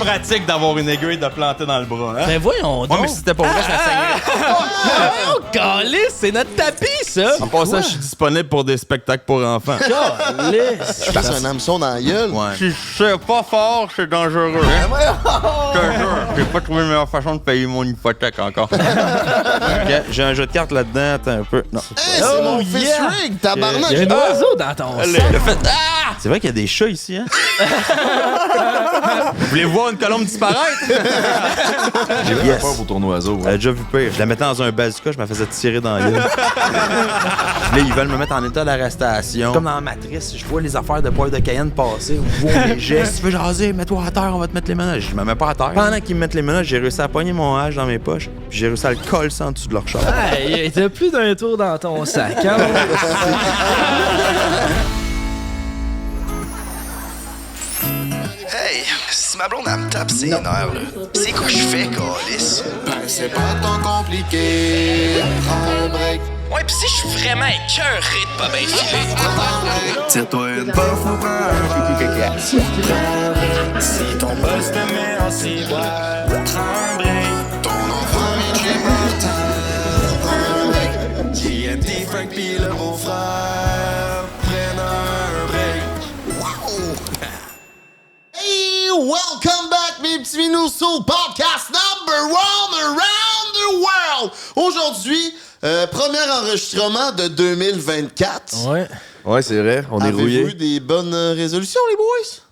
pratique d'avoir une aiguille de planter dans le bras, hein? Ben voyons donc. Ouais, mais si c'était pas vrai, ça saignerait. Oh, calice, c'est notre tapis, ça. En passant, je suis disponible pour des spectacles pour enfants. Calice. Je passe un hameçon dans la gueule. Ouais. Si c'est pas fort, c'est dangereux, hein? Je te jure, j'ai pas trouvé une meilleure façon de payer mon hypothèque encore. Ok, j'ai un jeu de cartes là-dedans, attends un peu. Non. Hey, c'est mon fils Rig, tabarnak! Il y a un oiseau dans ton sac. Le fait... Ah! C'est vrai qu'il y a des chats ici, hein? Vous voulez voir une colombe disparaître? J'ai vraiment peur pour ton oiseau. Elle a déjà vu pire. Je la mettais dans un bazooka, je me faisais tirer dans la gueule. Là, ils veulent me mettre en état d'arrestation. Comme dans la matrice, je vois les affaires de poivre de Cayenne passer, ou voir les gestes. Si tu veux jaser, mets-toi à terre, on va te mettre les menottes. Je me mets pas à terre. Pendant qu'ils me mettent les menottes, j'ai réussi à pogner mon hache dans mes poches, puis j'ai réussi à le coller en dessous de leur char. Hey, t'as plus d'un tour dans ton sac, hein? Hey, si ma blonde, elle me tape ses nerfs, là, c'est quoi je fais, câlisse? Ben, c'est pas tant compliqué. Prends un break. Ouais, pis si je suis vraiment écœuré de pas bien filer. Tire-toi une bof ou prends un pipi. Si ton boss te met en ciboire, prends un break. Ton enfant vient chez Martin. Prends un break. JMD, Frank pis le beau-frère, prennent un break. Wow! Hey, welcome back, mes petits minous, au podcast number one around the world. Aujourd'hui, premier enregistrement de 2024. Ouais. Ouais, c'est vrai, on est Avez-vous rouillé. eu des bonnes résolutions, les boys?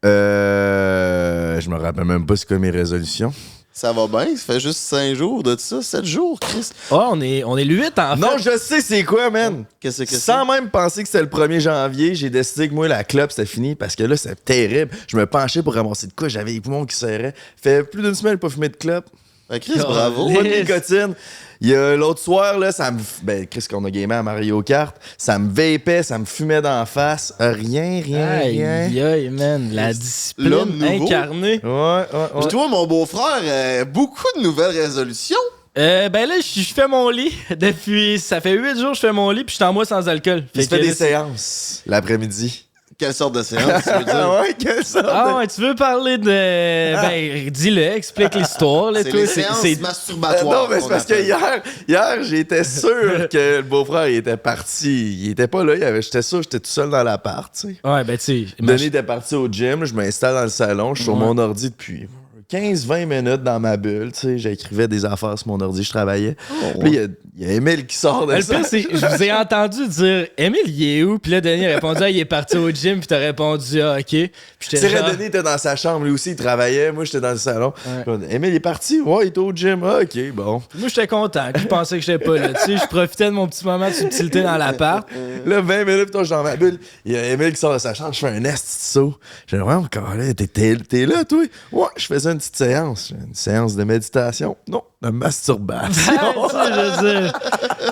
Je me rappelle même pas c'est quoi mes résolutions. Ça va bien, ça fait juste 5 jours de ça, 7 jours, Chris. Oh, on est le 8 en fait. Non, je sais c'est quoi, man. Qu'est-ce que c'est? Sans même penser que c'était le 1er janvier, j'ai décidé que moi, la clope, c'était fini parce que là, c'est terrible. Je me penchais pour ramasser de quoi, j'avais les poumons qui serraient. Fait plus d'une semaine pas fumer de clope. Ben, Chris, bravo. Pas de nicotine. Il y a l'autre soir, là, ça me. Ben, Chris, qu'on a gamé à Mario Kart, ça me vapait, ça me fumait d'en face. Rien. Aïe, aïe, man. La discipline L'homme nouveau. incarnée. Ouais. Puis toi, mon beau-frère, beaucoup de nouvelles résolutions. Ben là, je fais mon lit. Depuis. Ça fait 8 jours que je fais mon lit, puis je suis en mois sans alcool. Il se fait que des là, séances l'après-midi. Quelle sorte de séance, tu veux dire? Ah ouais, quelle sorte Ah de... ouais, tu veux parler de. Ben, dis-le, explique l'histoire, là, C'est toi. les séances masturbatoires. Non, mais c'est parce que hier hier, j'étais sûr que le beau-frère il était parti. Il était pas là. J'étais sûr que j'étais tout seul dans l'appart. Tu sais. Ouais, ben, tu sais. Denis était parti au gym. Je m'installe dans le salon. Je suis sur mon ordi depuis 15-20 minutes dans ma bulle. Tu sais, j'écrivais des affaires sur mon ordi. Je travaillais. Puis il y a Émile qui sort de Le ça. pire, c'est je vous ai entendu dire Émile, il est où? Puis là, Denis a répondu il est parti au gym, puis t'as répondu ok. Puis j'étais Tu sais, genre, Denis était dans sa chambre. Lui aussi, il travaillait. Moi, j'étais dans le salon. Ouais. Émile est parti. Ouais, il était au gym. Ah, OK, bon. moi, j'étais content. Je pensais que j'étais pas là. Tu sais, je profitais de mon petit moment de subtilité dans l'appart. Là, 20 minutes, je suis dans ma bulle. Il y a Émile qui sort de sa chambre. Je fais un esti de saut. J'ai dit, ouais, encore là, t'es là, toi? Ouais, je faisais une petite séance. Une séance de méditation. Non, de masturbation. Tu sais, je veux dire,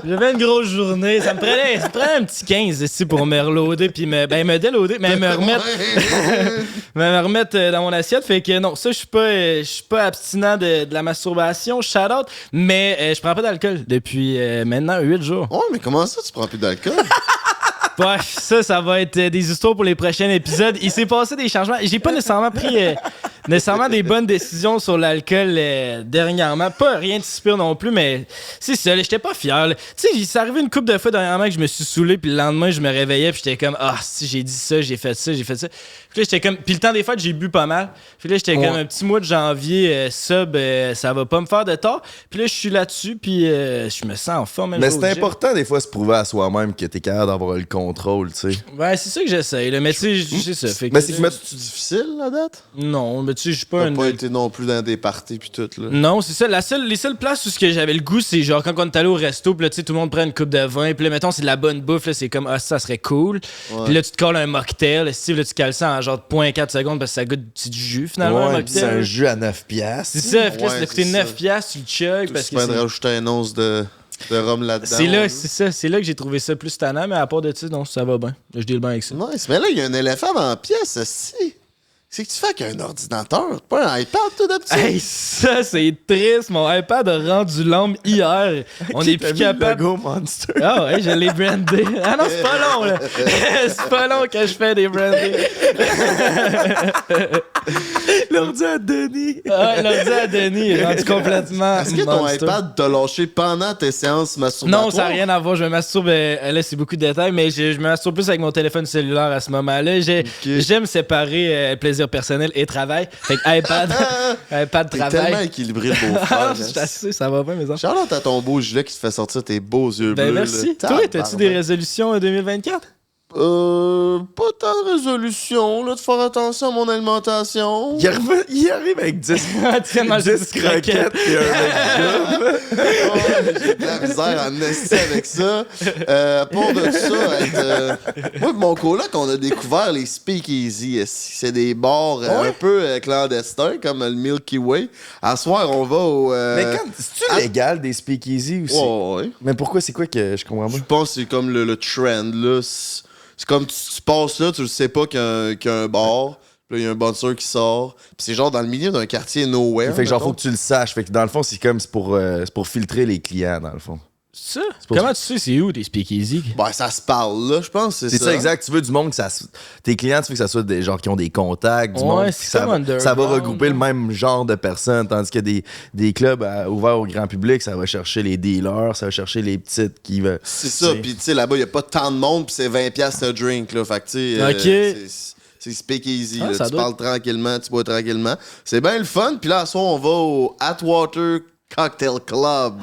j'avais une grosse journée. Ça me prenait un petit 15 ici pour me reloader, puis me déloader, mais me remettre dans mon assiette. Fait que non, ça, je suis pas abstinent de la masturbation, shout out, mais je prends pas d'alcool depuis maintenant 8 jours. Ouais, mais comment ça, tu prends plus d'alcool? Bref, ça va être des histoires pour les prochains épisodes. Il s'est passé des changements. J'ai pas nécessairement pris nécessairement des bonnes décisions sur l'alcool dernièrement. Pas rien de si pire non plus, mais c'est ça, j'étais pas fier. Tu sais, c'est arrivé une couple de fois dernièrement que je me suis saoulé, puis le lendemain, je me réveillais, puis j'étais comme, si j'ai dit ça, j'ai fait ça. Puis là, j'étais comme, puis le temps des fêtes, j'ai bu pas mal. Puis là, j'étais comme un petit mois de janvier, ça va pas me faire de tort. Puis là, je suis là-dessus, puis je me sens en forme. Mais c'est important, des fois, de se prouver à soi-même que t'es capable d'avoir le contrôle, tu sais. Ouais, c'est ça que j'essaye, là. Mais tu sais, c'est ça. Fait que Mais c'est que C'est difficile, la date? non, mais tu sais, je suis pas T'as un. pas été non plus dans des parties pis tout, là. Non, c'est ça. Les seules places où ce que j'avais le goût, c'est genre quand on est allé au resto, puis là, tu sais, tout le monde prend une coupe de vin, puis là, mettons, c'est de la bonne bouffe, là, c'est comme, ça serait cool. Puis là, tu te colles un mocktail, Steve, là, tu cales ça en genre 0.4 secondes parce que ça goûte c'est du jus, finalement, un Ouais, pis c'est mocktail. un jus à 9 piastres. C'est ça, puis là, ça Ouais, t'a coûté c'est 9 ça. piastres, tu le chugs, parce Tu que peux c'est. rajouter un once de rhum là-dedans. C'est là, là. c'est ça, c'est là que j'ai trouvé ça plus tannant, mais à part de ça, non, ça va bien. Là, je deal bien avec ça. Nice. Mais là, il y a un éléphant dans la pièce, si. Qu'est-ce que tu fais avec un ordinateur? Pas un iPad, toi, d'habitude? Hey, ça, c'est triste. Mon iPad a rendu l'homme hier. On est plus capable. Logo Monster. Ah ouais, je l'ai brandé. Ah non, c'est pas long, là. C'est pas long que je fais des brandés. L'ordi à Denis. Ah, l'ordi à Denis est rendu complètement. Est-ce que ton monster. iPad t'a lâché pendant tes séances masturbatoires? Non, ça n'a rien à voir. Je me masturbe. Là, c'est beaucoup de détails, mais je me masturbe plus avec mon téléphone cellulaire à ce moment-là. J'aime séparer plaisir personnel et travail. Fait que iPad, iPad T'es travail. tellement équilibré, le beau-frère. Je suis assez, ça va bien, mes enfants. Charlotte, à ton beau gilet qui te fait sortir tes beaux yeux Ben bleus. merci. là. Toi, t'as-tu des résolutions en 2024? Pas tant de résolution, là, de faire attention à mon alimentation. Il arrive avec 10 Tu viens de manger 10 des croquettes. croquettes et un mec J'ai de la misère en esti avec ça. Pour de ça, moi et mon coloc, on a découvert les speakeasy. C'est des bars un peu clandestins, comme le Milky Way. À soir, on va au... Mais c'est-tu légal des speakeasy aussi? ouais. Mais pourquoi, c'est quoi que je comprends pas? Je pense que c'est comme le trend, là. C'est comme tu passes là, tu le sais pas qu'il y a un bar. Puis là, il y a un bouncer qui sort. Puis c'est genre dans le milieu d'un quartier nowhere. Fait que genre, mettons. faut que tu le saches. Fait que dans le fond, c'est comme c'est pour filtrer les clients, dans le fond. Ça? pour Comment tu sais c'est où des speakeasy? Ben, ça se parle, là, je pense. C'est ça, exact. Tu veux du monde tes clients, tu veux que ça soit des gens qui ont des contacts, du Ouais, monde. c'est comme Ça va underground, regrouper le là. même genre de personnes. Tandis que des clubs ouverts au grand public, ça va chercher les dealers, ça va chercher les petites qui veulent. C'est ça, puis tu sais, là-bas, il n'y a pas tant de monde, puis c'est 20$ le drink, là. Fait que tu sais, Ok. c'est speakeasy, Ah, là. ça Tu doit parles tranquillement, tu bois tranquillement. C'est bien le fun, puis là, à soir, on va au Atwater Cocktail Club.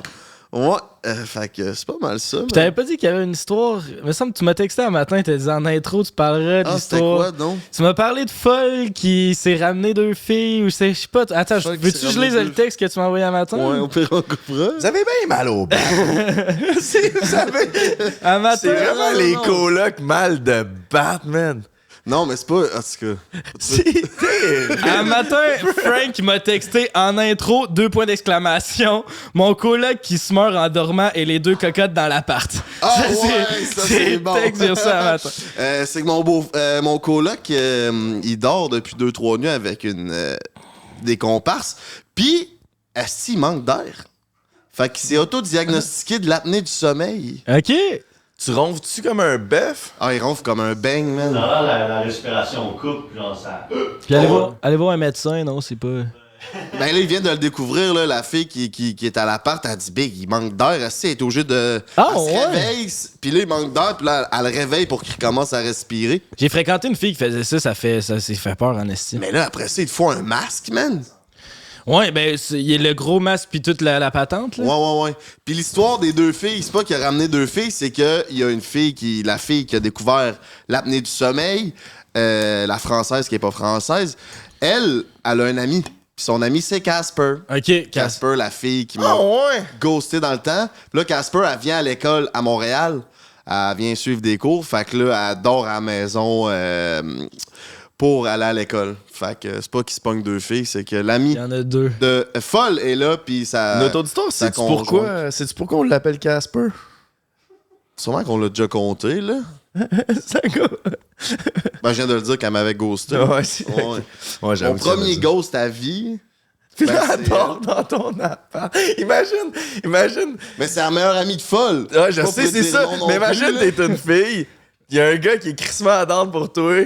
Ouais, fait que c'est pas mal ça. Puis t'avais pas dit qu'il y avait une histoire. Il me semble que tu m'as texté un matin, t'as dit en intro, tu parlerais de Ah, c'était l'histoire. quoi, donc? Tu m'as parlé de folle qui s'est ramené 2 filles ou c'est. Je sais pas. Attends, Folle qui veux-tu s'est que je ramené lise le 2 texte que tu m'as envoyé un matin? Ouais, au pire, on coupera. Vous avez bien mal au bas. Vous savez, Un matin. c'est vraiment non, les non. colocs mal de Batman. Non, mais c'est pas... En tout cas... C'est terrible. Un matin, Frank m'a texté en intro, 2 points d'exclamation. Mon coloc qui se meurt en dormant et les 2 cocottes dans l'appart. Ah ouais, ça c'est bon. Texte, j'ai reçu un matin. C'est que mon coloc, il dort depuis 2-3 nuits avec des comparses. Puis, est-ce qu'il manque d'air? Fait qu'il s'est autodiagnostiqué de l'apnée du sommeil. OK. Tu ronfles-tu comme un bœuf? Ah, il ronfle comme un bang, man. Ça la respiration coupe, genre ça. Puis allez voir un médecin, non, c'est pas. Ben là, il vient de le découvrir, là, la fille qui est à l'appart, elle dit Big, il manque d'air, elle est obligée de. Ah, elle se ouais? réveille, puis là, il manque d'air, puis là, elle le réveille pour qu'il commence à respirer. J'ai fréquenté une fille qui faisait ça s'est fait peur en estime. Mais là, après ça, il te faut un masque, man. Ouais, ben, il y a le gros masque puis toute la patente, là. Ouais. Puis l'histoire des 2 filles, c'est pas qu'il a ramené 2 filles, c'est qu'il y a une fille la fille qui a découvert l'apnée du sommeil, la française qui est pas française, elle a un ami. Puis son ami, c'est Casper. OK, Casper, la fille qui m'a ghosté dans le temps. Puis là, Casper, elle vient à l'école à Montréal. Elle vient suivre des cours. Fait que là, elle dort à la maison pour aller à l'école. Fait que c'est pas qu'il se pogne 2 filles, c'est que l'ami Il y en a 2. de folle est là, puis ça. Notre auditoire, sa sais-tu pourquoi on l'appelle Casper? Sûrement qu'on l'a déjà compté, là. C'est un gars. Ben, je viens de le dire qu'elle m'avait ghosté. Ouais, c'est Ouais. Ouais, Mon j'avoue que ça premier veut dire. ghost à vie. Puis Ben, là, c'est elle dort dans ton appart. Imagine. Mais c'est la meilleure amie de folle. Ah, je Pas sais, pour c'est dire ça. non non Mais plus, imagine, là. t'es une fille. Il y a un gars qui est crissement à dente pour toi.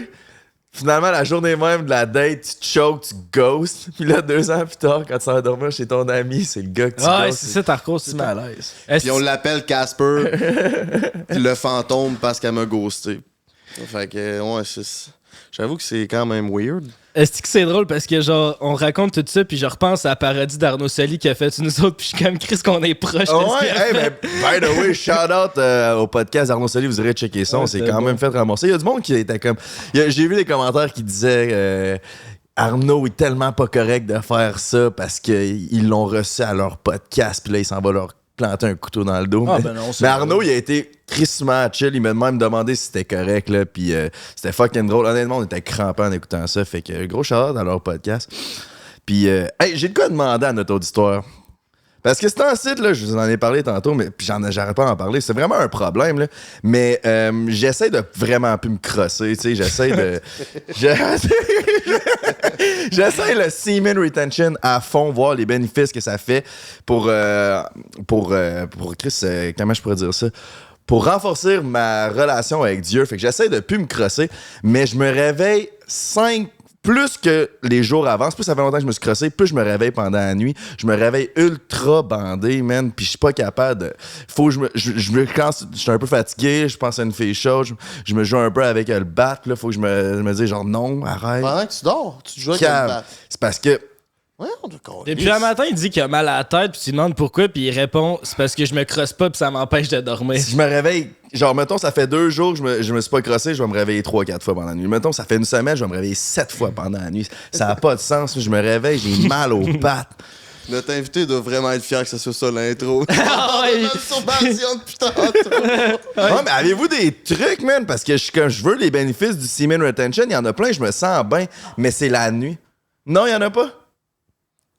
Finalement, la journée même de la date, tu te choques, tu ghostes. Puis là, 2 ans plus tard, quand tu vas dormir chez ton ami, c'est le gars que tu Ah, ghostes. c'est ça, t'as recours, c'est malaise. Puis on l'appelle Casper, puis le fantôme parce qu'elle m'a ghosté. Fait que, ouais, j'avoue que c'est quand même weird. Est-ce que c'est drôle parce que, genre, on raconte tout ça, puis je repense à la parodie d'Arnaud Soli qui a fait nous autres, puis je suis comme Chris qu'on est proche. Ah ouais, hey, mais by the way, shout out au podcast Arnaud Soli, vous irez checker ça, Ouais, on s'est c'est quand bon. même fait ramasser. Il y a du monde qui était comme. J'ai vu des commentaires qui disaient Arnaud est tellement pas correct de faire ça parce qu'ils l'ont reçu à leur podcast, puis là, il s'en va leur planter un couteau dans le dos. Ah, mais ben non, c'est mais vrai. Arnaud, il a été crissement chill, il m'a même demandé si c'était correct, là, puis c'était fucking drôle. Honnêtement, on était crampés en écoutant ça, fait que gros shout out à leur podcast. Puis, hey, j'ai de quoi demander à notre auditoire. Parce que c'est un site, là, je vous en ai parlé tantôt, mais puis j'arrête pas d'en parler. C'est vraiment un problème, là. Mais j'essaie de vraiment plus me crosser, tu sais. J'essaie de... J'essaie le semen retention à fond, voir les bénéfices que ça fait pour Chris, comment je pourrais dire ça? Pour renforcer ma relation avec Dieu. Fait que j'essaie de plus me crosser, mais je me réveille plus que les jours avancent, plus ça fait longtemps que je me suis crossé, plus je me réveille pendant la nuit. Je me réveille ultra bandé, man, puis je suis pas capable de... Faut que quand je suis un peu fatigué, je pense à une fille chaude, je me joue un peu avec le bat, là, faut que je me dise genre non, arrête. Pendant que tu dors, tu joues avec le bat. C'est parce que... Ouais, on te connaît. Depuis un matin, il dit qu'il a mal à la tête, puis tu lui demandes pourquoi, puis il répond c'est parce que je me crosse pas, puis ça m'empêche de dormir. Si je me réveille, genre, mettons, ça fait 2 jours que je me suis pas crossé, je vais me réveiller 3-4 fois pendant la nuit. Mettons, ça fait une semaine, je vais me réveiller 7 fois pendant la nuit. Ça a pas de sens. Je me réveille, j'ai mal aux pattes. Notre invité doit vraiment être fier que ce soit ça l'intro. Ah ouais. Masturbation depuis tantôt. Ouais, mais avez-vous des trucs, man? Parce que comme je veux les bénéfices du semen retention, il y en a plein, je me sens bien, mais c'est la nuit. Non, il y en a pas?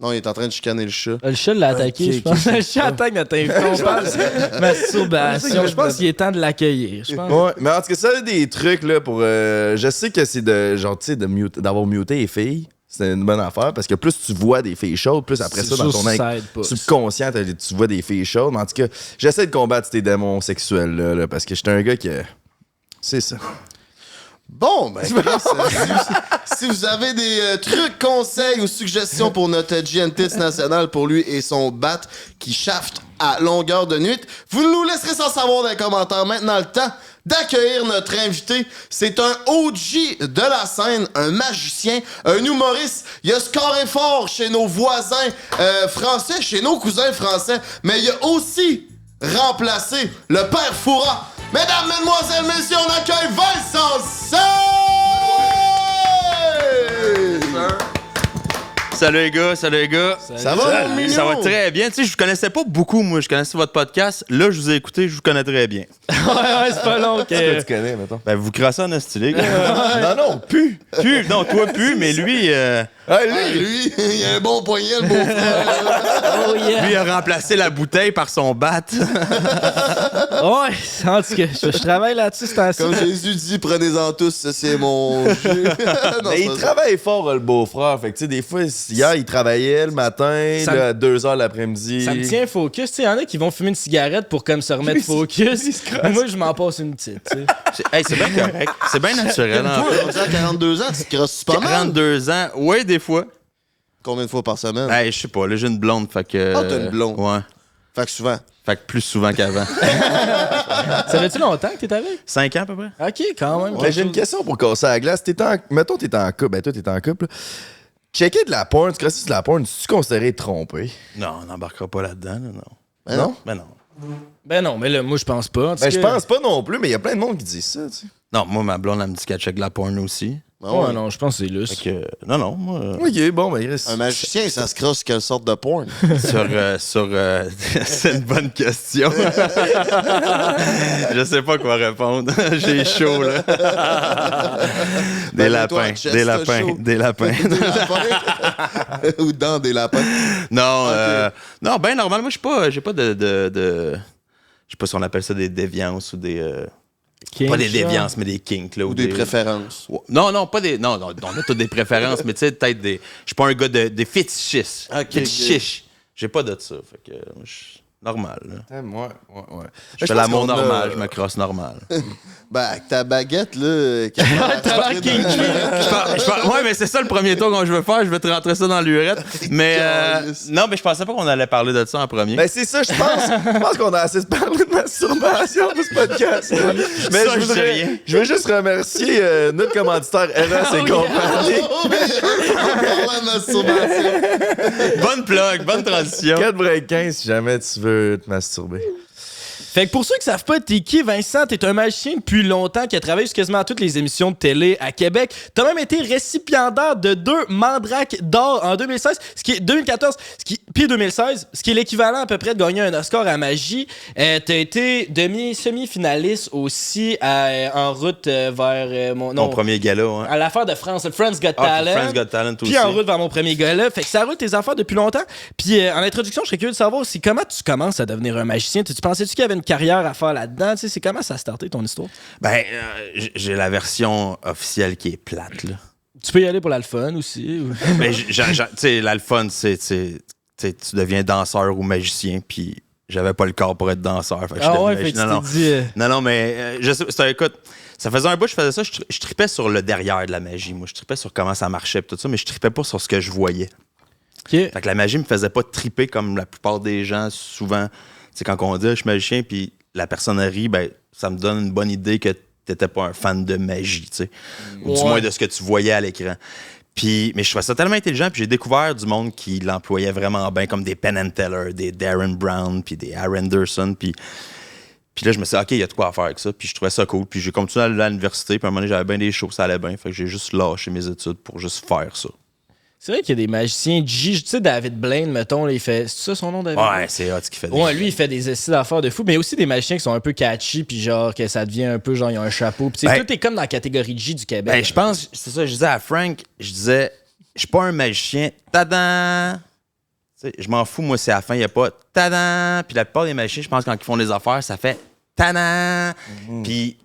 Non, il est en train de chicaner le chat. Le chat l'a attaqué, je pense. Le chat attaque notre invité. On parle de masturbation. Je pense qu'il est temps de l'accueillir. Je pense. Ouais, mais en tout cas, ça a des trucs, là, pour... je sais que c'est de, genre, tu sais, d'avoir muté les filles. C'est une bonne affaire, parce que plus tu vois des filles chaudes, plus après ça, dans ton subconscient, tu vois des filles chaudes. Mais en tout cas, j'essaie de combattre ces démons sexuels, là, parce que j'étais un gars qui... C'est ça. Bon, ben, si vous avez des trucs, conseils ou suggestions pour notre GNTS national pour lui et son bat qui shafte à longueur de nuit, vous nous laisserez sans savoir dans les commentaires. Maintenant, le temps d'accueillir notre invité. C'est un OG de la scène, un magicien, un humoriste. Il a scoré fort chez nos voisins français, chez nos cousins français, mais il a aussi remplacé le père Foura. Mesdames, mesdemoiselles, messieurs, on accueille Vincent Say! Salut les gars, salut les gars. Ça va, mon mignon? Ça va très bien. Tu sais, je vous connaissais pas beaucoup, moi. Je connaissais votre podcast. Là, je vous ai écouté, je vous connais très bien. ouais, c'est pas long. Tu connais, mettons. Ben, vous crassez en esti, les gars. Non, plus. Non, toi, plus, mais lui... Lui, il a un bon poignet, le beau frère. Oh yeah. Lui a remplacé la bouteille par son bat. Ouais, en tout cas, je travaille là-dessus, c'est ainsi. Comme Jésus dit, prenez-en tous, ça, c'est mon jus. Non, Mais il travaille fort, le beau-frère. Fait que, tu sais, des fois, hier, il travaillait le matin, Ça là, à 2h l'après-midi. Ça me tient focus. Tu sais, il y en a qui vont fumer une cigarette pour comme se remettre focus. Mais moi, je m'en passe une petite, tu sais. Hey, c'est bien correct. C'est bien naturel. Toi, on dit à 42 ans, tu te crosses pas mal. 42 ans. Ouais, des fois. Combien de fois par semaine? Hey, je sais pas. Là, j'ai une blonde, fait que... Ah, t'as une blonde. Ouais. Fait que souvent. Fait que plus souvent qu'avant. Ça fait-tu longtemps que t'es avec? 5 ans, à peu près? Ok, quand même. Mais j'ai une question pour casser la glace. Mettons, t'es en couple. Ben, toi, t'es en couple. Là. Checker de la porn, tu crosses de la porn, tu considéré trompé? Non, on n'embarquera pas là-dedans, là, non. Ben non? Ben non. Ben non, mais là, moi, je pense pas. Ben, je pense pas non plus, mais il y a plein de monde qui dit ça, tu sais. Non, moi, ma blonde, elle me dit qu'elle check de la porn aussi. Ah Ouais, ouais. non, je pense que c'est lousse. Fait que, non, moi... Ok, bon, ben, reste. Un magicien, ça se crosse quelle sorte de porn? C'est une bonne question. Je sais pas quoi répondre. J'ai chaud, là. Des lapins. Des lapins. Des lapins? Ou dans des lapins? Non, Ok. non, ben normal. Moi, j'ai pas de je sais pas si on appelle ça des déviances ou des... pas des déviances, mais des kinks, là. Ou des préférences? Ouais. Non, pas des... Non, on a toutes des préférences, mais tu sais, peut-être des... Je suis pas un gars des fétichistes. Ok, Fétichistes. J'ai pas de ça, fait que... Normal, là. Ouais. Je fais l'amour normal, je me crosse normal. Ben, avec ta baguette, là... T'as l'air kinky. Ouais, mais c'est ça le premier tour que je veux faire. Je vais te rentrer ça dans l'urette. Mais non, mais je pensais pas qu'on allait parler de ça en premier. Ben, c'est ça, je pense qu'on a assez parlé de masturbation dans ce podcast. Mais Ça, je sais rien. je veux juste remercier notre commanditaire Eros et compagnie. En parlant de masturbation. Bonne plug, bonne transition. 4 break 15 si jamais tu veux te masturber. Fait que pour ceux qui savent pas, t'es qui, Vincent? T'es un magicien depuis longtemps qui a travaillé sur quasiment toutes les émissions de télé à Québec. T'as même été récipiendaire de 2 Mandrake d'or en 2016, puis 2016, ce qui est l'équivalent à peu près de gagner un Oscar à magie. T'as été semi-finaliste aussi en route vers Mon premier gala, hein. à l'affaire de France, Friends Got Ah, Talent. Friends Got Talent aussi. Puis en route vers mon premier gala. Fait que ça roule tes affaires depuis longtemps. Puis en introduction, je serais curieux de savoir aussi comment tu commences à devenir un magicien. Tu pensais-tu qu'il y avait une carrière à faire là-dedans? Tu sais, c'est comment ça a starté ton histoire? Ben, j'ai la version officielle qui est plate, là. Tu peux y aller pour l'alphone aussi. Ou... Mais tu sais, l'alphone, tu deviens danseur ou magicien, puis j'avais pas le corps pour être danseur. Fait que je devenais- fait que non, tu t'es dit... non, mais je sais, écoute, ça faisait un bout, je faisais ça, je tripais sur le derrière de la magie. Moi, je tripais sur comment ça marchait, pis tout ça, mais je tripais pas sur ce que je voyais. OK. Fait que la magie me faisait pas triper comme la plupart des gens, souvent. Tu sais, quand on dit je suis magicien, puis la personne rit, ben, ça me donne une bonne idée que t'étais pas un fan de magie, tu sais. Ou du moins de ce que tu voyais à l'écran. Puis, mais je trouvais ça tellement intelligent, puis j'ai découvert du monde qui l'employait vraiment bien, comme des Penn and Teller, des Darren Brown, puis des Aaron Anderson, puis là, je me suis dit, OK, il y a de quoi à faire avec ça, puis je trouvais ça cool. Puis j'ai continué à aller à l'université, puis à un moment donné, j'avais bien des shows, ça allait bien, fait que j'ai juste lâché mes études pour juste faire ça. C'est vrai qu'il y a des magiciens. Tu sais, David Blaine, mettons, là, il fait... C'est ça son nom, David? Ouais, c'est hot ce qu'il fait. Ouais, lui, il fait des essais d'affaires de fou, mais aussi des magiciens qui sont un peu catchy, puis genre, que ça devient un peu, genre, il y a un chapeau. Puis tout est comme dans la catégorie G du Québec. Ben, je pense, c'est ça, je disais à Frank, je disais, je suis pas un magicien, tadam! Tu sais, je m'en fous, moi, c'est à la fin, il n'y a pas tadam! Puis la plupart des magiciens, je pense, quand ils font des affaires, ça fait tadam! Puis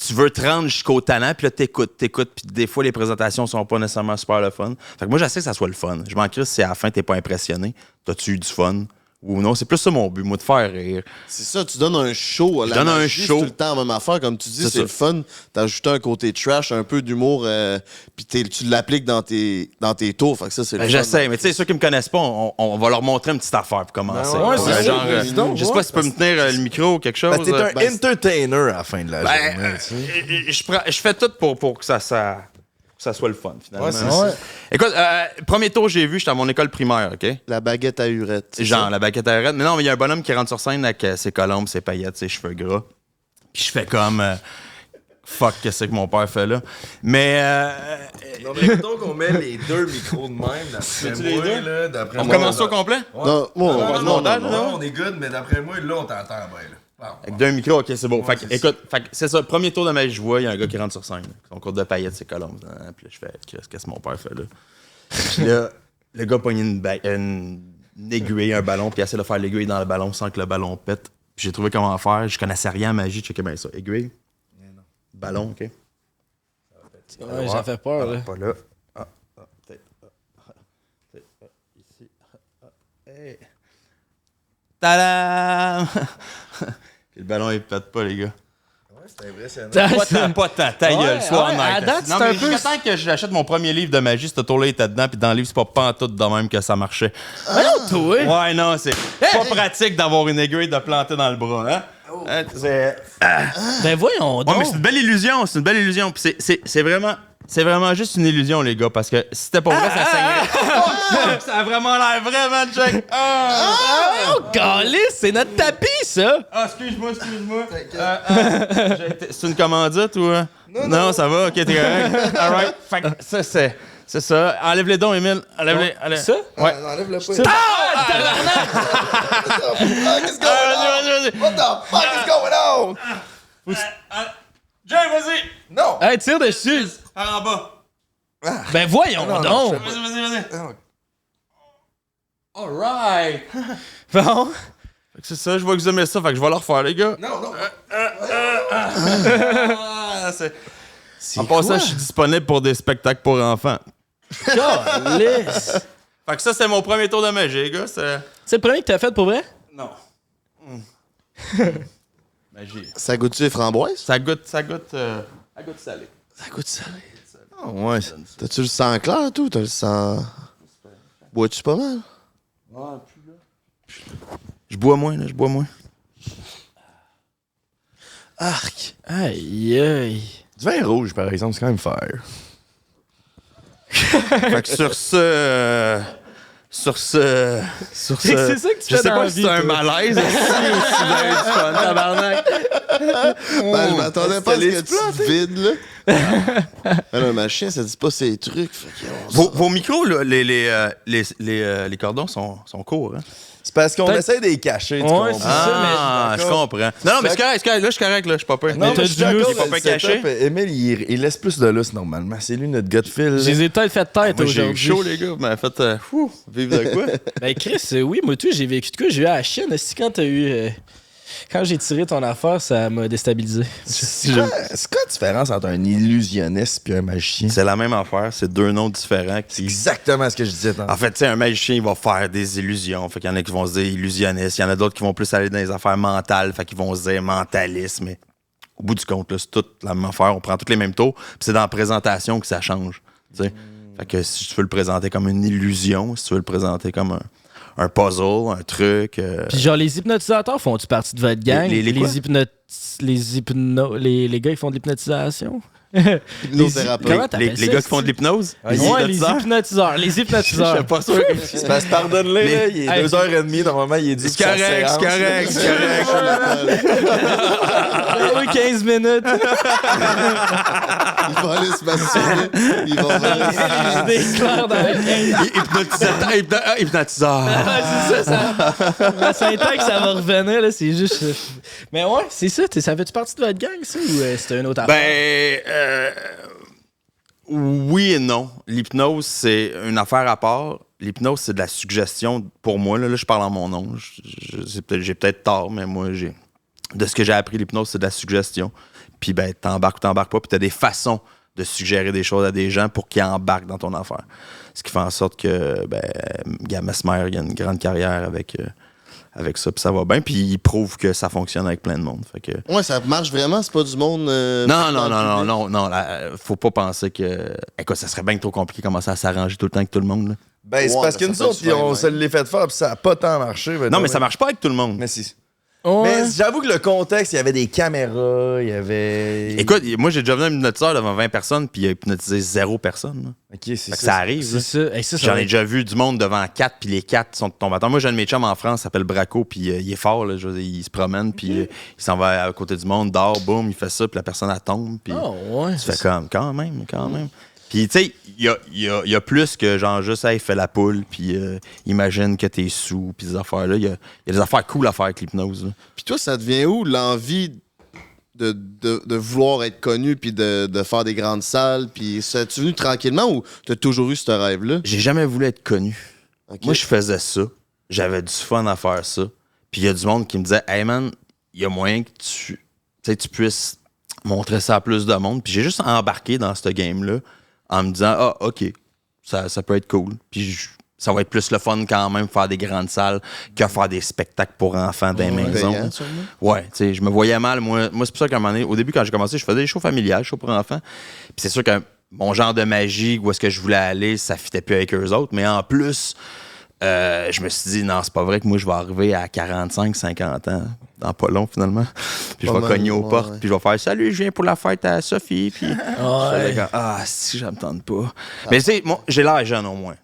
tu veux te rendre jusqu'au talent, puis là, t'écoutes, puis des fois, les présentations sont pas nécessairement super le fun. Fait que moi, j'essaie que ça soit le fun. Je m'en crisse si à la fin, t'es pas impressionné. T'as-tu eu du fun? Ou non, c'est plus ça mon but, moi, de faire rire. C'est ça, tu donnes un show. Je donne un magie, show. C'est tout le temps la même affaire. Comme tu dis, C'est c'est ça. le fun. T'as ajouté un côté trash, un peu d'humour, puis tu l'appliques dans tes tours. Fait que ça, c'est le fun. J'essaie, mais tu sais, ceux qui me connaissent pas, on va leur montrer une petite affaire pour commencer. ouais, c'est ça, genre, évidemment, je sais pas si tu peux me tenir le micro ou quelque chose. T'es un Ben, entertainer à la fin de la journée. Tu sais. Je fais tout pour que ça soit le fun, finalement. Ouais, c'est ça. Écoute, premier tour j'ai vu, j'étais à mon école primaire, OK? La baguette à urette. c'est Genre, ça? la baguette à arrête. Mais non, mais il y a un bonhomme qui rentre sur scène avec ses colombes, ses paillettes, ses cheveux gras. Puis je fais comme... fuck, qu'est-ce que mon père fait là? Mais... Non, mais mettons qu'on met les 2 micros de même, d'après les moi, deux? là, d'après on moi... commence ça au complet? Non, Non, montage, non, là? on est good, mais d'après moi, là, on t'entend bien, là. Bon, Avec 2 micros, OK, c'est beau. Fait que, c'est écoute, c'est ça, premier tour de magie, je vois, il y a un gars qui rentre sur scène. Son cours de paillettes, ses colombes. Hein, puis là, je fais, qu'est-ce que mon père fait là? Puis là, le gars pogne une aiguille, un ballon, puis il essaie de faire l'aiguille dans le ballon sans que le ballon pète. Puis j'ai trouvé comment faire. Je connaissais rien en magie, checkez bien ça. Aiguille, ballon, OK? Ouais, ça fait peur, là. Pas là. Peut-être. Ici. Hey. Tadam! Puis le ballon, il pète pas, les gars. c'est impressionnant. Pas tant, ta gueule, Ouais, sois ouais, honnête. à date, Non, c'est mais un peu- jusqu'à temps que j'achète mon premier livre de magie, ce tour-là était dedans, puis dans le livre, c'est pas pantoute de même que ça marchait. Voyons, toi! Ouais, non, c'est pas pratique d'avoir une aiguille de planter dans le bras, hein? Hein, Ben voyons Ouais, donc! mais c'est une belle illusion, Puis c'est vraiment juste une illusion, les gars, parce que si c'était pas vrai, ça saignerait. Ça a vraiment l'air vrai, man, check. Oh, calice, c'est notre tapis, ça! Ah, excuse-moi. C'est une commandite ou... Non, ça va, ok, t'es correct. All right. Fait que ça, c'est ça. Enlève les dons, Émile. Enlève-les. Ça? Ouais. Enlève le pas. Vas-y. What the fuck is going on? Jay, vas-y. Non! Hey, tire dessus! Par en bas. Ben voyons Non, donc! Vas-y. All right. Bon. Fait que c'est ça, je vois que vous aimez ça, fait que je vais le refaire, les gars. Non, non. En passant, je suis disponible pour des spectacles pour enfants. Calice! Fait que ça, c'est mon premier tour de magie, les gars. C'est C'est le premier que t'as fait pour vrai? Non. Magie. Ça goûte-tu les framboises? Ça goûte salé. Ça goûte salé. Ah ouais. T'as-tu le sang clair, tout? T'as le sang... Bois-tu pas mal? Je bois moins, là, Arc! Aïe, aïe. Du vin rouge, par exemple, c'est quand même faire. Fait que sur ce, sur ce. C'est ça que tu Je fais sais dans pas la si vie, c'est un toi. malaise aussi ou si vous avez du fun, tabarnak. Ben, je m'attendais pas à ce que l'exploiter. tu vides, là. Alors, ma chien, ça dit pas ses trucs. Fait que Vos micros, là, les cordons sont courts. Hein? C'est parce qu'on Peut-être- essaie de les cacher, tu Ouais, comprends? c'est ça, Ah, je comprends. Non, mais c'est correct, là, je suis correct, là, je suis pas peur. Non, Mais t'as mais je suis du lousse, d'accord, il est pas le caché. setup, Émile, il laisse plus de lousse normalement. C'est lui notre gars de fil. Je là. les ai peut-être fait tête Moi, j'ai eu aujourd'hui. chaud, les gars. Vous m'avez fait vivre de quoi? Ben Chris, oui, moi tout, j'ai vécu de quoi? J'ai eu à la chienne. Est-ce que quand t'as eu. Quand j'ai tiré ton affaire, ça m'a déstabilisé. C'est quoi la différence entre un illusionniste et un magicien? C'est la même affaire, c'est deux noms différents. C'est exactement ce que je disais tantôt. En fait, tu sais, un magicien, il va faire des illusions. Fait qu'il y en a qui vont se dire illusionniste. Il y en a d'autres qui vont plus aller dans les affaires mentales. Fait qu'ils vont se dire mentaliste. Mais au bout du compte, là, c'est toute la même affaire. On prend tous les mêmes taux. Puis c'est dans la présentation que ça change. Tu sais. Fait que si tu veux le présenter comme une illusion, si tu veux le présenter comme un puzzle, un truc. Puis genre, les hypnotisateurs font-tu partie de votre gang? Les quoi? Les gars qui font de l'hypnotisation? hypnothérapeute. Comment t'appelles les ça, gars qui font de l'hypnose? Ouais, les hypnotiseurs. Les Je hypnotiseurs. suis pas sûr. C'est parce que pardonne-le, Mais- là, il est Hey, 2h30, normalement, il est dit C'est correct, c'est correct, c'est correct. Oui, 15 minutes. Il va aller se masturber. Il va aller Des clairs dans la tête. Hypnotiseur. Ah, c'est ça. La syntaxe, ça va revenir, là, c'est juste. Mais ouais, c'est ça. Ça fait-tu partie de votre gang, ça, ou c'était une autre affaire? Oui et non. L'hypnose, c'est une affaire à part. L'hypnose, c'est de la suggestion. Pour moi, là je parle en mon nom. J'ai peut-être tort, mais moi, de ce que j'ai appris, l'hypnose, c'est de la suggestion. Puis, ben, t'embarques ou t'embarques pas. Puis, t'as des façons de suggérer des choses à des gens pour qu'ils embarquent dans ton affaire. Ce qui fait en sorte que, ben, Mesmer, il a une grande carrière avec ça, puis ça va bien. Puis, il prouve que ça fonctionne avec plein de monde. Fait que... Ouais, ça marche vraiment, c'est pas du monde. Non, faut pas penser que. Écoute, ça serait bien trop compliqué de commencer à s'arranger tout le temps avec tout le monde. Là. Ben, c'est Ouais, parce mais que ça nous fait autres, souvent, on ouais. se l'est fait faire, puis ça a pas tant marché. Non, mais ça marche pas avec tout le monde. Mais si. Ouais. Mais j'avoue que le contexte, il y avait des caméras, il y avait. Écoute, moi, j'ai déjà vu un hypnotiseur devant 20 personnes, puis il a hypnotisé 0 personne. Là. Ok, c'est Fait que ça arrive. C'est là. ça. Hey, ça J'en va ai être- déjà vu du monde devant 4, puis les 4 sont tombés. Attends, moi, j'ai un de mes chums en France, il s'appelle Braco, puis il est fort, là, je veux dire, il se promène, puis il s'en va à côté du monde, dort, boum, il fait ça, puis la personne, elle tombe, puis Oh, ouais. tu fais comme, quand même. Puis, tu sais, il y a plus que genre juste, hey, fais la poule, puis imagine que t'es sous, puis ces affaires-là. Il y a des affaires cool à faire avec l'hypnose. là. Puis toi, ça devient où l'envie de vouloir être connu puis de faire des grandes salles? Puis ça tu venu tranquillement ou t'as toujours eu ce rêve-là? J'ai jamais voulu être connu. Ok. Moi, je faisais ça. J'avais du fun à faire ça. Puis il y a du monde qui me disait, hey man, il y a moyen que tu puisses montrer ça à plus de monde. Puis j'ai juste embarqué dans ce game-là en me disant, ah, OK, ça peut être cool. Puis ça va être plus le fun quand même faire des grandes salles que faire des spectacles pour enfants dans les maisons. Payant, sûrement. Ouais, tu sais, je me voyais mal. Moi c'est pour ça qu'à un moment donné, au début, quand j'ai commencé, je faisais des shows familiales, shows pour enfants. Puis c'est sûr que mon genre de magie, où est-ce que je voulais aller, ça fitait plus avec eux autres. Mais en plus, je me suis dit, non, c'est pas vrai que moi, je vais arriver à 45, 50 ans, dans pas long, finalement. Puis je Pas vais mal, cogner aux ouais, portes, ouais. puis je vais faire, salut, je viens pour la fête à Sophie. Puis je Ouais. fais comme, si, je me tente pas. Mais tu sais, moi, j'ai l'air jeune au moins.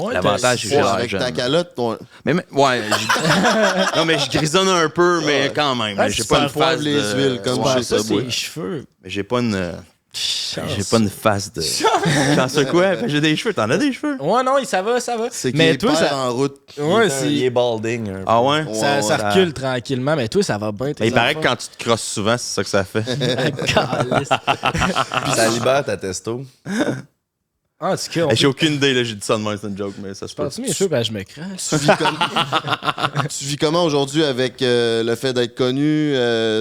Ouais, L'avantage, c'est que j'ai Ouais, l'air avec ta jeune. calotte, ton... Mais ouais, non, mais je grisonne un peu, mais quand même. Ah, j'ai tu pas une fais poivre face les de... huiles, comme Ouais, chez ça, Subway. c'est cheveux. mais j'ai pas une... J'ai pas une face de... J'en sais quoi? Ben, j'ai des cheveux. T'en as des cheveux? Ouais, non, ça va. C'est qu'il Mais est toi, père ça. en route. Ouais, Il est c'est. balding. un peu. Ah ouais? Ouais, Ça ouais. recule tranquillement, mais toi, ça va bien. Ben, il paraît que quand tu te crosses souvent, c'est ça que ça fait. Puis ça libère ta testo. En tout cas, on J'ai aucune idée, là, j'ai dit ça de moi, c'est une joke, mais ça se peut. parle-tu mes cheveux, ben je me crache. Tu vis comment aujourd'hui avec le fait d'être connu,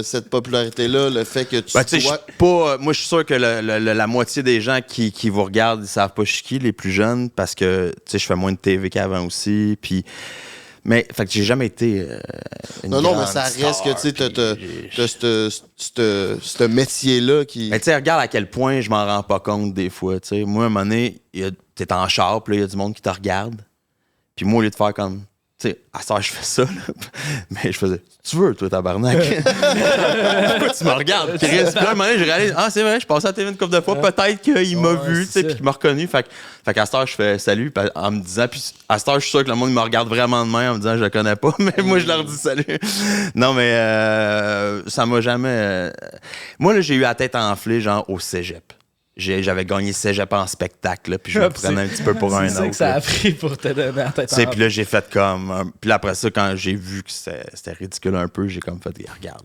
cette popularité-là, le fait que tu Ben, tu sais, je dois... suis pas. Moi, je suis sûr que la moitié des gens qui vous regardent, ils savent pas je suis qui, les plus jeunes, parce que, tu sais, je fais moins de TV qu'avant aussi, puis. Mais, fait que j'ai jamais été. Une Non, mais grande ça reste star, que, tu sais, puis ce métier-là qui... Mais tu sais, regarde à quel point je m'en rends pas compte des fois. Tu sais, moi, à un moment donné, t'es en char, puis là, il y a du monde qui te regarde. Puis moi, au lieu de faire comme. Tu sais, à ça, je fais ça, là. Mais je faisais, tu veux, toi, tabarnak? Pourquoi tu me regardes, Chris? Puis là, à un moment donné, j'ai réalisé, c'est vrai, je passais à la TV une couple de fois, peut-être qu'il m'a vu, tu sais, puis qu'il m'a reconnu. Fait qu'à cette heure, je fais salut, en me disant, puis à cette heure, je suis sûr que le monde me regarde vraiment de main en me disant, je le connais pas, mais moi, je leur dis salut. Non, mais ça m'a jamais. Moi, là, j'ai eu la tête enflée, genre, au cégep. J'avais gagné cégep en spectacle, là, puis je me prenais un petit peu pour un autre. C'est ça que ça a pris pour te donner la tête. Puis là, j'ai fait comme. Puis après ça, quand j'ai vu que c'était ridicule un peu, j'ai comme fait, regarde,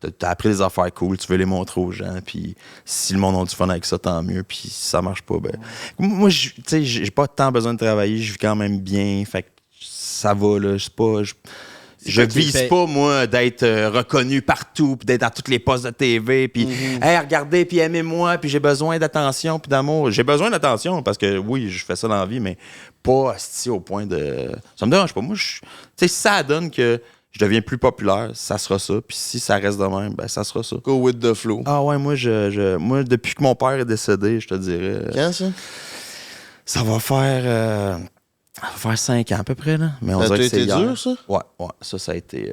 là, t'as appris des affaires cool, tu veux les montrer aux gens, puis si le monde a du fun avec ça, tant mieux, puis si ça marche pas, ben. Moi, tu sais, j'ai pas tant besoin de travailler, je vis quand même bien, fait que ça va, là, je vise pas, moi, d'être reconnu partout, puis d'être dans tous les postes de TV, puis hey, regardez, puis aimez-moi, puis j'ai besoin d'attention, puis d'amour. J'ai besoin d'attention parce que oui, je fais ça dans la vie, mais pas au point de. Ça me dérange pas. Moi, tu sais, si ça donne que je deviens plus populaire, ça sera ça. Puis si ça reste de même, ben ça sera ça. Go with the flow. Ah ouais, moi, moi, depuis que mon père est décédé, je te dirais. Quand ça? Ça va faire. Ça va faire 5 ans à peu près, là. Mais on Ça a dirait que c'est été dur, ça? Ouais. Ça a été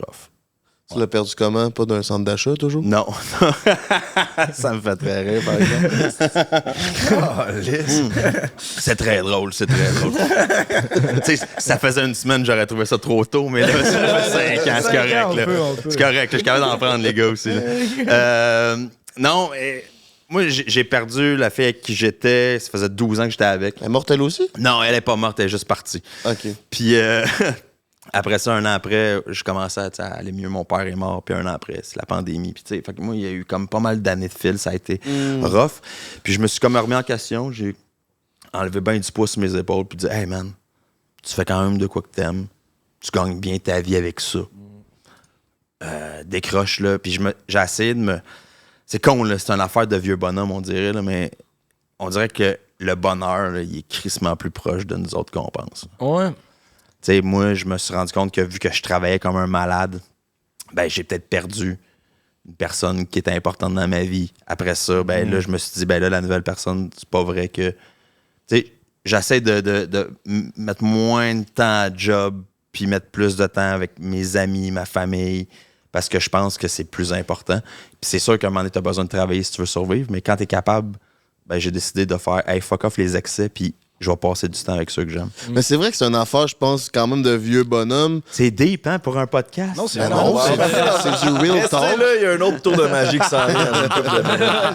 rough. Tu l'as perdu comment? Pas d'un centre d'achat, toujours? Non. Ça me fait très rire, par exemple. C'est très drôle. Tu sais, ça faisait une semaine, j'aurais trouvé ça trop tôt, mais là, ça fait 5 ans, c'est correct, là. C'est correct, là. Je suis capable d'en prendre, les gars, aussi. Non, moi, j'ai perdu la fille avec qui j'étais. Ça faisait 12 ans que j'étais avec. Elle est morte, elle aussi? Non, elle est pas morte, elle est juste partie. OK. Puis après ça, un an après, je commençais à aller mieux. Mon père est mort, puis un an après, c'est la pandémie. Puis tu sais, fait que moi, il y a eu comme pas mal d'années de fil. Ça a été rough. Puis je me suis comme remis en question. J'ai enlevé bien du poids sur mes épaules, puis dit, hey man, tu fais quand même de quoi que t'aimes. Tu gagnes bien ta vie avec ça. Décroche là. Puis j'ai essayé de me. C'est con, là, c'est une affaire de vieux bonhomme, on dirait, là, mais on dirait que le bonheur, là, il est crissement plus proche de nous autres qu'on pense. Ouais. Tu sais, moi, je me suis rendu compte que vu que je travaillais comme un malade, ben j'ai peut-être perdu une personne qui était importante dans ma vie. Après ça, ben là, je me suis dit, ben là, la nouvelle personne, c'est pas vrai que... Tu sais, j'essaie de mettre moins de temps à job puis mettre plus de temps avec mes amis, ma famille, parce que je pense que c'est plus important. Puis c'est sûr qu'à un moment donné, t'as besoin de travailler si tu veux survivre, mais quand t'es capable, ben j'ai décidé de faire « Hey, fuck off les excès », puis je vais passer du temps avec ceux que j'aime. Mais c'est vrai que c'est une affaire, je pense, quand même de vieux bonhomme. C'est deep, hein, pour un podcast? Non, c'est Ben non, non, c'est du real talk. Là, il y a un autre tour de magie qui s'en vient.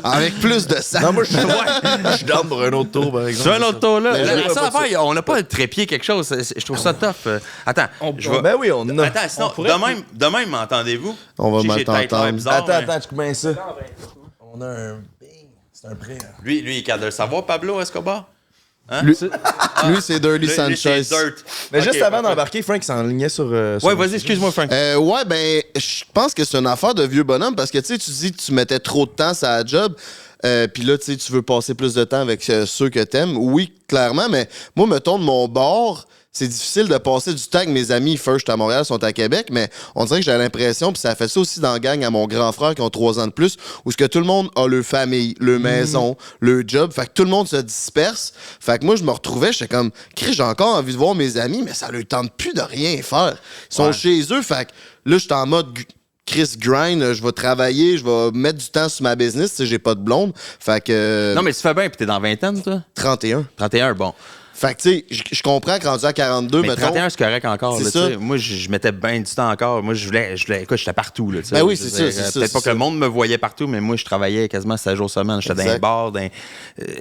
Avec plus de sang. Non, moi, je suis down pour un autre tour, par exemple. Tu veux un autre tour, là? Mais La je- seule affaire, on n'a pas le trépied quelque chose. Je trouve ça tough. Attends, je vais... Ben oui, on en a. Attends, sinon, de même, m'entendez-vous? On va J'ai m'entendre. tête l'air bizarre, mais- Attends, tu commences ça. On a un bing. C'est un prêt. Lui, il est capable de le savoir, Pablo Escobar? Lui, c'est Dirty Lui, Sanchez. c'est Dirt. Mais Ok, juste avant parfait. d'embarquer, Frank s'enlignait sur. Ouais, vas-y, excuse-moi, Frank. Ouais, ben, je pense que c'est une affaire de vieux bonhomme parce que, tu sais, tu dis que tu mettais trop de temps sur la job. Puis là, tu sais, tu veux passer plus de temps avec ceux que t'aimes. Oui, clairement, mais moi, mettons, de mon bord, c'est difficile de passer du temps avec mes amis. First, j'étais à Montréal, ils sont à Québec, mais on dirait que j'ai l'impression, puis ça fait ça aussi dans la gang à mon grand frère qui ont 3 ans de plus, où ce que tout le monde a leur famille, leur maison, leur job. Fait que tout le monde se disperse. Fait que moi, je me retrouvais, j'étais comme, Chris, j'ai encore envie de voir mes amis, mais ça leur tente plus de rien faire. Ils sont chez eux, fait que là, j'étais en mode Chris grind, je vais travailler, je vais mettre du temps sur ma business, tu sais, j'ai pas de blonde. Fait que. Non, mais tu fais bien, puis t'es dans vingtaine, toi? 31. 31, bon. Fait que, tu sais, je comprends que rendu à 42, Mais mettons. 31, c'est correct encore. C'est Là, ça. tu sais. Moi, je mettais bien du temps encore. Moi, écoute, j'étais partout. Là, tu sais. Ben oui, Je c'est veux ça, dire, c'est peut-être ça, pas que le monde me voyait partout, mais moi, je travaillais quasiment 7 jours semaine. J'étais dans Exact. les bars,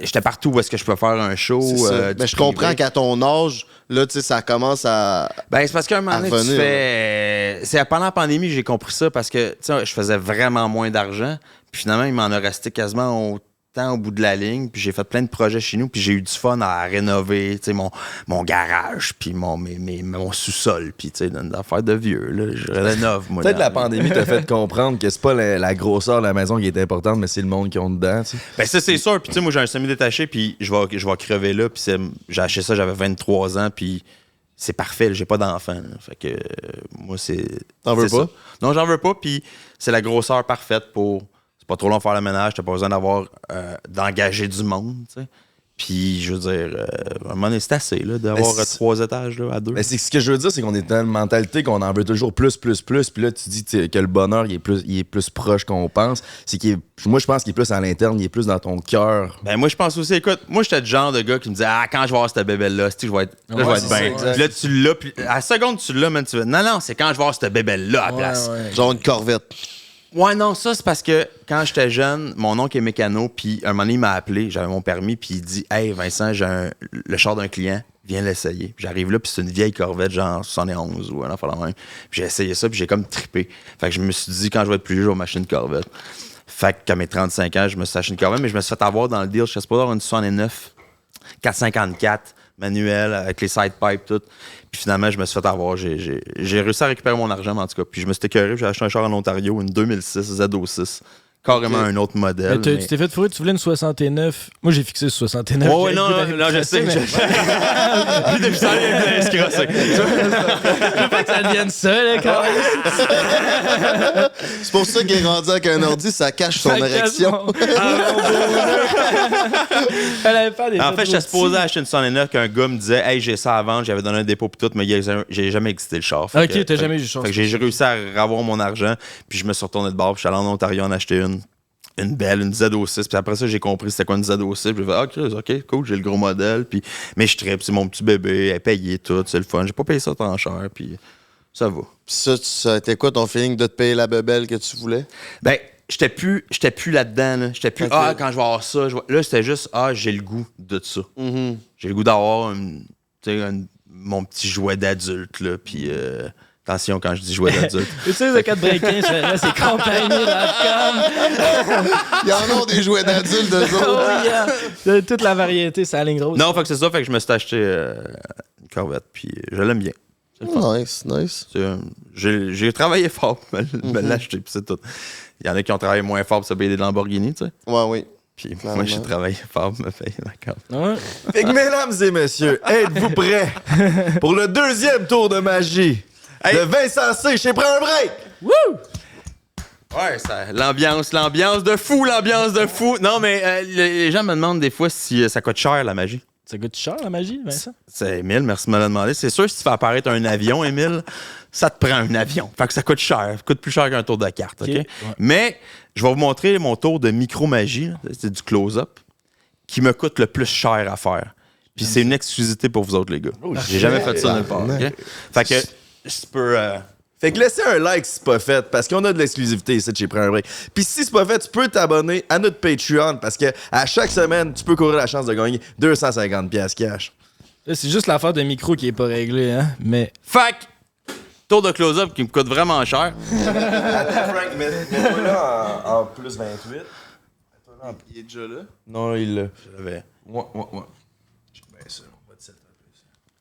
j'étais partout où est-ce que je peux faire un show. C'est ça. du Mais je privé. comprends qu'à ton âge, là, tu sais, ça commence à. Ben, c'est parce qu'à un moment donné, tu revenir, fais. C'est pendant la pandémie, j'ai compris ça parce que, tu sais, je faisais vraiment moins d'argent. Puis finalement, il m'en a resté quasiment autant au bout de la ligne. Puis j'ai fait plein de projets chez nous. Puis j'ai eu du fun à rénover, tu sais, mon garage, puis mon sous-sol. Puis, tu sais, une affaire de vieux, là. Je rénove, moi. Peut-être là. la pandémie t'a fait comprendre que c'est pas la grosseur de la maison qui est importante, mais c'est le monde qui ont dedans. Tu sais. Ben, ça, c'est sûr. Puis, tu sais, moi, j'ai un semi-détaché, puis je vais crever là. Puis j'ai acheté ça, j'avais 23 ans, puis c'est parfait, là, j'ai pas d'enfant. Là. Fait que moi, c'est. T'en veux c'est pas? ça. Non, j'en veux pas, puis c'est la grosseur parfaite pour. C'est pas trop long de faire le ménage, t'as pas besoin d'engager du monde, tu sais. Puis, je veux dire, à un moment donné, c'est assez là, d'avoir Ben, 3 étages là, à 2. Ben, c'est ce que je veux dire, c'est qu'on est dans une mentalité qu'on en veut toujours plus. Puis là, tu dis que le bonheur, il est plus proche qu'on pense. Moi, je pense qu'il est plus à l'interne, il est plus dans ton cœur. Ben, moi, je pense aussi, écoute, moi, j'étais le genre de gars qui me disait, quand je vais avoir cette bébelle-là, je vais être, là, je vais être bien. Puis là, tu l'as, puis à la seconde, tu l'as, man, tu vas, non, c'est quand je vais avoir cette bébelle-là à la place. Genre une Corvette. Ouais, non, ça, c'est parce que quand j'étais jeune, mon oncle est mécano, puis un moment donné, il m'a appelé, j'avais mon permis, puis il dit « Hey, Vincent, j'ai le char d'un client, viens l'essayer. » Puis j'arrive là, puis c'est une vieille Corvette, genre 71 ou un enfant la même. Puis j'ai essayé ça, puis j'ai comme trippé. Fait que je me suis dit, quand je vais être plus vieux, je vais m'acheter une Corvette. Fait qu'à mes 35 ans, je me suis acheté une Corvette, mais je me suis fait avoir dans le deal, je sais pas, d'avoir une 69, 454, manuel, avec les side pipes, tout. Puis finalement, je me suis fait avoir. J'ai réussi à récupérer mon argent, en tout cas. Puis je me suis écœuré, puis j'ai acheté un char en Ontario, une 2006 ZO6. Carrément un autre modèle. Mais tu t'es fait fourrer, tu voulais une 69. Moi, j'ai fixé 69. Oh, ouais, non, je sais. Mais... Puis depuis ça, il est escrossé. Je veux pas que ça devienne ça, là, quand même. C'est pour ça qu'il est rendu avec un ordi, ça cache son érection. Elle avait pas des En fait, j'étais supposé acheter une 69 qu'un gars me disait « Hey, j'ai ça à vendre, j'avais donné un dépôt pour tout, mais j'ai jamais existé le char. » Ok, t'as jamais eu le char. Fait que j'ai réussi à avoir mon argent, puis je me suis retourné de bord, puis je suis allé en Ontario en acheter une belle, une ZO6. Puis après ça, j'ai compris c'était quoi une ZO6. Puis j'ai fait, OK, cool, j'ai le gros modèle. Puis, mais je trippe, c'est mon petit bébé, elle est payée tout, c'est le fun. J'ai pas payé ça tant cher, puis ça va. Puis ça a été quoi ton feeling de te payer la bebelle que tu voulais? Ben, j'étais plus là-dedans. Là. J'étais plus, Okay. quand je vais avoir ça. Là, c'était juste, j'ai le goût de ça. Mm-hmm. J'ai le goût d'avoir mon petit jouet d'adulte, là. Puis, attention quand je dis jouet d'adulte. Tu sais, le 4 break-in, c'est compagnie Ils en ont des jouets d'adultes, eux autres. Oh yeah! Toute la variété, c'est la ligne rose. Non, fait que c'est ça, fait que je me suis acheté une Corvette, puis je l'aime bien. C'est le fun. Nice. J'ai travaillé fort pour me l'acheter, puis c'est tout. Il y en a qui ont travaillé moins fort pour se payer des Lamborghini, tu sais. Ouais, oui. Puis Clairement. moi, j'ai travaillé fort pour me payer ma carte. Ouais. Fait que, mesdames et messieurs, êtes-vous prêts pour le deuxième tour de magie de Vincent C. chez Prends un break? Wouh! Ouais, l'ambiance de fou. Non, mais les gens me demandent des fois si ça coûte cher, la magie. Ça coûte cher, la magie, Vincent? C'est Émile, merci de me le demander. C'est sûr, si tu fais apparaître un avion, Émile, ça te prend un avion. Fait que ça coûte cher. Ça coûte plus cher qu'un tour de carte, OK? Ouais. Mais je vais vous montrer mon tour de micro-magie. C'est du close-up qui me coûte le plus cher à faire. Puis c'est une exclusivité pour vous autres, les gars. J'ai jamais fait ça nulle part, OK? Fait que je peux... Fait que laissez un like si c'est pas fait, parce qu'on a de l'exclusivité ici de chez Prends un break. Puis si c'est pas fait, tu peux t'abonner à notre Patreon, parce que à chaque semaine, tu peux courir la chance de gagner 250$ cash. Là, c'est juste l'affaire de micro qui est pas réglée, hein? Mais. Fait que, tour de close-up qui me coûte vraiment cher. Attends, Frank, mets-toi là en plus 28. Il est déjà là. Non, il l'a. Je l'avais. Ouais. Je suis bien sûr, on va te setter un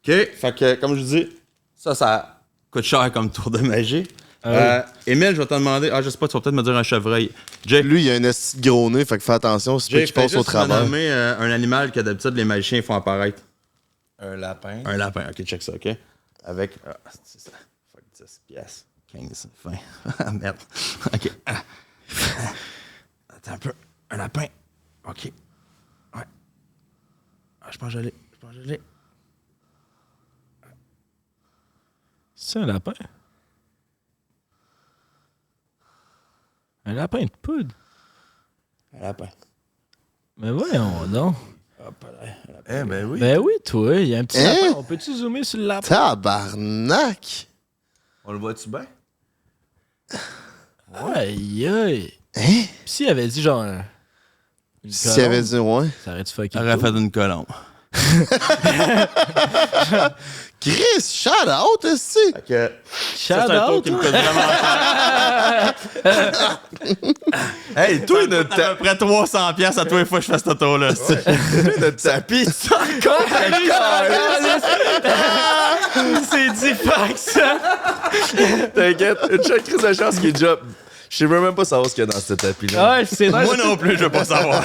peu. OK, fait que, comme je vous dis, ça coûte cher comme tour de magie. Émile, je vais te demander... je sais pas, tu vas peut-être me dire un chevreuil. Jay, Lui, il a un esti de gros nez, fait que fais attention, c'est pas qu'il passe au travers. nommer un animal que d'habitude les magiciens font apparaître. Un lapin. Un lapin, OK, check ça, OK? Avec... c'est ça. Fuck, 10 piastres. 15, 20. Merde. OK. Attends un peu. Un lapin. OK. Ouais. Je pense que je l'ai. C'est un lapin? Un lapin de poudre? Un lapin. Mais voyons donc. Hop là. Eh ben oui. Ben oui, toi, il y a un petit Hein? lapin. On peut-tu zoomer sur le lapin? Tabarnak! On le voit-tu bien? Aïe, aïe. Hein? Pis s'il avait dit genre. Une S'il colombe, avait dit ouais. Ça aurait-tu fucké? J'aurais fait une colombe. Chris, shout out, esti! Fait que... Shout Ça, c'est un tour out, qui me toi. coûte vraiment cher. Hey, toi, notre À peu près 300$ à tous les fois que je fais ce tour-là. notre tapis, c'est encore C'est 10 packs, ça! T'inquiète, une chaque crise de chance qui est déjà. Je sais même pas savoir ce qu'il y a dans ce tapis-là. Ouais, c'est nice. Moi non plus, je veux pas savoir.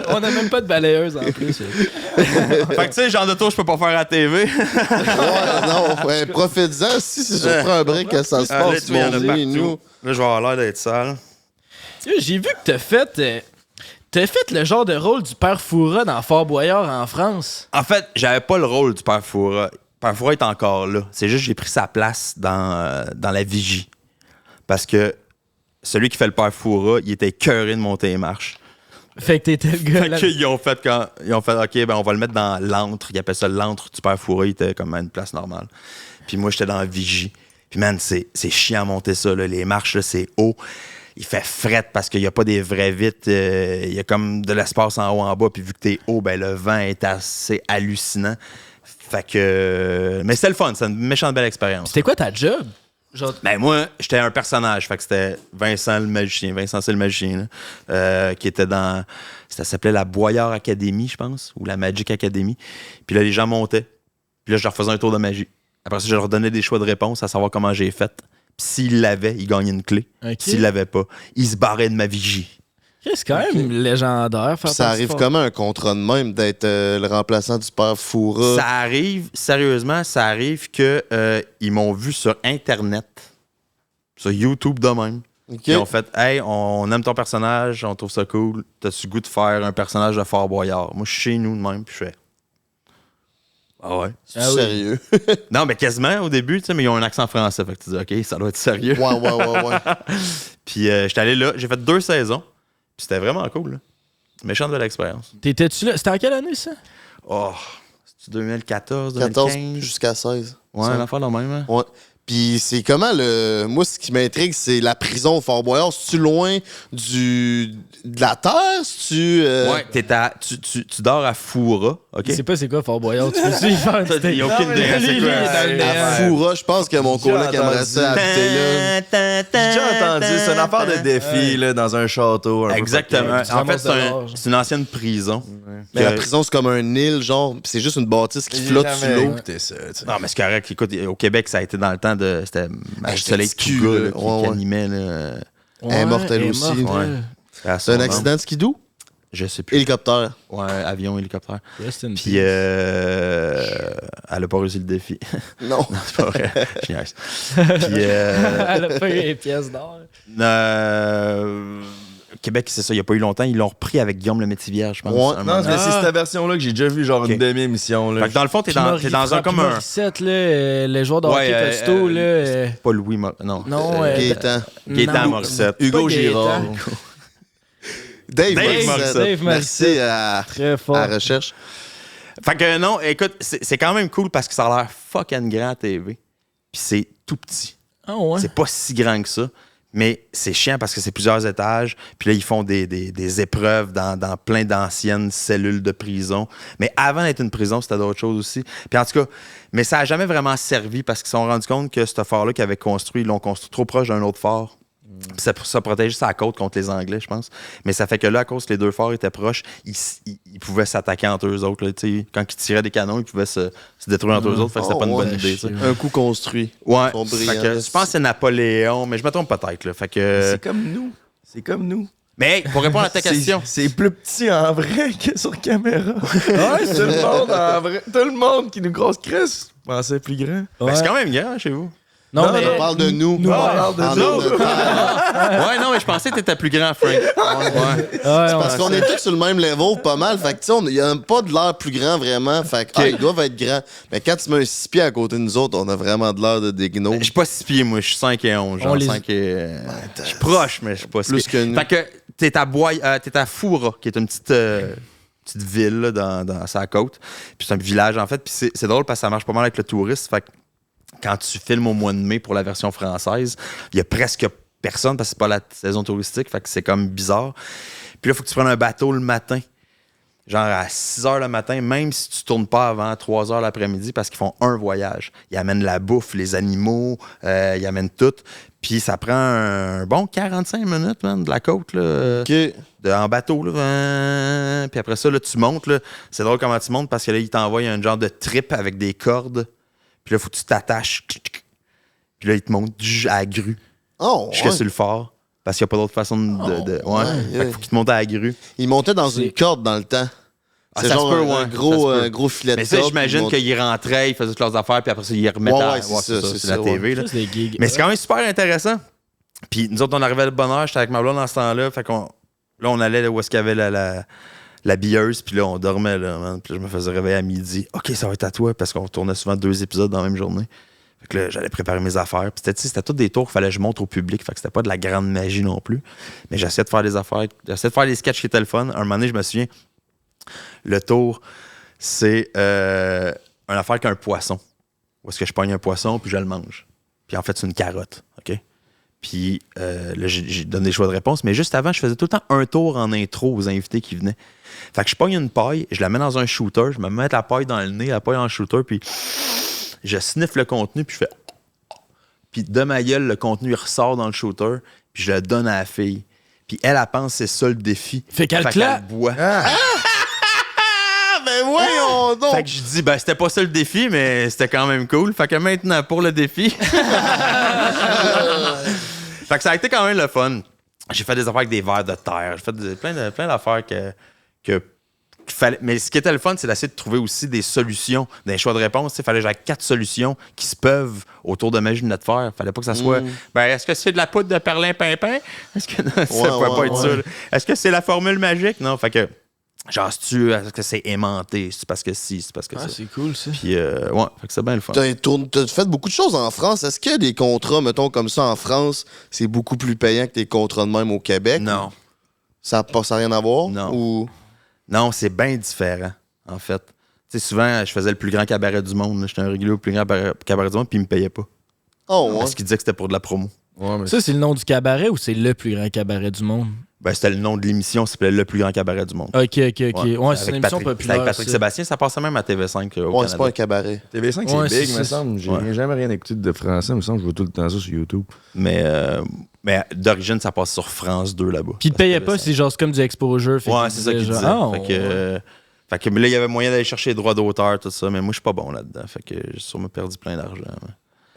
On a même pas de balayeuse en plus. Fait que tu sais, genre de tour, je peux pas faire à la TV. Ouais, non, ouais, profite-en. Si c'est sur Prends un break que ça se Là, passe, tu vois, il y en a mon Dieu, partout. nous. Là, je vais avoir l'air d'être sale. J'ai vu que t'as fait. T'as fait le genre de rôle du père Foura dans Fort Boyard en France. En fait, j'avais pas le rôle du père Foura. Père Foura est encore là. C'est juste que j'ai pris sa place dans la vigie. Parce que celui qui fait le père Foura, il était écœuré de monter les marches. Fait que t'étais le gars là. Ils ont fait, OK, ben on va le mettre dans l'antre. Ils appellent ça l'antre du père Foura. Il était comme à une place normale. Puis moi, j'étais dans la vigie. Puis man, c'est chiant à monter ça. Là. Les marches, là, c'est haut. Il fait fret parce qu'il n'y a pas des vrais vitres. Il y a comme de l'espace en haut, en bas. Puis vu que t'es haut, ben le vent est assez hallucinant. Fait que... Mais c'était le fun. C'est une méchante belle expérience. C'était quoi ta job? Genre... Ben moi, j'étais un personnage. Fait que c'était Vincent le magicien. Vincent, c'est le magicien. Là, qui était dans... Ça s'appelait la Boyard Academy, je pense. Ou la Magic Academy. Puis là, les gens montaient. Puis là, je leur faisais un tour de magie. Après ça, je leur donnais des choix de réponse à savoir comment j'ai fait. Puis s'ils l'avaient, ils gagnaient une clé. Okay. S'ils l'avaient pas, ils se barraient de ma vigie. C'est quand même légendaire. Faire Ça arrive comment un contrat de même d'être le remplaçant du père Foura? Ça arrive, sérieusement, ça arrive que ils m'ont vu sur Internet, sur YouTube de même. Ok. Ils ont fait « Hey, on aime ton personnage, on trouve ça cool. T'as-tu le goût de faire un personnage de Fort Boyard? » Moi, je suis chez nous de même, puis je fais « Ah ouais? » C'est sérieux? Non, mais quasiment au début, tu sais, mais ils ont un accent français. Fait que tu dis « OK, ça doit être sérieux. » Ouais. Puis j'étais allé là, j'ai fait 2 saisons. Puis c'était vraiment cool, là. Méchante de l'expérience. T'étais-tu là? C'était en quelle année, ça? Oh, c'est 2014, 14 2015? jusqu'à 16. Ouais, une affaire de même, hein? Ouais. Puis c'est comment le... Moi, ce qui m'intrigue, c'est la prison au Fort Boyard. C'est-tu loin de la terre? C'est-tu... Ouais, tu dors à Foura, OK? Je sais pas c'est quoi Fort Boyard. Tu peux-tu y faire? Il y a aucune idée, hein, c'est quoi? À Foura, je pense que mon coloc aimerait ça habiter là. J'ai déjà entendu, c'est une affaire de défi là, dans un château. Un peu Exactement. fucké. En fait, Tu ramasses c'est une ancienne prison. Mais la prison, c'est comme un île, genre. Pis c'est juste une bâtisse qui flotte sur l'eau. Écoutez ça, tu sais. Non, mais c'est correct. Écoute, au Québec, ça a été dans le temps de... C'était Magie c'était Soleil Q, Touga, là. là, qui Ouais. animait, là. Ouais, Immortel elle est aussi. mortelle. C'est un accident de skidoo? Je sais plus. Hélicoptère. Ouais, avion, hélicoptère. Rest in Puis, peace. elle a pas réussi le défi. Non. C'est pas vrai. Je niaise. Puis, Elle a pas eu les pièces d'or. Québec, c'est ça, il n'y a pas eu longtemps. Ils l'ont repris avec Guillaume le Métivier, je pense. Ouais. un moment Non, donné. c'est cette version-là que j'ai déjà vu, genre Ok. une demi-émission. Là. Fait que dans le fond, t'es dans un comme un... Morissette, là, le joueur de hockey Ouais, costaud, là. Pas Louis, non. Non, Gaétan. Gaétan non. Morissette. Hugo Pas Girard. Gaétan. Dave Morissette. Morissette. Dave Merci Morissette. à Très fort. la recherche. Fait que non, écoute, c'est quand même cool parce que ça a l'air fucking grand à TV. Puis c'est tout petit. Ah ouais. C'est pas si grand que ça. Mais c'est chiant parce que c'est plusieurs étages. Puis là, ils font des épreuves dans plein d'anciennes cellules de prison. Mais avant d'être une prison, c'était d'autres choses aussi. Puis en tout cas, mais ça n'a jamais vraiment servi parce qu'ils se sont rendus compte que ce fort-là qu'ils avaient construit, ils l'ont construit trop proche d'un autre fort. Puis ça protégeait sa côte contre les Anglais, je pense. Mais ça fait que là, à cause que les deux forts étaient proches, ils pouvaient s'attaquer entre eux autres. Là, quand ils tiraient des canons, ils pouvaient se détruire entre eux autres. Fait que c'était pas une bonne idée. Ça. Un coup construit. Ouais. Sont Fait brillants, que là. je pense que c'est Napoléon, mais je me trompe peut-être. Là. Fait que... C'est comme nous. C'est comme nous. Mais hey, pour répondre à ta question. C'est plus petit en vrai que sur caméra. Ouais, tout le monde en vrai. Tout le monde qui nous grosse crisse pensait plus grand. Ben, c'est quand même grand chez vous. Non, mais. On parle de nous. Nous, on ouais. parle de nous. Ouais, non, mais je pensais que t'étais plus grand, Frank. Ouais. Parce qu'on est tous sur le même level, pas mal. Fait que, tu sais, il n'y a pas de l'air plus grand, vraiment. Fait que, ils doivent être grands. Mais quand tu mets un 6 pieds à côté de nous autres, on a vraiment de l'air de des gnomes. Je suis pas 6 pieds, moi. Je suis 5 et 11. Genre On les- 5 et... Je suis proche, mais je suis pas 6 Plus pieds. que nous. Fait que t'es à Foura, qui est une petite ville là, dans sa côte. Puis c'est un village, en fait. Puis c'est drôle parce que ça marche pas mal avec le touriste. Fait que quand tu filmes au mois de mai pour la version française, il y a presque personne parce que c'est pas la saison touristique. Fait que c'est comme bizarre. Puis là, il faut que tu prennes un bateau le matin. Genre à 6 h le matin, même si tu tournes pas avant 3 h l'après-midi, parce qu'ils font un voyage. Ils amènent la bouffe, les animaux, ils amènent tout. Puis ça prend un bon 45 minutes, man, de la côte, là, OK. en bateau. Là, puis après ça, là, tu montes. Là. C'est drôle comment tu montes parce que là, ils t'envoient un genre de trip avec des cordes. Puis là, il faut que tu t'attaches. Puis là, ils te montent à la grue Oh, jusqu'à ouais. sur le fort. Parce qu'il n'y a pas d'autre façon de. Ouais. Fait qu'il faut qu'ils te montent à la grue. Ils montaient dans une corde dans le temps. Ah, C'est ça se genre peut, un ouais, gros, ça se peut. gros filet de Mais ça, corde, j'imagine ils montaient- qu'ils rentraient, ils faisaient toutes leurs affaires, puis après ça, ils remettaient Ouais, c'est ça, c'est la ça, TV. Là. Juste des gigs. Mais c'est quand même super intéressant. Puis nous autres, on arrivait à le bonheur, j'étais avec ma blonde dans ce temps-là, fait qu'on Là, on allait là où est-ce qu'il y avait la billeuse, puis là, on dormait, là, man. Puis là, je me faisais réveiller à midi. OK, ça va être à toi, parce qu'on tournait souvent 2 épisodes dans la même journée. Fait que là, j'allais préparer mes affaires. Puis c'était tous des tours qu'il fallait que je montre au public. Fait que c'était pas de la grande magie non plus. Mais j'essayais de faire des affaires. J'essayais de faire des sketchs qui étaient le fun. Un moment donné, je me souviens, le tour, c'est une affaire qu'un poisson. Où est-ce que je pogne un poisson, puis je le mange. Puis en fait, c'est une carotte, OK? Puis là, j'ai donné des choix de réponse. Mais juste avant, je faisais tout le temps un tour en intro aux invités qui venaient. Fait que je pogne une paille, je la mets dans un shooter, je me mets la paille dans le nez, la paille en shooter, puis je sniffe le contenu, puis je fais... Puis de ma gueule, le contenu, il ressort dans le shooter, puis je le donne à la fille. Puis elle pense que c'est ça le défi. Fait qu'elle claque. boit. Ben voyons donc! Fait que je dis, c'était pas ça le défi, mais c'était quand même cool. Fait que maintenant, pour le défi... Fait que ça a été quand même le fun. J'ai fait des affaires avec des vers de terre. J'ai fait plein d'affaires que fallait... Mais ce qui était le fun, c'est d'essayer de trouver aussi des solutions, des choix de réponse. Il fallait que j'aille 4 solutions qui se peuvent autour de ma lunette de fer. Fallait pas que ça soit... est-ce que c'est de la poudre de perlimpinpin? Est-ce que... Non, ça pouvait pas être ça. Là. Est-ce que c'est la formule magique? Non, fait que... Genre, est-ce que c'est aimanté? C'est parce que si, c'est parce que ça. C'est cool, ça. Puis, fait que c'est bien le fun. T'as fait beaucoup de choses en France. Est-ce que des contrats, mettons, comme ça en France, c'est beaucoup plus payant que des contrats de même au Québec? Non. Ça n'a rien à voir? Non. Ou... Non, c'est bien différent, en fait. Tu sais, souvent, je faisais le plus grand cabaret du monde. J'étais un régulier au plus grand cabaret du monde, puis ils me payaient pas. Oh, ouais. Parce qu'ils disaient que c'était pour de la promo. Ouais, mais Ça, c'est le nom du cabaret ou c'est le plus grand cabaret du monde? C'était le nom de l'émission, ça s'appelait Le plus grand cabaret du monde. OK. Ouais, c'est une Avec émission Patrick- populaire. c'était avec Patrick ça. Sébastien, ça passait même à TV5 au Ouais, Canada. c'est pas un cabaret. TV5, Ouais, c'est big, c'est me ça. semble. J'ai Ouais. jamais rien écouté de français, me semble. Je vois tout le temps ça sur YouTube. Mais d'origine, ça passe sur France 2 là-bas. Puis ils te payaient pas, c'est genre c'est comme du exposure. Fait Ouais, qu'ils c'est ça qu'il disaient disait. genre, Fait que mais là, il y avait moyen d'aller chercher les droits d'auteur, tout ça, mais moi, je suis pas bon là-dedans. Fait que j'ai sûrement perdu plein d'argent. Ouais.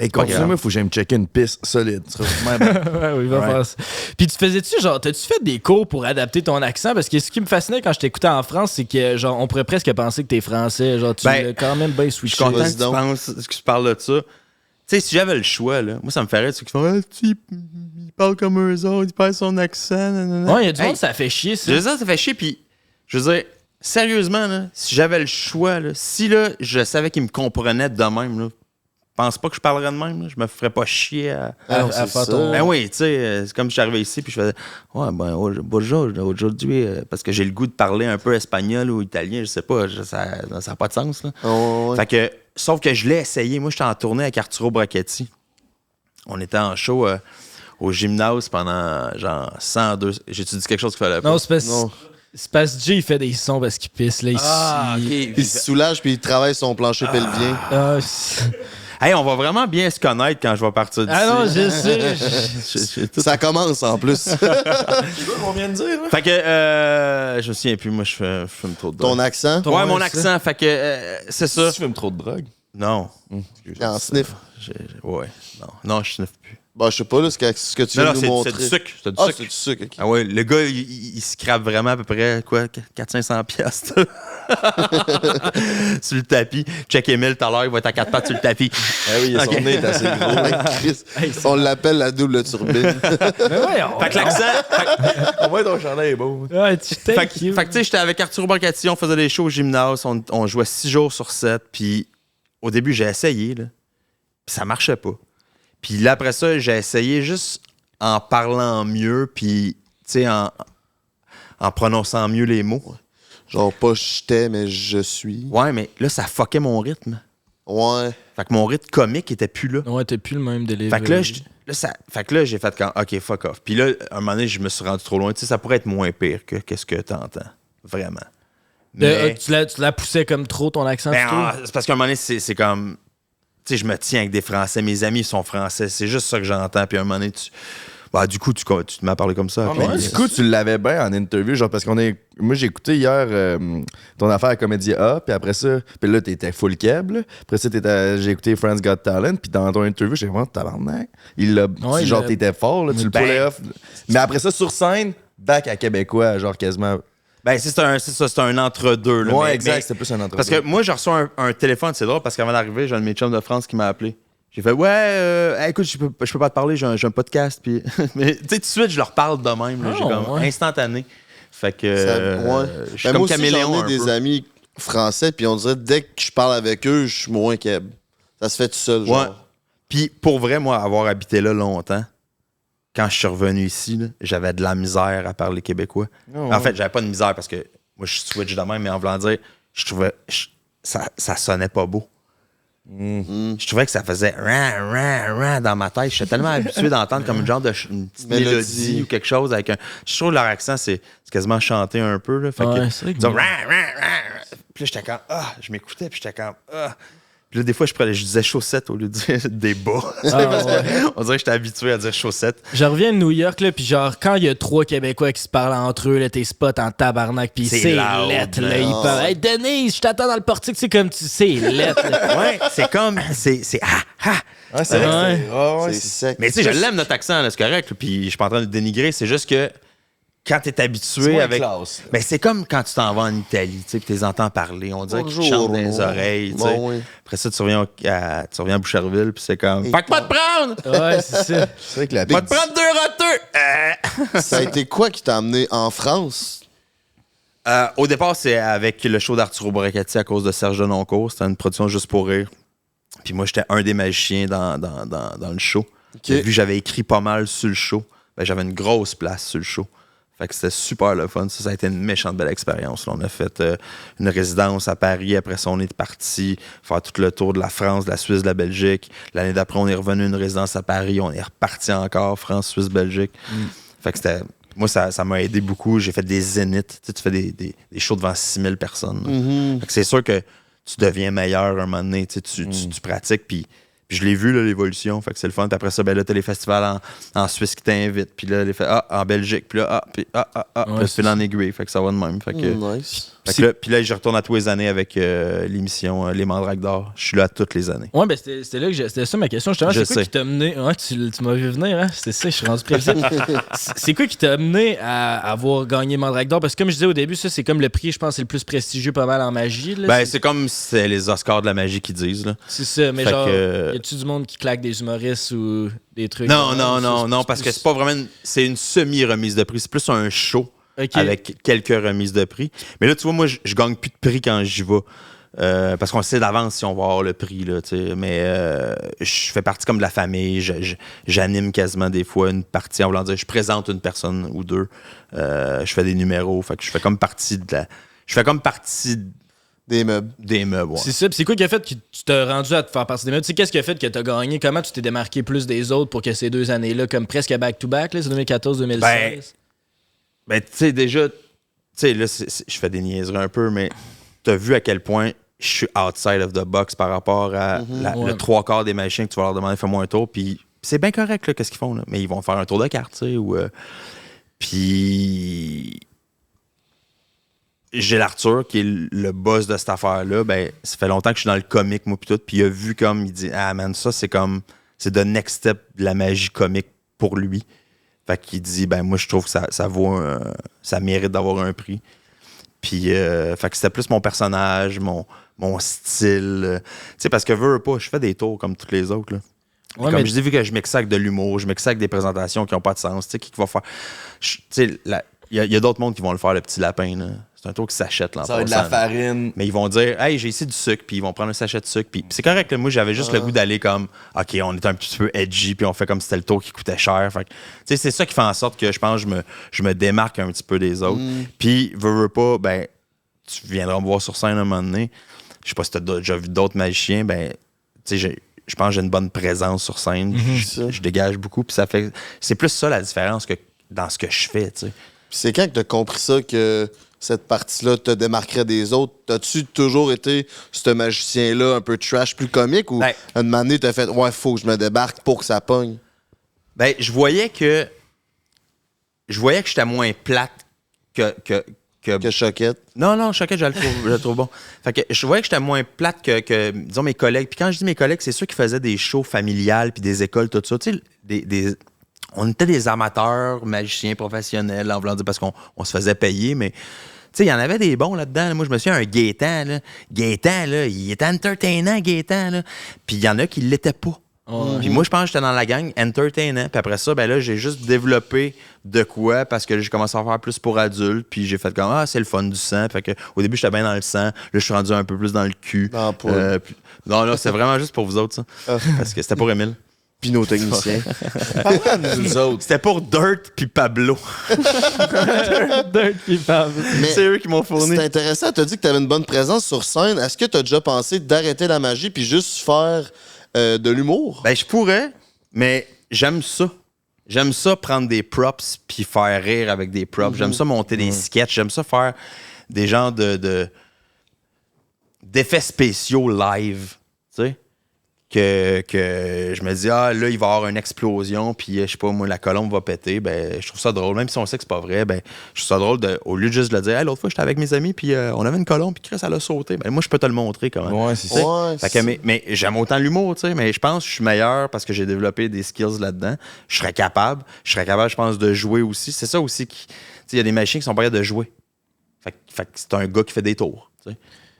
Hey, Pas continue-moi, grave. faut que j'aille me checker une piste solide. Ce sera vraiment bien. Ouais, oui, va faire ça. Puis tu faisais-tu, genre, t'as-tu fait des cours pour adapter ton accent? Parce que ce qui me fascinait quand je t'écoutais en France, c'est que, genre, on pourrait presque penser que t'es français. Genre, tu l'as quand même bien Je suis switché. content Vas-y que tu donc. penses, que tu parles de ça. Tu sais, si j'avais le choix, là, moi, ça me ferait, tu fais, il parle comme eux autres, il parle son accent, nanana. Ouais, il y a du Hey, monde, ça fait chier, ça. Je veux dire, ça fait chier, puis je veux dire, sérieusement, là, si j'avais le choix, là, si là, je savais qu'ils me comprenaient de même, là, je pense pas que je parlerais de même, là, je me ferais pas chier à non, à c'est faire ça. ton- Ben oui, tu sais, c'est comme si j'arrivais ici puis je faisais bonjour, aujourd'hui, parce que j'ai le goût de parler un peu espagnol ou italien, je sais pas, ça n'a pas de sens, là. Oh, ouais. Fait que, sauf que je l'ai essayé. Moi, j'étais en tournée avec Arturo Brachetti. On était en show au gymnase pendant genre 102. J'ai-tu dit quelque chose qu'il fallait pas? Non, c'est parce Non. c'est parce que Jay, il fait des sons parce qu'il pisse, là, ici. OK. Puis il se soulage, puis il travaille son plancher pelvien. Ah, c'est- Hey, on va vraiment bien se connaître quand je vais partir d'ici. Ah non, je sais. J'ai tout- Ça commence en plus. On vient de dire, hein? Fait que, je me souviens plus, moi, je fume trop de drogue. Ton accent, Ouais, mon ça. accent, fait que, c'est ça. Tu fumes trop de drogue. Non. en sniff. Ouais, non, je sniffe plus. Bah, je sais pas, là, ce que tu viens Non, de c'est nous montrer. du sucre. C'est du Ah, sucre. c'est du sucre, ok. Ah ouais, le gars, il se crappe vraiment à peu près, quoi, 400-500 piastres. Sur le tapis. Check Emile tout à l'heure, il va être à 4 pattes sur le tapis. Ah oui, son Ok. nez est assez gros. Chris, on l'appelle la double turbine. Mais ouais, Fait que l'accent... Au moins, ton chandail est beau. Ouais, tu t'es Fait que, tu sais, j'étais avec Arturo Brachetti, on faisait des shows au gymnase, on jouait 6 jours sur 7, puis au début, j'ai essayé, là, puis ça marchait pas. Puis là, après ça, j'ai essayé juste en parlant mieux, puis, tu sais, en prononçant mieux les mots. Genre, pas j'étais, mais je suis. Ouais, mais là, ça fuckait mon rythme. Ouais. Fait que mon rythme comique était plus là. Ouais, t'es plus le même délire. Fait que là, j'ai fait quand, OK, fuck off. Puis là, à un moment donné, je me suis rendu trop loin. Tu sais, ça pourrait être moins pire que qu'est-ce que t'entends. Vraiment. Mais, tu la poussais comme trop, ton accent, ben, tu trouves? c'est parce qu'à un moment donné, c'est comme... Tu sais, je me tiens avec des Français. Mes amis sont Français. C'est juste ça que j'entends. Puis à un moment donné, du coup, tu te mets à parler comme ça. Ah, Puis- mais du coup, tu l'avais bien en interview, genre parce moi j'ai écouté hier ton affaire à Comédia A, puis après ça, puis là t'étais full keb, là. Après ça j'ai écouté Friends Got Talent, puis dans ton interview, j'ai vraiment tabarnak. Ouais, Genre il t'étais fort, là, tu le Ben- pullais off. Mais après ça, sur scène, back à Québécois, genre quasiment. Ben, c'est un entre-deux. Là, Ouais, mais- exact, mais- c'était plus un entre. Parce que moi, j'ai reçu un téléphone, c'est drôle, parce qu'avant d'arriver, j'ai un de mes chums de France qui m'a appelé. J'ai fait, écoute, je peux pas te parler, j'ai un podcast. Puis... mais tu sais, tout de suite, je leur parle de même. Là, j'ai comme ouais. instantané. Fait que je suis Ben, comme moi aussi, caméléon j'en un ai des peu. amis français, puis on dirait dès que je parle avec eux, je suis moins keb. Ça se fait tout seul, genre. Ouais. Puis pour vrai, moi, avoir habité là longtemps, quand je suis revenu ici, là, j'avais de la misère à parler québécois. En fait, j'avais pas de misère parce que moi, je switch de même, mais en voulant dire, je trouvais ça sonnait pas beau. Je trouvais que ça faisait ran, ran, ran dans ma tête. J'étais tellement habitué d'entendre comme une genre de une petite mélodie ou quelque chose avec un. Je trouve que leur accent, c'est quasiment chanté un peu. Là. Fait Ouais, que, c'est vrai que ils disaient, ran, ran, ran. Puis là, j'étais comme je m'écoutais, puis j'étais comme Puis là, des fois, je disais chaussettes au lieu de dire des bas. On dirait que j'étais habitué à dire chaussettes. Je reviens de New York, là, puis genre, quand il y a 3 Québécois qui se parlent entre eux, là, t'es spot en tabarnak, puis c'est loud, lettre, là. Ils parlent. Hey, Denise, je t'attends dans le portique, c'est comme tu sais, lettre. Ouais, c'est comme. C'est Ouais, c'est vrai. C'est sec. Mais tu sais, je l'aime notre accent, là, c'est correct. Puis je suis pas en train de le dénigrer. C'est juste que quand t'es habitué moins avec. classe. Ben, c'est comme quand tu t'en vas en Italie, tu sais, puis t'es entends parler. On dirait qu'ils te Bonjour. chantent dans les oreilles, tu sais. Bon, oui. Après ça, tu reviens à Boucherville, puis c'est comme. Fait que pas te prendre! Ouais, c'est ça. C'est vrai que la Pas te prendre 2 roteux! Ça a été quoi qui t'a amené en France? Au départ, c'est avec le show d'Arturo Boracati à cause de Serge Denoncourt. C'était une production juste pour rire. Puis moi, j'étais un des magiciens dans le show. Ok. Vu que j'avais écrit pas mal sur le show, ben, j'avais une grosse place sur le show. Fait que c'était super le fun. Ça a été une méchante belle expérience. Là, on a fait une résidence à Paris. Après ça, on est parti faire tout le tour de la France, de la Suisse, de la Belgique. L'année d'après, on est revenu à une résidence à Paris. On est reparti encore, France, Suisse, Belgique. Fait que c'était... Moi, ça m'a aidé beaucoup. J'ai fait des zéniths. Tu fais des shows devant 6000 personnes. Fait que c'est sûr que tu deviens meilleur un moment donné. Tu pratiques, puis je l'ai vu, là, l'évolution. Fait que c'est le fun. Puis après ça, ben là, t'as les festivals en Suisse qui t'invitent. Puis là, en Belgique. Puis là, puis là, c'est en aiguille. Fait que ça va de même. Fait que, Nice. fait que là, puis là, je retourne à tous les années avec l'émission Les Mandrakes d'or. Je suis là toutes les années. Ouais, ben c'était là que c'était ça ma question. Justement, Je c'est quoi sais. qui t'a mené. Ouais, tu m'as vu venir, hein? C'était ça, je suis rendu prévisible. C'est quoi qui t'a amené à avoir gagné Mandrake d'or? Parce que comme je disais au début, ça, c'est comme le prix, je pense, c'est le plus prestigieux pas mal en magie. Là. Ben, c'est comme c'est les Oscars de la magie qu'ils disent. Là. C'est ça, mais Fait genre, que- y a-tu du monde qui claque des humoristes ou des trucs? Non, parce que c'est pas vraiment. C'est une semi-remise de prix. C'est plus un show. Ok. Avec quelques remises de prix. Mais là, tu vois, moi, je gagne plus de prix quand j'y vais. Parce qu'on sait d'avance si on va avoir le prix. Là, mais je fais partie comme de la famille. J'anime quasiment des fois une partie. En voulant dire, je présente une personne ou deux. Je fais des numéros. Fait que je fais comme partie de la. Je fais comme partie Des meubles. des meubles. Ouais. C'est ça. Puis c'est quoi qui a fait que tu t'es rendu à te faire partie des meubles? Tu sais, qu'est-ce qui a fait que t'as gagné? Comment tu t'es démarqué plus des autres pour que ces 2 années-là, comme presque back-to-back, là, c'est 2014-2016? Ben, tu sais, déjà, tu sais, là, je fais des niaiseries un peu, mais t'as vu à quel point je suis outside of the box par rapport à Ouais. le 3/4 des magiciens que tu vas leur demander, fais-moi un tour, puis c'est bien correct, là, qu'est-ce qu'ils font, là, mais ils vont faire un tour de carte, tu sais, ou... Puis... J'ai l'Arthur, qui est le boss de cette affaire-là, ben, ça fait longtemps que je suis dans le comique, moi, puis tout, puis il a vu comme, il dit, ah, man, ça, c'est comme... C'est the next step de la magie comique pour lui. Fait qu'il dit, ben moi, je trouve que ça vaut ça mérite d'avoir un prix. Puis, fait que c'était plus mon personnage, mon style. Tu sais, parce que veux pas, je fais des tours comme tous les autres. Là. Ouais, Comme mais je dis, vu que je mixe ça avec de l'humour, je mixe ça avec des présentations qui n'ont pas de sens. Tu sais, qui va faire. Tu sais, il y a d'autres mondes qui vont le faire, le petit lapin. Là. C'est un tour qui s'achète l'an Ça va être de la passant. farine. Mais ils vont dire, hey, j'ai ici du sucre, puis ils vont prendre un sachet de sucre. Puis c'est correct, là, moi, j'avais juste le goût d'aller comme, OK, on est un petit peu edgy, puis on fait comme si c'était le tour qui coûtait cher. Fait que, tu sais, c'est ça qui fait en sorte que je pense que je me démarque un petit peu des autres. Puis, veux pas, ben, tu viendras me voir sur scène un moment donné. Je sais pas si t'as déjà vu d'autres magiciens, ben, tu sais, je pense que j'ai une bonne présence sur scène. Je dégage beaucoup, puis ça fait. C'est plus ça la différence que dans ce que je fais, tu sais. Puis c'est quand que t'as compris ça que cette partie-là te démarquerait des autres? T'as-tu toujours été ce magicien-là un peu trash, plus comique, ou Ben- à un moment donné, t'as fait « Ouais, faut que je me débarque pour que ça pogne Ben, je voyais que j'étais moins plate que... ». Que Choquette. Non, Choquette, je le trouve bon. Fait que je voyais que j'étais moins plate que, disons, mes collègues. Puis quand je dis mes collègues, c'est ceux qui faisaient des shows familiales puis des écoles, tout ça. Tu sais, on était des amateurs, magiciens professionnels, en voulant dire, parce qu'on se faisait payer, mais... Tu sais, il y en avait des bons là-dedans. Là. Moi, je me souviens, un Gaétan, là. Gaétan, là, il était entertainant, Gaétan, là. Puis il y en a qui l'étaient pas. Puis moi, je pense que j'étais dans la gang entertainant. Puis après ça, ben là, j'ai juste développé de quoi parce que j'ai commencé à faire plus pour adultes. Puis j'ai fait comme, c'est le fun du sang. Fait que au début, j'étais bien dans le sang. Là, je suis rendu un peu plus dans le cul. Non, là, c'est vraiment juste pour vous autres, ça. Parce que c'était pour Émile. Puis nos techniciens. Nous autres. C'était pour Dirt puis Pablo. Dirt puis Pablo. Mais C'est eux qui m'ont fourni. c'est intéressant, t'as dit que t'avais une bonne présence sur scène. Est-ce que t'as déjà pensé d'arrêter la magie puis juste faire de l'humour? Ben, je pourrais, mais j'aime ça. J'aime ça prendre des props puis faire rire avec des props. J'aime ça monter des sketchs. J'aime ça faire des genres d'effets spéciaux live, tu sais. Que je me dis, là, il va y avoir une explosion, puis je sais pas, moi, la colombe va péter. Ben, je trouve ça drôle. Même si on sait que c'est pas vrai, ben, je trouve ça drôle au lieu de juste le dire, hey, l'autre fois, j'étais avec mes amis, puis on avait une colombe, puis Chris, elle a sauté. Ben, moi, je peux te le montrer quand même. Ouais, c'est ça. Ouais, Fait que, mais j'aime autant l'humour, tu sais, mais je pense que je suis meilleur parce que j'ai développé des skills là-dedans. Je serais capable, je pense, de jouer aussi. C'est ça aussi qui. Tu sais, il y a des machines qui sont pas capables de jouer. Fait que c'est un gars qui fait des tours, tu sais.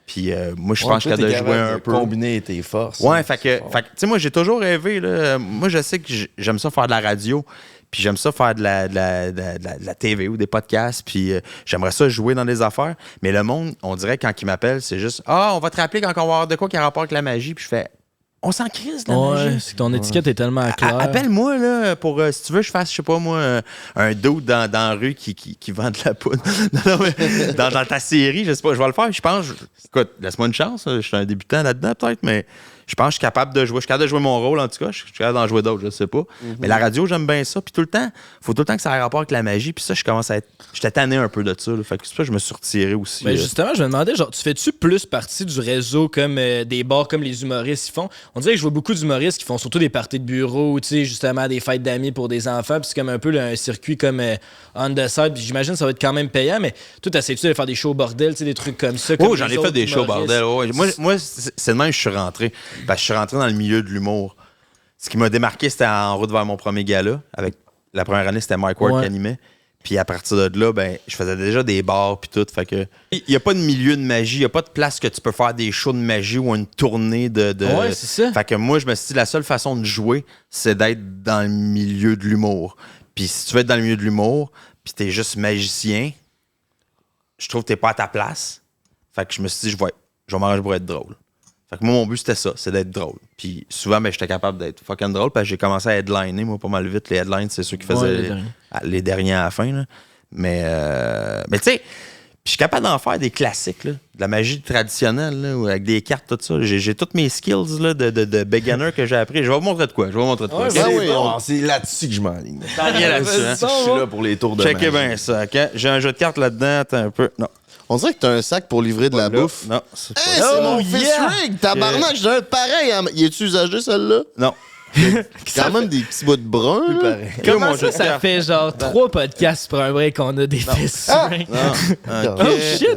Puis moi, je pense que je suis capable de jouer un peu. Combiner tes forces. Ouais, fait que tu sais, moi, j'ai toujours rêvé, là. Moi, je sais que j'aime ça faire de la radio, puis j'aime ça faire de la TV ou des podcasts, puis j'aimerais ça jouer dans des affaires. Mais le monde, on dirait, quand il m'appelle, c'est juste, on va te rappeler quand on va avoir de quoi qui a rapport avec la magie, puis je fais, on s'en crise de la magie. C'est que ton étiquette est tellement claire. Appelle-moi, là, pour, si tu veux, je fasse, je sais pas, moi, un dude dans la rue qui vend de la poudre. Non, mais dans ta série, je sais pas, je vais le faire. Je pense, écoute, laisse-moi une chance. Je suis un débutant là-dedans, peut-être, mais je pense que je suis capable de jouer. Je suis capable de jouer mon rôle, en tout cas. Je suis capable d'en jouer d'autres, je sais pas. Mais la radio, j'aime bien ça. Puis tout le temps, faut tout le temps que ça ait rapport avec la magie. Puis ça, je commence à être. J'étais tanné un peu de ça. Là. Fait que c'est pour ça que je me suis retiré aussi. Ben justement, je me demandais, genre, tu fais-tu plus partie du réseau comme des bars comme les humoristes ils font? On dirait que je vois beaucoup d'humoristes qui font surtout des parties de bureau, tu sais, justement des fêtes d'amis pour des enfants. Puis c'est comme un peu un circuit comme on the side. Puis j'imagine que ça va être quand même payant, mais toi, t'essaies-tu de faire des shows bordel, tu sais, des trucs comme ça? Oh, comme j'en les ai fait autres des shows humoristes? bordel. Ouais. Moi c'est de même que je suis rentré. Parce que je suis rentré dans le milieu de l'humour. Ce qui m'a démarqué, c'était en route vers mon premier gala. Avec la première année, c'était Mike Ward qui animait. Puis à partir de là, ben, je faisais déjà des bars puis tout. Fait que il n'y a pas de milieu de magie, il n'y a pas de place que tu peux faire des shows de magie ou une tournée de. Ouais, c'est ça. Fait que moi, je me suis dit, la seule façon de jouer, c'est d'être dans le milieu de l'humour. Puis si tu veux être dans le milieu de l'humour, puis t'es juste magicien, je trouve que t'es pas à ta place. Fait que je me suis dit, je vais m'arranger pour être drôle. Fait que moi, mon but, c'était ça, c'est d'être drôle. Puis souvent, ben, j'étais capable d'être fucking drôle parce que j'ai commencé à headliner, moi, pas mal vite. Les headlines, c'est ceux qui faisaient les derniers à la fin. Là. Mais tu sais, puis je suis capable d'en faire des classiques, là, de la magie traditionnelle, là, avec des cartes, tout ça. J'ai tous mes skills là, de beginner que j'ai appris. Je vais vous montrer de quoi. C'est là-dessus que je m'enligne. T'en viens là-dessus, hein? Je suis là pour les tours de Checkez magie. bien ça, OK? J'ai un jeu de cartes là-dedans, attends un peu. Non. On dirait que t'as un sac pour livrer de la bouffe. Non, c'est pas Hey, ça. c'est mon fish rig! Tabarnak, j'ai un pareil. Il est-tu usagé, celle-là? Non. Quand même des petits bouts de brun. là. Comment mon jeu ça, de ça cartes. fait genre 3 podcasts pour un break qu'on a des fils? OK. Oh shit!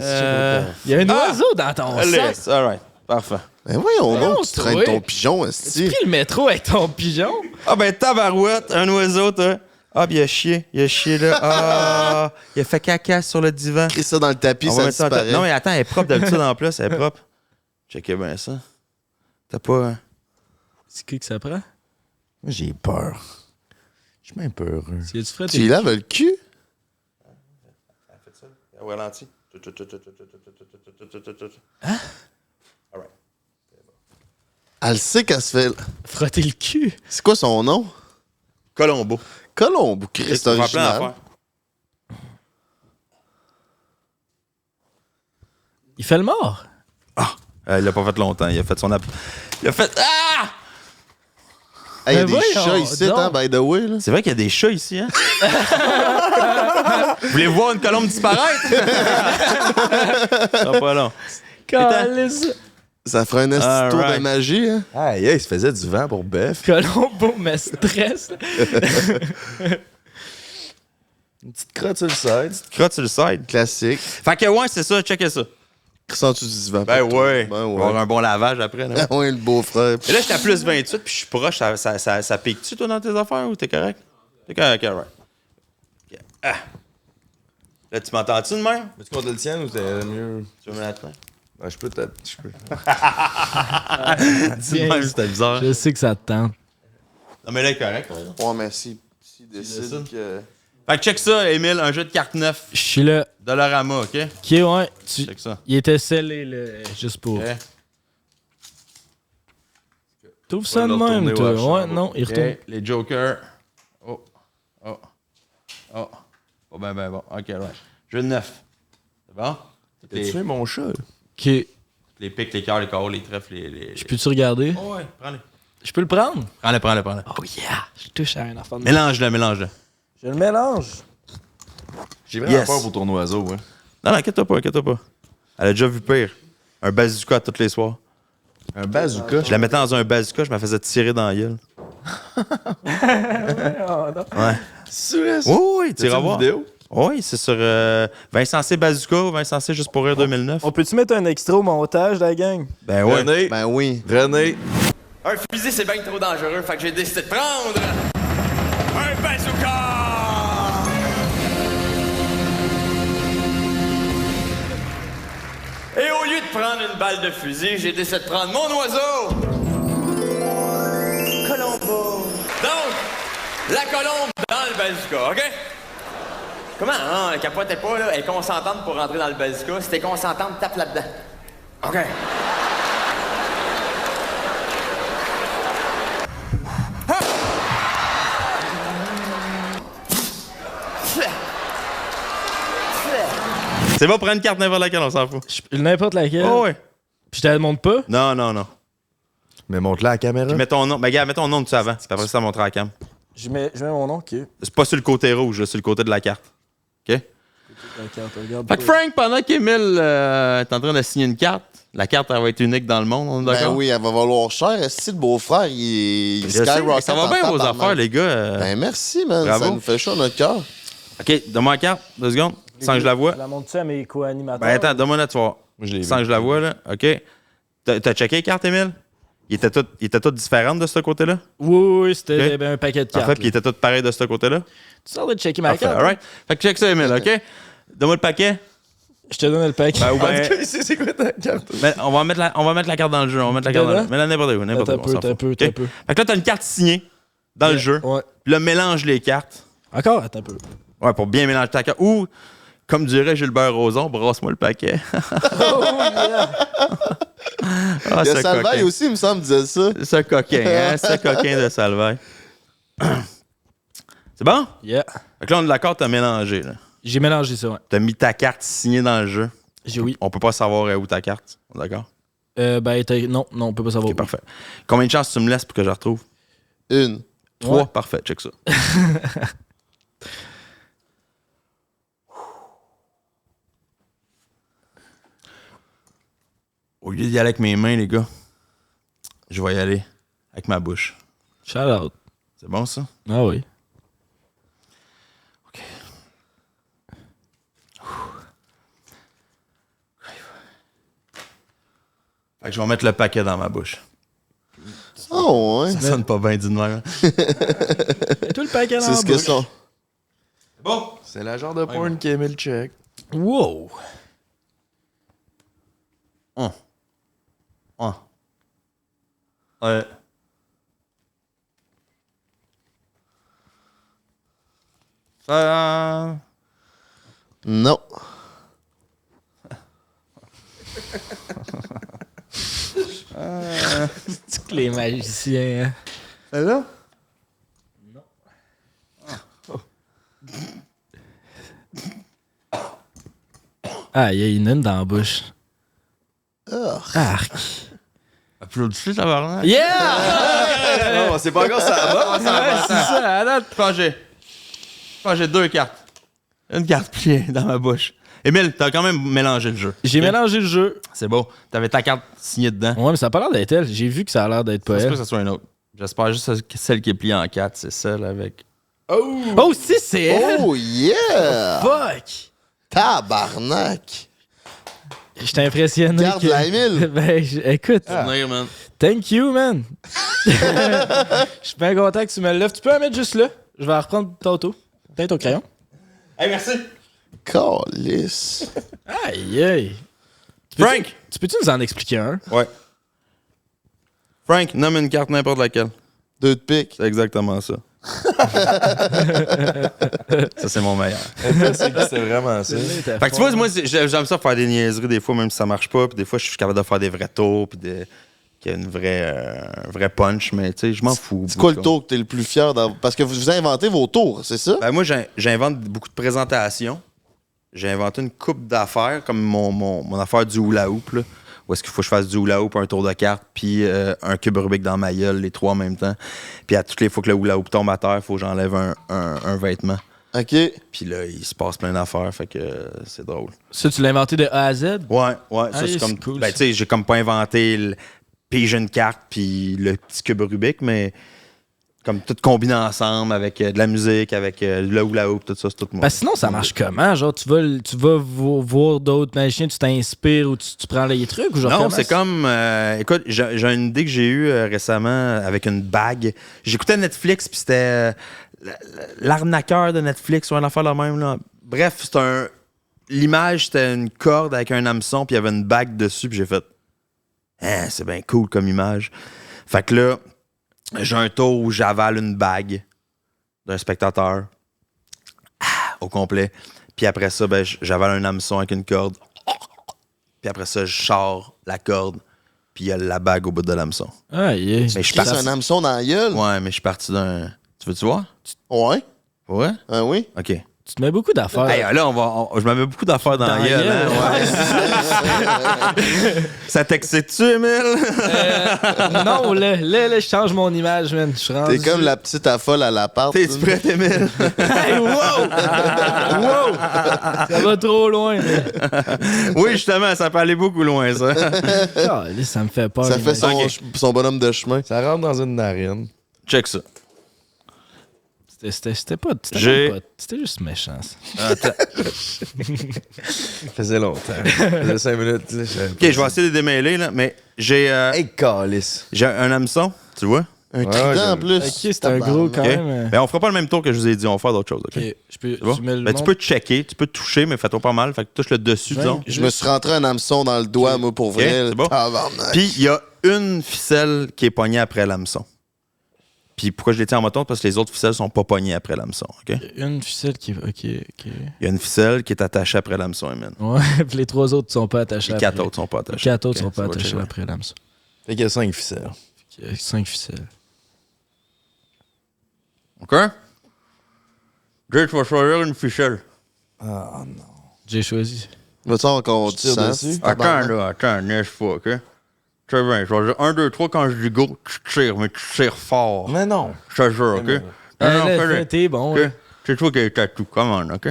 Il y a un oiseau dans ton sac. Allez, all right. Parfait. Ben voyons Non, donc, tu traînes toi. ton pigeon, Tu esti. pris le métro avec ton pigeon? Ah ben tabarouette, un oiseau, toi. Ah, puis il a chié là. Ah, il a fait caca sur le divan. Crie ça dans le tapis, On va ça mettre ça en disparaît. Non, mais attends, elle est propre d'habitude en plus, elle est propre. Checkez bien ça. T'as pas... C'est qui que ça prend? Moi, j'ai peur. Je suis même peureux. Tu y ferais Tu y laves le cul? Au ralenti. Elle sait qu'elle se fait... frotter le cul? C'est quoi son nom? Colombo. Colombo, Christ On va plein original. d'affaires. Il fait le mort? Il l'a pas fait longtemps. Il a fait son... Il a fait... Ah! Hey, il y a Mais des voyons chats ici, donc. hein, by the way. Là. C'est vrai qu'il y a des chats ici, hein? Vous voulez voir une colombe disparaître? Ça va pas long. Calice. Ça ferait un esti All tour de right. magie. Hein? Aïe, il se faisait du vent pour bœuf. Colombo me stresse. Une petite crotte sur le side. Crotte sur le side. Classique. Fait que ouais, c'est ça, checkez ça. Ressens-tu du divan? Ben ouais. Ben On va ouais. avoir un bon lavage après. Là. Ben ouais, le beau-frère. Et là, j'étais à plus 28, puis je suis proche. Ça pique-tu, toi, dans tes affaires, ou t'es correct? T'es correct, right. Ok. Ah. Là, tu m'entends-tu de même? Veux-tu qu'on te le tienne ou t'es mieux? Tu veux me la tenir? Ouais, je peux peut-être. Je peux. Dis de même, c'était bizarre. Je sais que ça te tente. Non, mais là, il est correct. par exemple. Ouais, mais s'il décide que... Fait que check ça, Émile, un jeu de cartes 9. Je suis là. Dollarama, OK? Ok, ouais. Check ça. Il était scellé, là, juste pour. OK. T'ouvres ça de le même, retourner toi. au Ouais, archambault. non, il retourne. OK, les jokers. Oh. Pas ben bon. OK, right. Jeu de 9. C'est bon? T'as tué mon chat? Ok. Les pics, les cœurs, les carreaux, les trèfles, les... Je peux-tu regarder? Oh, ouais, prends-les. Je peux le prendre? Prends-les. Oh yeah! Je touche à un enfant de Mélange-le. Je le mélange. J'ai vraiment Yes. peur pour ton oiseau, hein. Non, inquiète-toi pas. Elle a déjà vu pire. Un bazooka tous les soirs. Un bazooka. Je la mettais dans un bazooka, je me faisais tirer dans la gueule. Ouais. Oui, tu iras voir. vidéo? Oui, c'est sur Vincent C. Bazooka, Vincent C. Juste pour rire 2009. On peut-tu mettre un extra au montage de la gang? Ben ouais. René. Ben oui. René. Un fusil, c'est bien trop dangereux, fait que j'ai décidé de prendre un bazooka! Et au lieu de prendre une balle de fusil, j'ai décidé de prendre mon oiseau! Colombo! Donc, la colombe dans le bazooka, OK? Comment? Hein? Capotez pas, là. Elle est consentante pour rentrer dans le bazooka. Si t'es consentante, tape là-dedans. OK. C'est bon, prends une carte n'importe laquelle, on s'en fout. N'importe laquelle. Oh ouais. Puis je te la montre pas? Non. Mais montre-la à la caméra. Puis mets ton nom. Ben, gars, mets ton nom dessus avant. Puis après ça, montrer à la cam. Je mets mon nom, ok. C'est pas sur le côté rouge, là, sur le côté de la carte. OK? Regarde. Fait que Frank, pendant qu'Émile est en train de signer une carte, la carte, elle va être unique dans le monde, on est Ben d'accord? oui, elle va valoir cher. Est-ce que le beaufrère, il Je sais, skyrocket ça va en bien vos tabarnak? affaires, les gars. Ben merci, man. Bravo. Ça nous fait chaud à notre cœur. OK, donne-moi la carte, 2 secondes, sans que je la vois. La montre-tu à mes co-animateurs? Ben attends, donne-moi la tu vois. Moi, je l'ai Sans vu. que je la vois, là. OK. T'as checké les cartes, Émile? Ils étaient toutes différentes de ce côté-là? Oui, c'était Ok. ben, un paquet de En cartes. fait, puis ils étaient toutes pareilles de ce côté-là? Tu sors de checker ma Parfait, carte? all right. Fait que check ça, Émile, OK? Donne-moi le paquet. Je te donne le pack. Ben, ou En ben, tout cas, il sait c'est quoi ta carte. ben, on va mettre la carte dans le jeu. On va mettre la carte dans le jeu. Mets-la n'importe où. N'importe où. on s'en fout. T'as OK? un peu. Fait que là, t'as une carte signée dans le jeu. Ouais. Puis là, mélange les cartes. Encore, attends un peu. Ouais, pour bien mélanger ta carte. Ou, comme dirait Gilbert Rozon, brasse-moi le paquet. Ah, Il y a ce Salvaille coquin. aussi, il me semble, disait ça. Ce coquin, hein? Ce coquin de Salvaille. C'est bon? Yeah. Fait que là, on est d'accord, t'as mélangé. Là. J'ai mélangé ça, ouais. T'as mis ta carte signée dans le jeu. Oui. On peut pas savoir où ta carte. On est d'accord? Non, on peut pas savoir. Ok, parfait. Combien de chances tu me laisses pour que je la retrouve? Une. 3, Ouais. parfait, check ça. Au lieu d'y aller avec mes mains, les gars, je vais y aller avec ma bouche. Shout out. C'est bon, ça? Ah oui. OK. Fait que je vais mettre le paquet dans ma bouche. Oh, ouais. Ça sonne pas bien dit de même. Et tout le paquet dans C'est la ce que bouche. ça. Bon. C'est la genre de porn qui aimait le check. Wow. Ouais. Ça... Non. C'est que les magiciens. Hein? Là? Ah, il y a une dans la bouche. Arc. Applaudissez, tabarnak. Yeah! Non, c'est pas encore ça va. Ouais, c'est ça, à date. Je pense que j'ai 2 cartes. Une carte pliée dans ma bouche. Émile, t'as quand même mélangé le jeu. J'ai Ok? mélangé le jeu. C'est beau. T'avais ta carte signée dedans. Ouais, mais ça a pas l'air d'être elle. J'ai vu que ça a l'air d'être pas Ça se peut elle. que ce soit une autre. J'espère juste que celle qui est pliée en 4, c'est celle avec... Oh, si, c'est elle! Oh, yeah! Fuck! Tabarnak! J'étais impressionné. Garde la Émile. Ben, écoute, Tournure, man. thank you, man. Je suis bien content que tu me le lèves. Tu peux la mettre juste là. Je vais la reprendre tantôt. Peut-être au crayon. Hey, merci. Calice. Aïe, aïe. Frank! Tu peux-tu nous en expliquer un? Ouais. Frank, nomme une carte n'importe laquelle. 2 de pique. C'est exactement ça. Ça, c'est mon meilleur. C'est vraiment ça. Fait que tu vois, moi, j'aime ça faire des niaiseries des fois, même si ça marche pas. Puis des fois, je suis capable de faire des vrais tours. Puis qu'il y a un vrai punch. Mais tu sais, je m'en fous. C'est quoi le tour que t'es le plus fier d'avoir? Parce que vous inventez vos tours, c'est ça? Ben, moi, j'invente beaucoup de présentations. J'ai inventé une coupe d'affaires, comme mon affaire du hula hoop, là, où est-ce qu'il faut que je fasse du hula hoop, un tour de carte, puis un cube Rubik dans ma gueule, les 3 en même temps. Puis à toutes les fois que le hula hoop tombe à terre, il faut que j'enlève un vêtement. OK. Puis là, il se passe plein d'affaires, fait que c'est drôle. Ça, tu l'as inventé de A à Z? Ouais, ça Ah, c'est comme... cool, Ben, tu sais, j'ai comme pas inventé piger une carte, puis le petit cube Rubik, mais... Comme tout combiné ensemble avec de la musique, avec le hula hoop, tout ça, c'est tout moi. Parce que sinon, ça marche comment? Genre, tu vas voir d'autres magiciens, tu t'inspires ou tu prends les trucs? Ou genre, non, c'est comme... écoute, j'ai une idée que j'ai eue récemment avec une bague. J'écoutais Netflix, puis c'était l'arnaqueur de Netflix ou un affaire la même. Là. Bref, l'image, c'était une corde avec un hameçon, puis il y avait une bague dessus, puis j'ai fait... c'est bien cool comme image. Fait que là... J'ai un tour où j'avale une bague d'un spectateur au complet. Puis après ça, ben, j'avale un hameçon avec une corde. Puis après ça, je sors la corde. Puis il y a la bague au bout de l'hameçon. Ah, yeah. Mais je suis C'est parti... un hameçon dans la gueule? Ouais, mais je suis parti d'un... Tu veux-tu voir? Ouais. Ouais? Ah oui? OK. Tu te mets beaucoup d'affaires. Hey, là, je me mets beaucoup d'affaires dans la gueule. Hein? Ça t'excite-tu, Emile? Non, là, je change mon image, man. Je suis rendu... T'es comme la petite affole à l'appart. T'es-tu prêt, Emile? Hey, wow! Wow! Ça va trop loin, là. Oui, justement, ça peut aller beaucoup loin, ça. Ah, là, ça me fait peur. Ça fait l'image. son bonhomme de chemin. Ça rentre dans une narine. Check ça. C'était pas... C'était juste méchant, ça. Attends. Ça faisait longtemps. Ça faisait 5 minutes. Là, OK, je vais essayer de démêler, là, mais j'ai Hey, calice. j'ai un hameçon, tu vois? Un trident en plus. Ok, c'est un gros quand OK? même. Ben, on fera pas le même tour que je vous ai dit, on va faire d'autres choses, OK? Ok, je peux... C'est bon? Tu mets le Ben, tu nom? peux checker, tu peux toucher, mais fais-toi pas mal. Fait que touche le dessus, disons. Je me suis rentré un hameçon dans le doigt, moi, pour vrai. c'est bon. Tabarnak. Puis, il y a une ficelle qui est pognée après l'hameçon. Puis, pourquoi je l'ai tiens en moton? Parce que les autres ficelles sont pas pognées après l'hameçon, OK? Une ficelle qui... Ok. Il y a une ficelle qui est attachée après l'hameçon, Emile. Ouais, puis les 3 autres sont pas attachés. Les 4 autres sont pas Les attachés. 4 autres OK, sont pas ça va attachés checker. après l'hameçon. Fait qu'il y a 5 ficelles. 5 ficelles. OK? Jay, tu vas choisir une ficelle. Ah non. J'ai choisi. Va-tu encore du tire sang? dessus? Attends, n'est-ce pas, OK? Tu sais bien, je vais dire 1, 2, 3, quand je dis go, tu tires, mais tu tires fort. Mais non. Je te jure, OK? Là, t'es bon. OK? là. C'est toi qui as les tatous, comment, OK?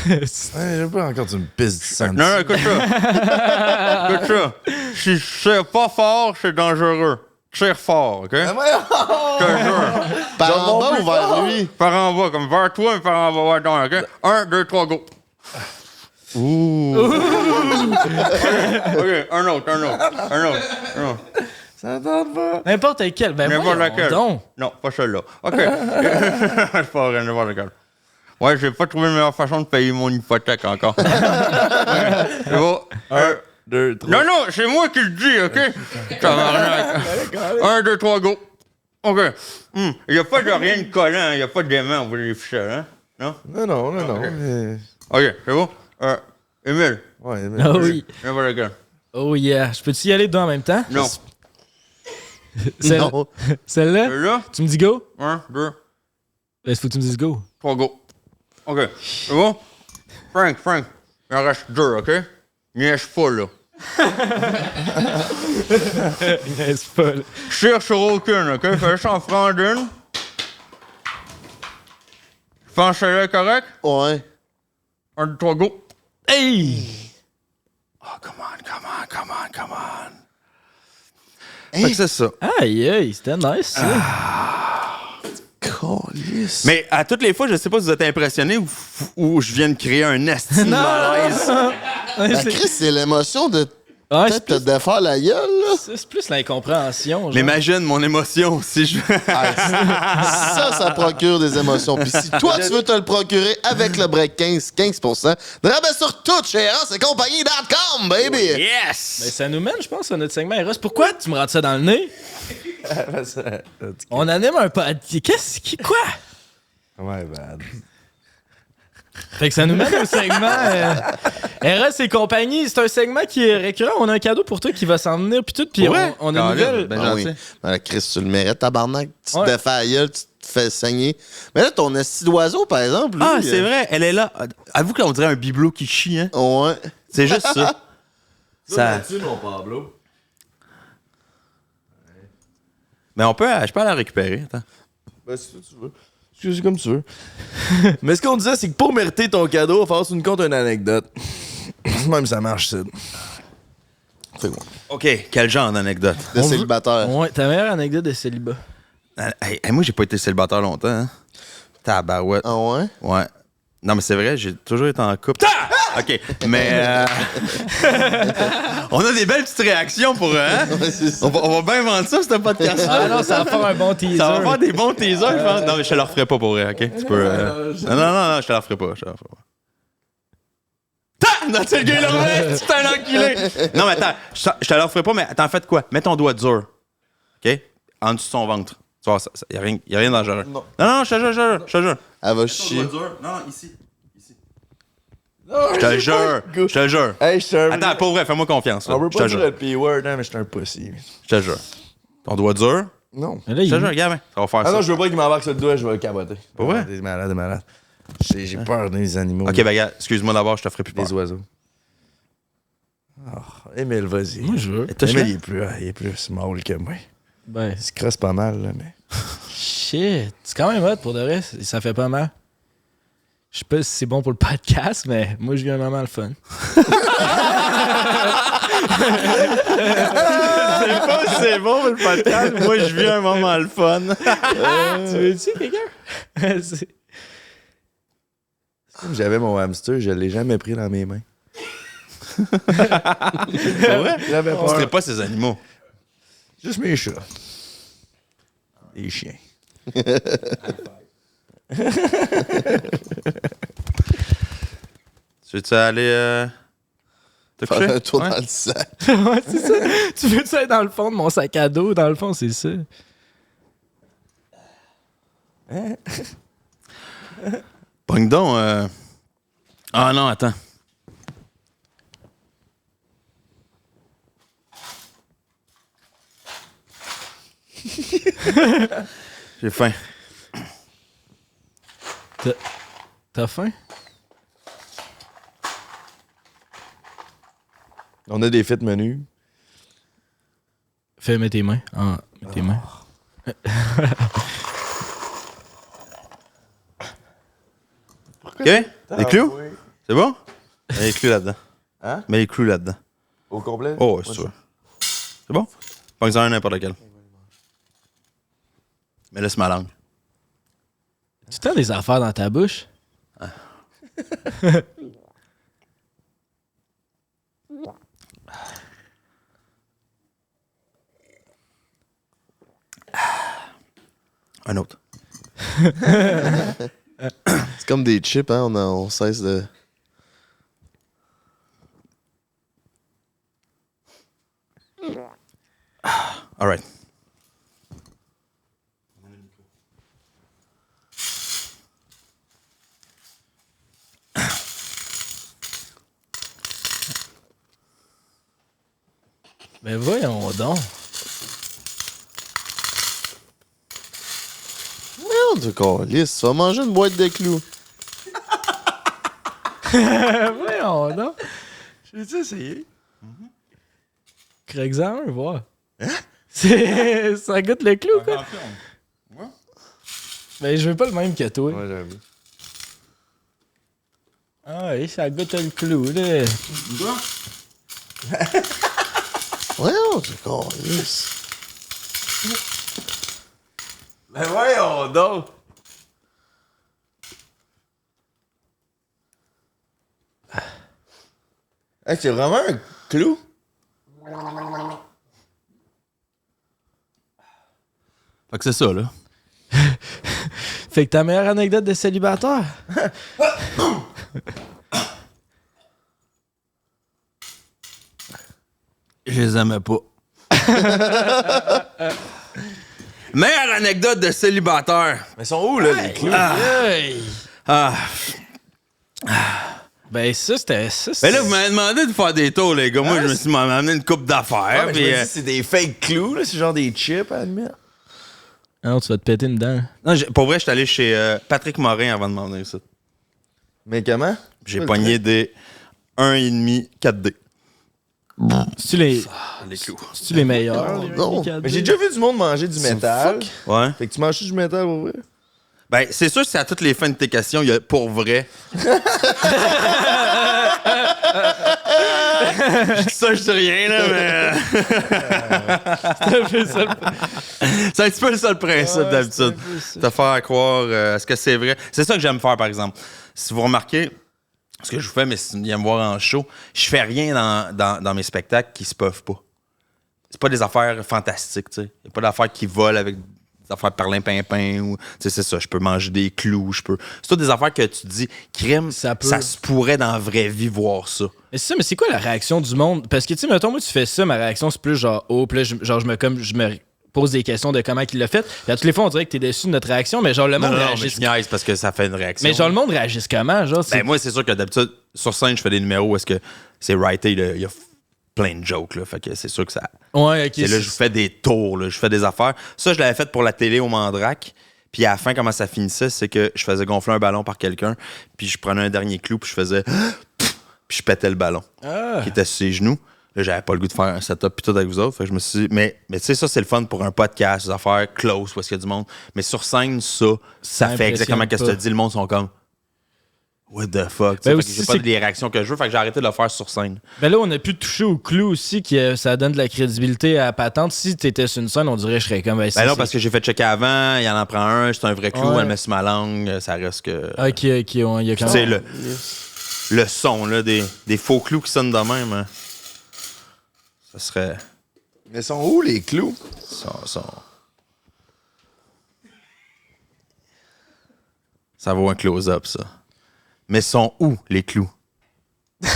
J'ai pas encore tu me pisses du sang. Non, écoute ça. Écoute ça. Si tu tires pas fort, c'est dangereux. Tire fort, OK? Je te jure. Par en bas ou vers lui? Par en bas, comme vers toi, mais par en bas, ouais, donc, OK? 1, 2, 3, go. Ouh. OK, un autre. Ça tente pas. N'importe lequel. Ben, N'importe voyons laquelle. donc. Non, pas celle-là. OK. C'est pas vrai, n'importe laquelle. Ouais, j'ai pas trouvé une meilleure façon de payer mon hypothèque encore. C'est bon. 1, 2, 3. Non, c'est moi qui le dis, OK? Tabarnak. 1, 2, 3, go. OK. Il n'y a pas de rien de collant, il n'y a pas d'aimant au bout des ficelles, hein? Non? Non. OK, c'est bon? Émile, Ouais, mais... Ah oui. n'importe lequel. Oh yeah. Je peux-tu y aller deux en même temps? Non. Non. Celle-là? Là, Tu me dis go? 1, 2, Il faut que tu me dises go. 3, go. OK. C'est bon? Frank, il en reste 2, OK? Niège pas, là. C'est pas là. Tire sur aucune, OK? Fais juste en prendre une. Je pense que celle-là est correcte. Ouais. 1, 2, 3, go. Hey! Oh, come on. Fait que c'est ça. Aïe, c'était nice, ça. Calisse. Mais à toutes les fois, je sais pas si vous êtes impressionnés ou je viens de créer un esti de malaise. La crise, c'est l'émotion de Ouais, Peut-être te défaire la gueule, là. c'est plus l'incompréhension. Mais genre. imagine mon émotion si je. Ça procure des émotions. Puis si toi, tu veux te le procurer avec le break 15%, de rabais sur tout chez ErosEtCompagnie.com, baby! Yes! Ben, ça nous mène, je pense, à notre segment Eros. Pourquoi tu me rentres ça dans le nez? On anime un podcast. Quoi? Ouais, bad. Fait que ça nous mène au segment Eros et compagnie. C'est un segment qui est récurrent. On a un cadeau pour toi qui va s'en venir. Puis tout. Puis Ouais. on a une nouvelle. Ben, Ah gentil. oui. Ben, Chris, tu le mérites, tabarnak. Tu Ouais. te défais la gueule, tu te fais saigner. Mais là, ton esti d'oiseau, par exemple, lui, Ah, c'est vrai, elle est là. Avoue qu'on dirait un bibelot qui chie, hein. Ouais. C'est juste ça. Ça. Tu mon Pablo. Mais je peux aller la récupérer. Attends. Ben, si tu veux. C'est comme tu veux. Mais ce qu'on disait, c'est que pour mériter ton cadeau, il va falloir que tu nous contes une anecdote. Même ça marche, ça. C'est bon. OK, quel genre d'anecdote? De célibataire. Ouais, ta meilleure anecdote de célibat. Hey, moi, j'ai pas été célibataire longtemps, hein. Tabarouette. Ah ouais? Ouais. Non, mais c'est vrai, j'ai toujours été en couple. OK, mais... on a des belles petites réactions pour... Hein? Ouais, c'est ça. On va bien vendre ça, ce podcast. Ah non, ça va faire un bon teaser. Ça va faire des bons teasers, je pense. Non, mais je te leur ferai pas pour vrai, OK? Tu peux... Non, je te leur ferai pas. Non, tu le gars, là, tu t'es un enculé! Non, mais attends, je te leur ferai pas, mais attends, faites quoi? Mets ton doigt dur, OK? En dessous de son ventre. Tu vois, y a rien de dangereux. Non, je te jure. Elle va chier. Non, ici. Je te jure. Hey, je suis un. Attends, pour vrai, fais-moi confiance. là. On veut Je pas te dire jure. le P-word, hein, mais je suis un pussy. Je te jure. Ton doigt dur. Non. Mais là, Je te il... jure, regarde, ça va faire Ah ça. non, je veux pas qu'il m'embarque sur le doigt, je vais le caboter. Pour vrai? Des malades. J'ai peur des animaux. Ok, ben regarde, excuse-moi d'abord, je te ferai plus peur. Des oiseaux. Oh, Emile, vas-y. Moi, je veux. Touche-le. Emile, il est plus small que moi. Ben, Il se crosse pas mal, là, mais. shit. C'est quand même hot pour de vrai. Ça fait pas mal. Je sais pas si c'est bon pour le podcast, mais moi, je vis un moment le fun. C'est bon pour le podcast. Moi, je vis un moment le fun. Tu veux-tu, quelqu'un? C'est- Comme j'avais mon hamster, je l'ai jamais pris dans mes mains. C'est vrai? J'avais On serait pas ces animaux. Juste mes chats. Les chiens. Tu veux-tu aller te Faire coucher? un tour Ouais. dans le sac. Ouais, c'est ça. Tu veux-tu être dans le fond de mon sac à dos? Dans le fond, c'est ça. Pogne donc. Ah non, attends. J'ai faim. T'as faim? On a des fêtes menus. Fais, mets tes mains. Ah, mets tes mains. OK? Les clous? C'est bon? Mets les clous là-dedans. Hein? Mets les clous là-dedans. Au complet? Oh, ouais, c'est sûr. C'est bon? Pogne-en un n'importe lequel. Mais laisse ma langue. Tu as des affaires dans ta bouche? Un autre. C'est comme des chips, hein? On cesse de. All right. Ben voyons donc. Merde, du câlisse, tu vas manger une boîte de clous. Voyons donc. Je vais essayer. Craig-en un, voir. Ça goûte le clou, quoi. Ben, je veux pas le même que toi. Ouais, j'avoue. Ah oui, ça goûte le clou, là. Voyons, du câlisse. Ben voyons donc! Hey, c'est vraiment un clou? Fait que c'est ça, là. Fait que ta meilleure anecdote de célibataire? Je les aimais pas. Meilleure anecdote de célibataire. Mais ils sont où, là, les clous? Ah. Ben ça, c'était... Ben là, vous m'avez demandé de faire des tours, les gars. Moi, je me suis amené une coupe d'affaires. Ah, mais je me dis, c'est des fake clous, là. C'est genre des chips, à la limite. Ah non, tu vas te péter une dent. Non, pour vrai, je suis allé chez Patrick Morin avant de m'en venir ça. Mais comment? J'ai pogné des 1,5 4D. C'est-tu les... Les clous. C'est-tu les meilleurs? les non. Ricky Mais j'ai déjà vu du monde manger du métal. Ouais. Fait que tu manges du métal, pour vrai? Ben, c'est sûr que c'est à toutes les fins de tes questions, il y a pour vrai. Ça, je dis rien, là, mais. C'est un peu ça. C'est un petit peu ça le principe d'habitude. Te faire croire est-ce que c'est vrai. C'est ça que j'aime faire, par exemple. Si vous remarquez, ce que je vous fais, mais si vous venez me voir en show, je fais rien dans mes spectacles qui se peuvent pas. C'est pas des affaires fantastiques, tu sais. Il n'y a pas d'affaires qui volent avec des affaires perlimpinpin ou. Tu sais, c'est ça. Je peux manger des clous, c'est toutes des affaires que tu te dis, crime, ça se pourrait dans la vraie vie voir ça. Mais c'est ça, mais c'est quoi la réaction du monde? Parce que, tu sais, mettons, moi, tu fais ça, ma réaction, c'est plus genre, oh, puis là, je me pose des questions de comment il l'a fait. Puis à toutes les fois, on dirait que t'es déçu de notre réaction, mais genre, le monde Non, mais réagit. je niaise parce que ça fait une réaction. Mais genre, le monde réagit comment? Genre, Ben, moi, c'est sûr que d'habitude, sur scène, je fais des numéros où est-ce que c'est writé, il y a plein de jokes, là. Fait que c'est sûr que ça. Ouais, ok. Et là, je fais des tours, là, je fais des affaires. Ça, je l'avais fait pour la télé au Mandrake. Puis à la fin, comment ça finissait, c'est que je faisais gonfler un ballon par quelqu'un, puis je prenais un dernier clou, puis je faisais. Puis je pétais le ballon qui était sur ses genoux. Là, j'avais pas le goût de faire un setup puis tout avec vous autres. Fait que je me suis dit, mais tu sais, ça, c'est le fun pour un podcast, des affaires close où est-ce qu'il y a du monde. Mais sur scène, ça fait exactement ce que tu as dit. Le monde sont comme. What the fuck? Ben Fait que j'ai pas les réactions que je veux, fait que j'ai arrêté de le faire sur scène. Ben là, on a pu toucher au clou aussi, que ça donne de la crédibilité à la patente. Si t'étais sur une scène, on dirait que je serais comme. Ben non, parce que j'ai fait checker avant, il en prend un, c'est un vrai clou, elle met sur ma langue, ça reste que. Ok, il y a quand même. même. Le son, là, des faux clous qui sonnent de même, hein. Ça serait. Mais sont où les clous? Ça vaut un close-up, ça. Mais sont où les clous? Fait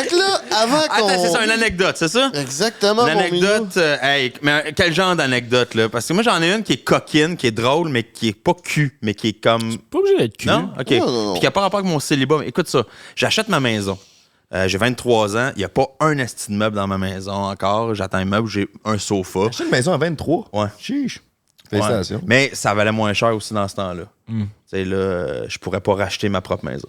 que là, avant qu'on... Attends, c'est ça, une anecdote, c'est ça? Exactement, Une mon anecdote, hey, mais quel genre d'anecdote, là? Parce que moi, j'en ai une qui est coquine, qui est drôle, mais qui est pas cul, mais qui est comme... Pas obligé d'être cul. Non? OK. Non. Puis qui a pas rapport avec mon célibat. Mais écoute ça, j'achète ma maison. J'ai 23 ans, il n'y a pas un esti de meuble dans ma maison encore. J'attends un meuble, j'ai un sofa. J'ai une maison à 23. Ouais. Chiche. Ouais. Félicitations. Mais ça valait moins cher aussi dans ce temps-là. Tu sais, là, je pourrais pas racheter ma propre maison.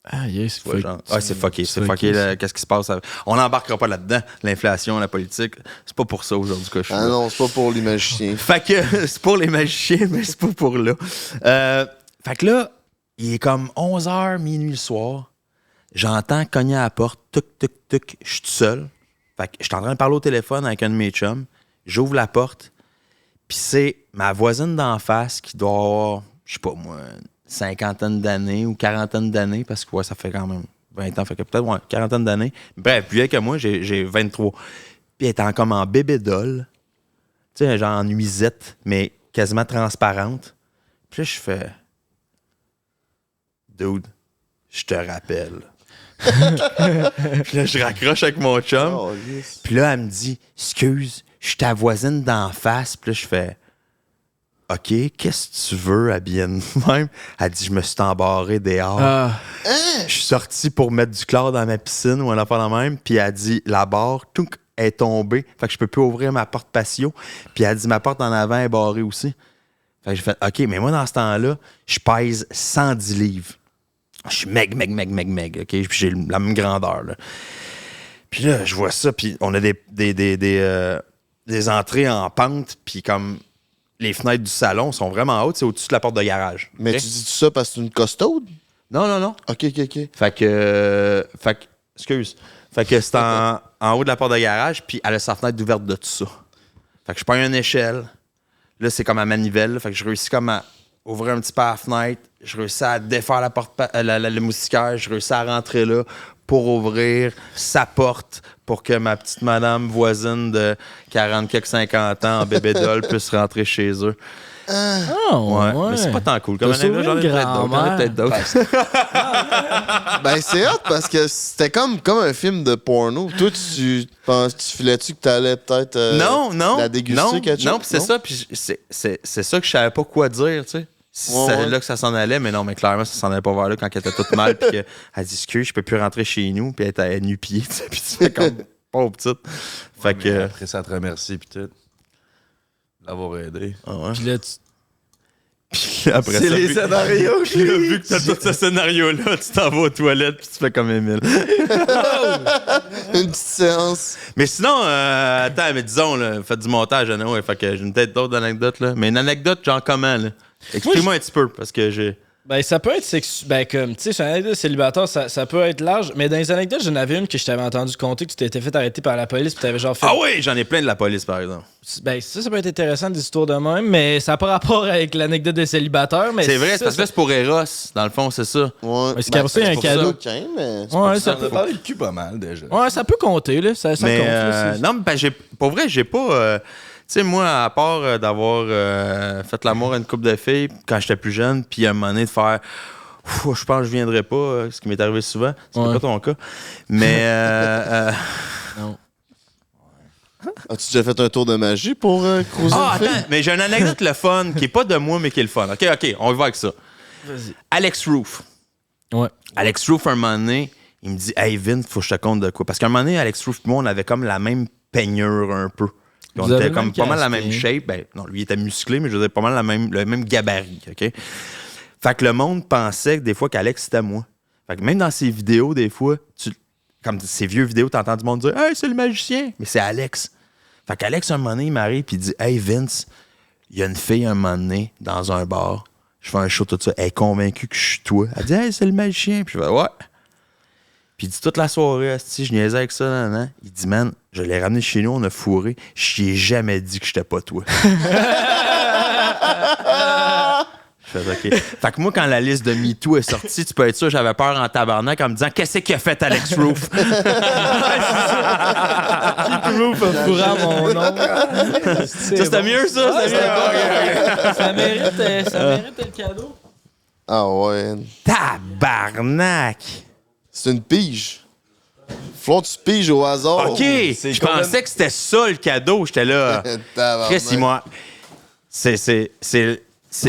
Ah, yes, Ouais, genre, c'est fucké. C'est fucké. Là, qu'est-ce qui se passe? On n'embarquera pas là-dedans. L'inflation, la politique. C'est pas pour ça aujourd'hui que je suis. Ah là. non, c'est pas pour les magiciens. Fait que c'est pour les magiciens, mais c'est pas pour là. Fait que là, il est comme 11h, minuit le soir. J'entends cogner à la porte. Tuc, tuc, tuc. Je suis tout seul. Fait que je suis en train de parler au téléphone avec un de mes chums. J'ouvre la porte. Puis c'est ma voisine d'en face qui doit avoir, je sais pas moi, cinquantaine d'années ou quarantaine d'années, parce que ouais, ça fait quand même 20 ans, fait que peut-être quarantaine d'années. Bref, plus vieille que moi, j'ai 23. Puis elle est comme en bébé-doll, tu sais, genre en nuisette, mais quasiment transparente. Puis là, je fais... Dude, je te rappelle. Puis là, je raccroche avec mon chum. Oh, yes. Puis là, elle me dit, excuse, je suis ta voisine d'en face. Puis là, je fais, OK, qu'est-ce que tu veux, habillée de même? Elle dit, je me suis embarré dehors. Je suis sorti pour mettre du chlore dans ma piscine ou un affaire de même. Puis elle dit, la barre, tout est tombée. Fait que je peux plus ouvrir ma porte patio. Puis elle dit, ma porte en avant est barrée aussi. Fait que j'ai fait, OK, mais moi, dans ce temps-là, je pèse 110 livres. Je suis meg, OK? Puis j'ai la même grandeur, là. Puis là, je vois ça, puis on a des entrées en pente, puis comme les fenêtres du salon sont vraiment hautes, c'est au-dessus de la porte de garage. Mais Okay? tu dis ça parce que c'est une costaude? Non. OK. Fait que excuse. Fait que c'est en haut de la porte de garage, puis elle a sa fenêtre ouverte de tout ça. Fait que je prends une échelle. Là, c'est comme à manivelle. Fait que je réussis comme à ouvrir un petit peu la fenêtre. Je réussis à défaire la porte, le moustiquaire. Je réussis à rentrer là pour ouvrir sa porte pour que ma petite madame voisine de 50 ans en bébé doll puisse rentrer chez eux. Ouais. Mais c'est pas tant cool. Comme anecdote, j'en ai peut-être d'autres. Ben, c'est hot parce que c'était comme un film de porno. Toi, tu filais-tu que t'allais peut-être la déguster quelque chose? Non, puis c'est ça. Puis c'est ça que je savais pas quoi dire, tu sais. Si c'est là que ça s'en allait, mais non, mais clairement, ça s'en allait pas vers là quand elle était toute mal. Puis qu'elle dit, excuse, je peux plus rentrer chez nous. Puis elle était à nu-pied, tu sais. Puis tu fais comme pauvre petite. Fait que. Après, ça te remercie, puis tout. D'avoir aidé. Ah ouais. Puis là, Puis après C'est ça, les scénarios, vu que t'as tout ce scénario-là, tu t'en vas aux toilettes puis tu fais comme Émile. Une petite séance. Mais sinon, attends, mais disons, là, faites du montage, Anna, ouais, fait que j'ai peut-être d'autres anecdotes, là. Mais une anecdote, genre comment, là? Explique-moi un petit peu, parce que j'ai... ben, ça peut être ben, comme, tu sais, sur une anecdote célibataire, ça peut être large. Mais dans les anecdotes, j'en avais une que je t'avais entendu compter que tu t'étais fait arrêter par la police puis t'avais genre fait. Ah oui, j'en ai plein de la police, par exemple. Ben, ça peut être intéressant, des histoires de même, mais ça n'a pas rapport avec l'anecdote de célibataire. Mais C'est vrai, c'est parce que là, c'est pour Eros, dans le fond, c'est ça. Ouais. Mais c'est qu'après ça, il y a un pour ça, cadeau. OK, mais c'est Ouais, pas ça On a parlé le cul pas mal, déjà. Ouais, ça peut compter, là. Ça Mais compte, là, non, mais ben, pour vrai, j'ai pas... tu sais, moi, à part d'avoir fait l'amour à une couple de filles quand j'étais plus jeune, puis à un moment donné de faire... je pense que je viendrais pas, ce qui m'est arrivé souvent. C'est pas ton cas. Mais... Non. As-tu déjà fait un tour de magie pour cruiser Ah, une fille? attends, mais j'ai une anecdote le fun, qui est pas de moi, mais qui est le fun. OK, on y va avec ça. Vas-y. Alex Roof. Ouais. Alex Roof, un moment donné, il me dit « Hey, Vince, faut que je te compte de quoi. » Parce qu'à un moment donné, Alex Roof et moi, on avait comme la même peignure un peu. Puis on Vous avez était le comme même pas mal la casting. même shape. Ben, non, lui, il était musclé, mais je veux dire, pas mal le même gabarit, OK? Fait que le monde pensait que des fois qu'Alex, c'était moi. Fait que même dans ses vidéos, des fois, comme ces vieux vidéos, t'entends du monde dire « Hey, c'est le magicien! » Mais c'est Alex. Fait qu'Alex, un moment donné, il m'arrive et il dit « Hey, Vince, il y a une fille un moment donné dans un bar. Je fais un show, tout ça. Elle est convaincue que je suis toi. Elle dit « Hey, c'est le magicien! » Puis je fais « Ouais. » Puis il dit toute la soirée, asti, je niaisais avec ça, nan. Il dit, man, je l'ai ramené chez nous, on a fourré. Je lui ai jamais dit que j'étais pas toi. Je fais OK. Fait que moi, quand la liste de MeToo est sortie, tu peux être sûr, j'avais peur en tabarnak en me disant, qu'est-ce qu'il a fait Alex Roof? Roof a fourré à mon nom. Ça, c'était mieux, ça? Ouais, C'était mieux? Ça mérite le cadeau. Ah ouais. Tabarnak! C'est une pige. Flo, tu piges au hasard. OK! Je pensais que c'était ça, le cadeau. J'étais là. Chris, moi. C'est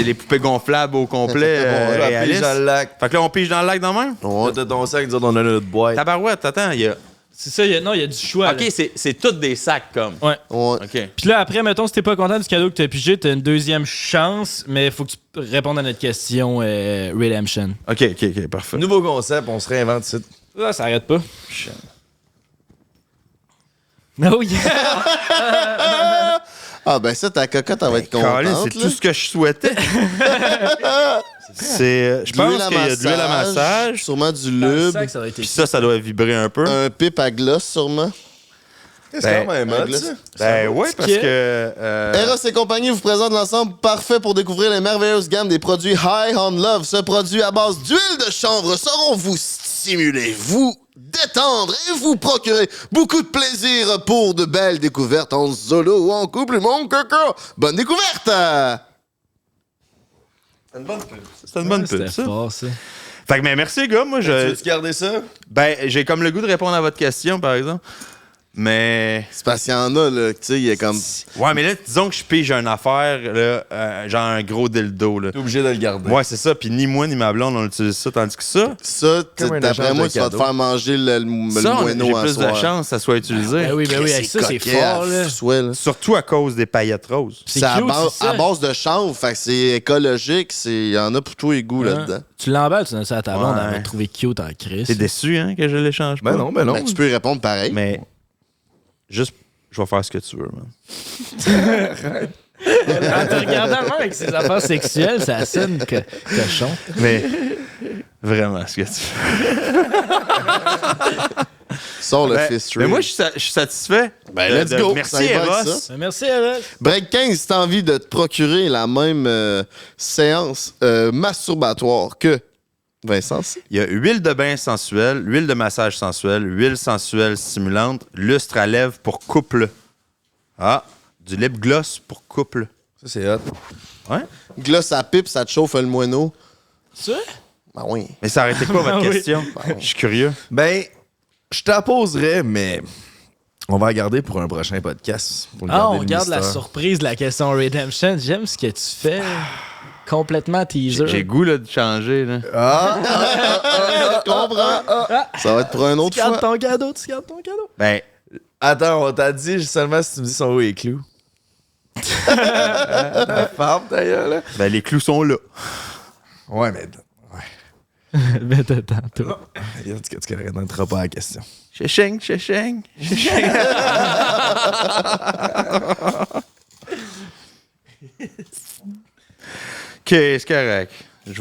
les poupées gonflables au complet. On réalistes. pige dans le lac. Fait que là, on pige dans le lac de même? On a ton sac, nous autres, on a notre boîte. Tabarouette, attends, il y a... C'est ça, il y a du choix. OK, c'est tous des sacs, comme. Ouais. Ouais. OK. Puis là, après, mettons, si t'es pas content du cadeau que t'as pigé, t'as une deuxième chance, mais il faut que tu répondes à notre question Redemption. OK, parfait. Nouveau concept, on se réinvente ici. Ça arrête pas. Oh yeah! Ah ben ça, ta cocotte, elle va être Colin, contente. c'est tout ce que je souhaitais. Je pense qu'il y a de l'huile à massage. Sûrement du Dans le lube. sac, ça aurait été Puis ça doit vibrer un peu. Un pipe à gloss, sûrement. C'est quand même un hot, glace. ça. Ben oui, parce que... Eros et compagnie vous présente l'ensemble parfait pour découvrir les merveilleuses gammes des produits High on Love. Ce produit à base d'huile de chanvre sauront vous stimuler, vous détendre et vous procurer beaucoup de plaisir pour de belles découvertes en solo ou en couple, mon coco. Bonne découverte! C'est une bonne pub, C'était ça. fort, ça. Fait que, mais merci, les gars. Moi, Tu veux-tu garder ça? Ben, j'ai comme le goût de répondre à votre question, par exemple. Mais... C'est parce qu'il y en a, là, tu sais, il y a comme... Ouais, mais là, disons que je pige une affaire, là, genre un gros dildo, là. T'es obligé de le garder. Ouais, c'est ça. Puis ni moi ni ma blonde, on utilise ça. Tandis que ça, Ça, Comme un d'après échange moi, de tu vas te cadeaux. faire manger le j'ai moineau à plus de soir. chance que ça soit utilisé. Ben oui, avec ça, c'est fort, là. Là. Surtout à cause des paillettes roses. C'est C'est à, cute, c'est ça. à base de chanvre, fait que c'est écologique, il y en a pour tous les goûts là-dedans. Tu l'emballes, tu donnes ça à ta blonde, Ouais. elle va te trouver cute en crise. T'es déçu, hein, que je l'échange pas? Ben non, ben non. Ben, tu peux y répondre pareil. Mais juste, je vais faire ce que tu veux, man. En te regardant même avec ses affaires sexuelles, ça sonne cochon. Mais vraiment, ce que tu veux. Sors le Ben, fist mais ring. moi, je suis satisfait. Ben, let's go. Merci, Ça y va avec Eros. ça. Merci, Eric. Break 15, si t'as envie de te procurer la même séance masturbatoire que Vincent. Il y a huile de bain sensuelle, huile de massage sensuelle, huile sensuelle stimulante, lustre à lèvres pour couple. Ah, du lip gloss pour couple. Ça, c'est hot. Ouais. Gloss à pipe, ça te chauffe le moineau. Ça? Ben oui. Mais ça aurait été quoi votre Ah oui. question? Je suis curieux. Ben, je t'en poserais, mais on va la garder pour un prochain podcast. Pour Ah, garder on le garde la mystère. surprise de la question Redemption. J'aime ce que tu fais. Complètement teaser. J'ai goût là, de changer. Là. Je comprends. Ça va être pour un autre Tu gardes fois. ton cadeau, tu gardes ton cadeau. Ben, Attends, on t'a dit seulement si tu me dis son où les clous. La femme, d'ailleurs, là. ben, les clous sont là. Ouais, mais. Mais tantôt. Tu n'arrêteras pas à la question. Chécheng, chécheng, chécheng. OK, c'est correct. Je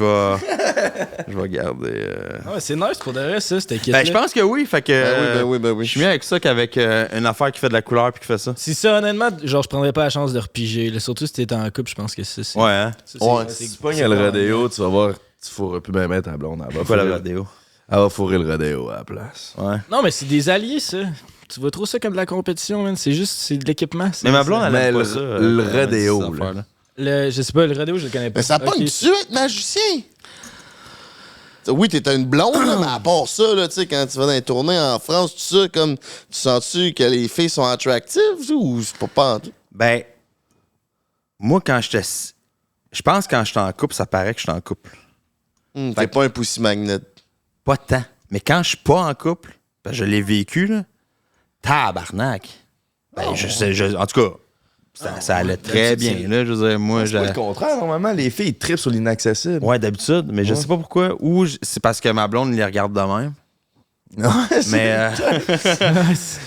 vais garder... Ah ouais, c'est nice pour de vrai, ça, c'était kit. Ben, je pense que oui. Fait que Ben oui. je suis mieux avec ça qu'avec une affaire qui fait de la couleur puis qui fait ça. Si ça, honnêtement, genre, je prendrais pas la chance de repiger. Là. Surtout si t'étais en couple, je pense que ça, c'est. Ouais, hein? ça, Ouais, Si tu pognes le rodéo, tu vas voir, tu fourras plus bien mettre ta blonde. Elle va Quoi la fourrer- vidéo? Elle va fourrer le rodéo à la place. Ouais. Non, mais c'est des alliés, ça. Tu vois trop ça comme de la compétition, man. C'est juste, c'est de l'équipement. Mais ma blonde, elle Mais aime pas le- ça. le ces rodéo, affaires-là. Je sais pas, le rodéo, je le connais pas. Mais ça Ok. pogne-tu être magicien? Oui, t'es une blonde, là, mais à part ça, là, tu sais, quand tu vas dans les tournées en France, tout ça, comme, tu sens-tu que les filles sont attractives ou c'est pas en tout? Ben, moi, quand j'étais... Je pense que quand j'étais en couple, ça paraît que j'étais en couple. T'es pas un pussy magnet. Pas tant. Mais quand je suis pas en couple, ben, je l'ai vécu, là, tabarnak. Ben, en tout cas, ça allait très bien, là. Je veux dire, moi, C'est pas le contraire, normalement. Les filles tripent sur l'inaccessible. Ouais, d'habitude, mais je sais pas pourquoi. Ou c'est parce que ma blonde les regarde de même. Mais